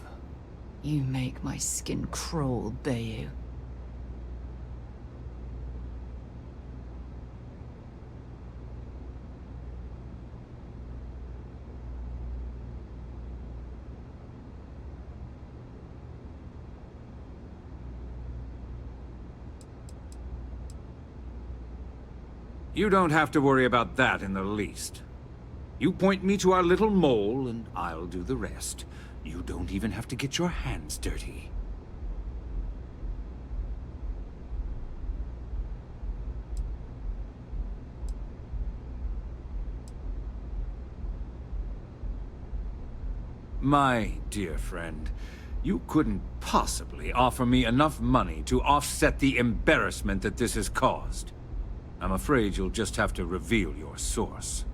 You make my skin crawl, Bayou. You don't have to worry about that in the least. You point me to our little mole, and I'll do the rest. You don't even have to get your hands dirty. My dear friend, you couldn't possibly offer me enough money to offset the embarrassment that this has caused. I'm afraid you'll just have to reveal your source.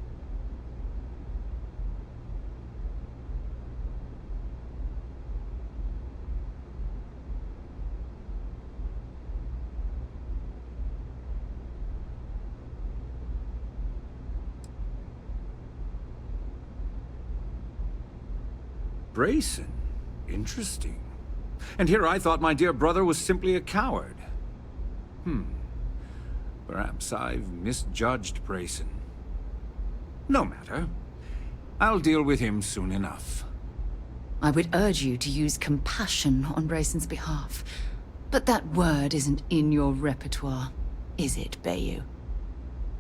Brayson? Interesting. And here I thought my dear brother was simply a coward. Perhaps I've misjudged Brayson. No matter. I'll deal with him soon enough. I would urge you to use compassion on Brayson's behalf. But that word isn't in your repertoire, is it, Bayou?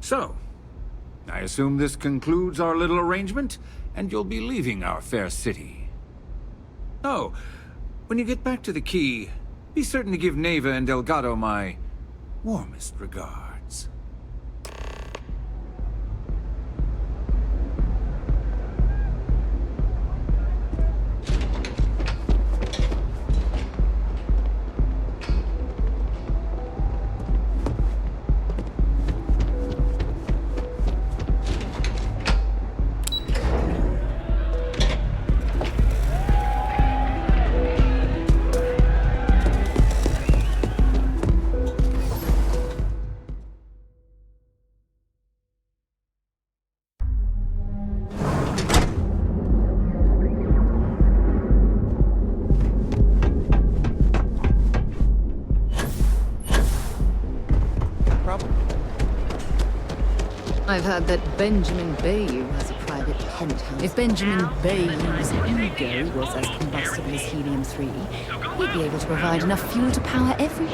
So, I assume this concludes our little arrangement, and you'll be leaving our fair city. Oh, when you get back to the Key, be certain to give Neva and Delgado my warmest regards. I've heard that Benjamin Bayou has a private penthouse. If Benjamin Bayou's ego was as combustible as helium-3, he'd be able to provide enough fuel to power every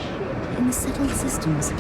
in the settled systems.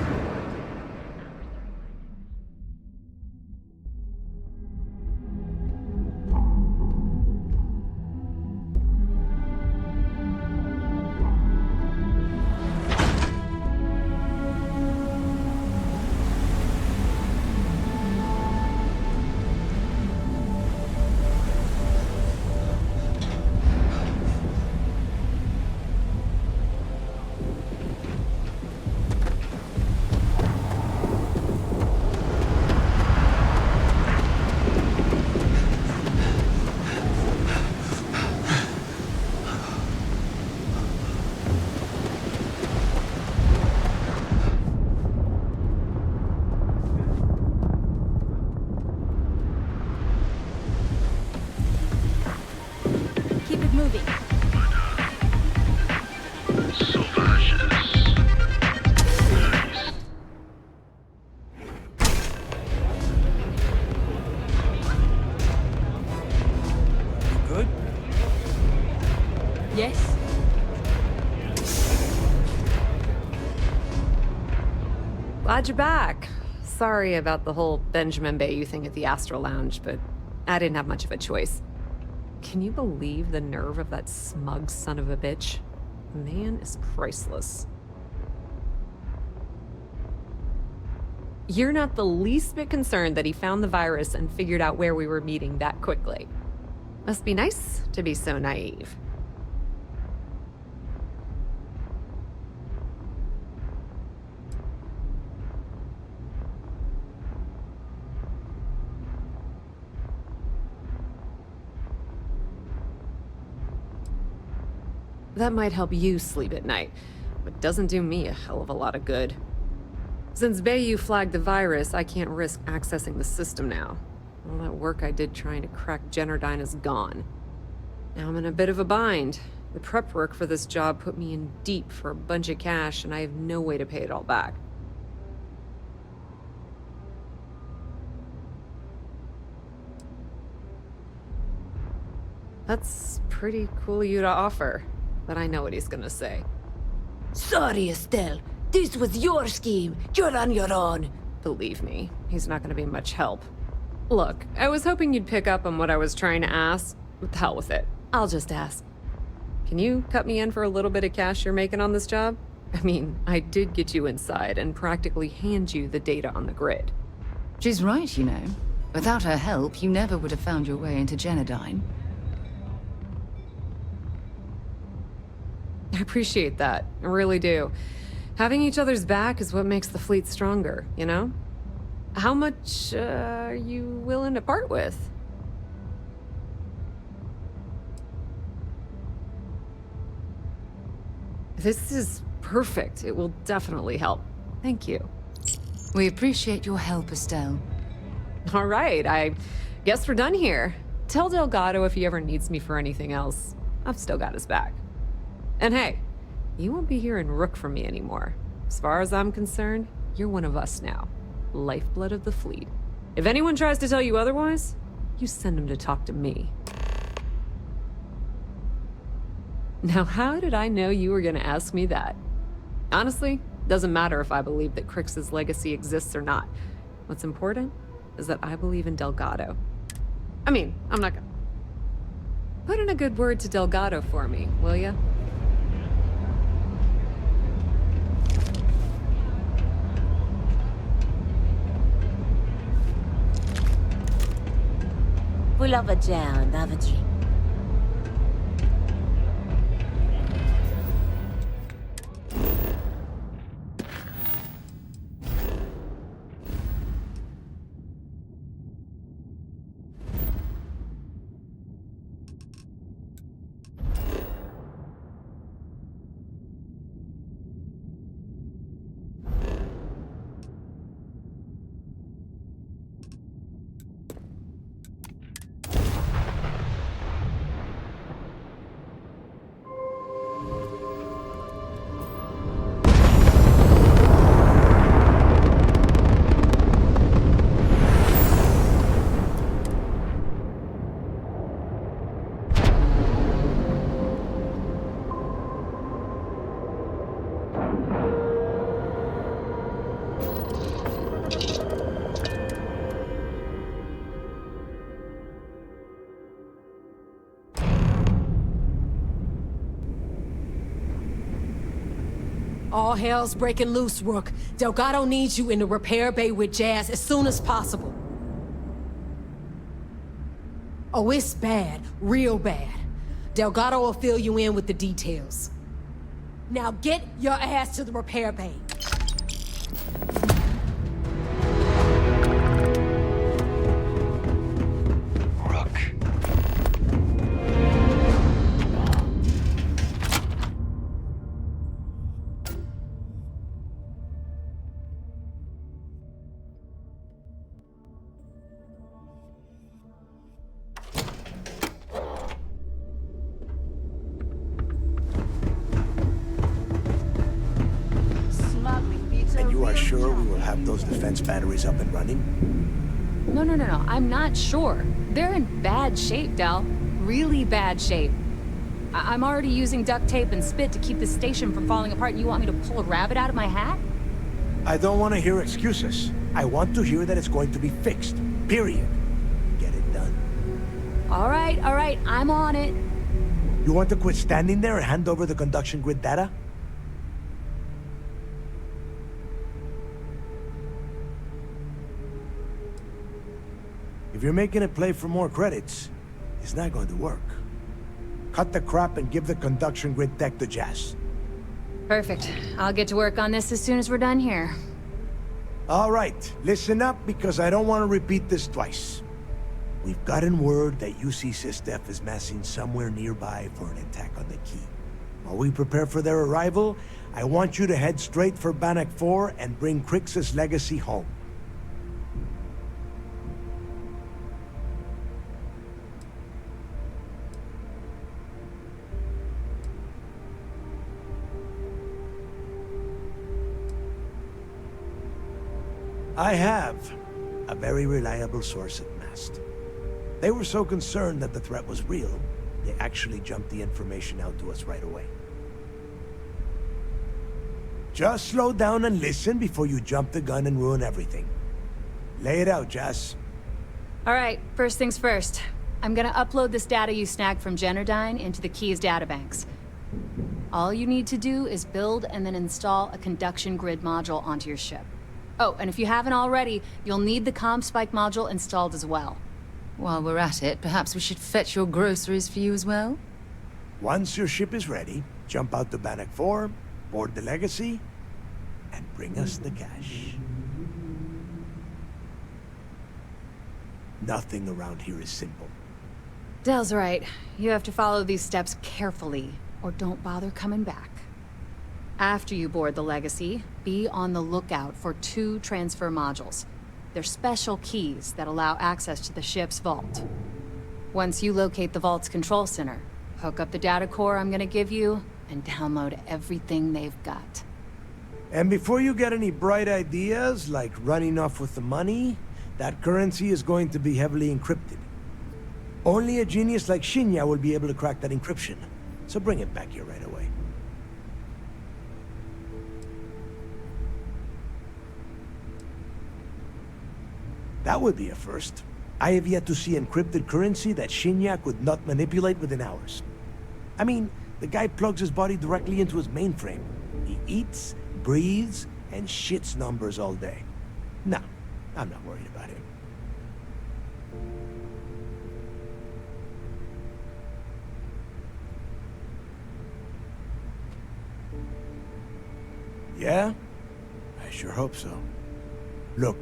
Yes? Glad you're back. Sorry about the whole Benjamin Bayou thing at the Astral Lounge, but I didn't have much of a choice. Can you believe the nerve of that smug son of a bitch? The man is priceless. You're not the least bit concerned that he found the virus and figured out where we were meeting that quickly. Must be nice to be so naive. That might help you sleep at night, but doesn't do me a hell of a lot of good. Since Bayou flagged the virus, I can't risk accessing the system now. All that work I did trying to crack Generdyne is gone. Now I'm in a bit of a bind. The prep work for this job put me in deep for a bunch of cash, and I have no way to pay it all back. That's pretty cool of you to offer, but I know what he's gonna say. Sorry, Estelle. This was your scheme. You're on your own. Believe me, he's not gonna be much help. Look, I was hoping you'd pick up on what I was trying to ask. What the hell with it? I'll just ask. Can you cut me in for a little bit of cash you're making on this job? I mean, I did get you inside and practically hand you the data on the grid. She's right, you know. Without her help, you never would have found your way into Genodyne. I appreciate that. I really do. Having each other's back is what makes the fleet stronger, you know? How much are you willing to part with? This is perfect. It will definitely help. Thank you. We appreciate your help, Estelle. All right, I guess we're done here. Tell Delgado if he ever needs me for anything else. I've still got his back. And hey, you won't be hearing Rook from me anymore. As far as I'm concerned, you're one of us now. Lifeblood of the fleet. If anyone tries to tell you otherwise, you send them to talk to me. Now, how did I know you were gonna ask me that? Honestly, doesn't matter if I believe that Crix's legacy exists or not. What's important is that I believe in Delgado. I mean, I'm not gonna... Put in a good word to Delgado for me, will ya? Pullover down, Davadri. All hell's breaking loose, Rook. Delgado needs you in the repair bay with Jazz as soon as possible. Oh, it's bad. Real bad. Delgado will fill you in with the details. Now get your ass to the repair bay. And you are sure we will have those defense batteries up and running? No. I'm not sure. They're in bad shape, Del. Really bad shape. I'm already using duct tape and spit to keep the station from falling apart, and you want me to pull a rabbit out of my hat? I don't want to hear excuses. I want to hear that it's going to be fixed. Period. Get it done. All right. I'm on it. You want to quit standing there and hand over the conduction grid data? If you're making a play for more credits, it's not going to work. Cut the crap and give the conduction grid tech to Jazz. Perfect. I'll get to work on this as soon as we're done here. All right, listen up because I don't want to repeat this twice. We've gotten word that UC SysDef is massing somewhere nearby for an attack on the key. While we prepare for their arrival, I want you to head straight for Bannock 4 and bring Crix's legacy home. I have a very reliable source at Mast. They were so concerned that the threat was real, they actually jumped the information out to us right away. Just slow down and listen before you jump the gun and ruin everything. Lay it out, Jess. All right, first things first. I'm gonna upload this data you snagged from Generdyne into the Keys databanks. All you need to do is build and then install a conduction grid module onto your ship. Oh, and if you haven't already, you'll need the comm spike module installed as well. While we're at it, perhaps we should fetch your groceries for you as well? Once your ship is ready, jump out the Bannock 4, board the Legacy, and bring us the cash. Nothing around here is simple. Dell's right. You have to follow these steps carefully, or don't bother coming back. After you board the Legacy, be on the lookout for 2 transfer modules. They're special keys that allow access to the ship's vault. Once you locate the vault's control center, hook up the data core I'm gonna give you, and download everything they've got. And before you get any bright ideas, like running off with the money, that currency is going to be heavily encrypted. Only a genius like Shinya will be able to crack that encryption, so bring it back here right away. That would be a first. I have yet to see encrypted currency that Shinya could not manipulate within hours. I mean, the guy plugs his body directly into his mainframe. He eats, breathes, and shits numbers all day. No, I'm not worried about him. Yeah? I sure hope so. Look,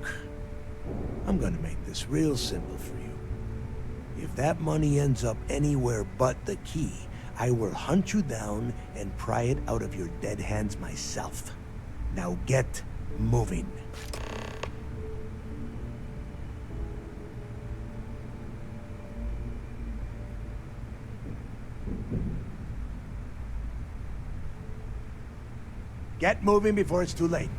I'm gonna make this real simple for you. If that money ends up anywhere but the key, I will hunt you down and pry it out of your dead hands myself. Now get moving. Get moving before it's too late.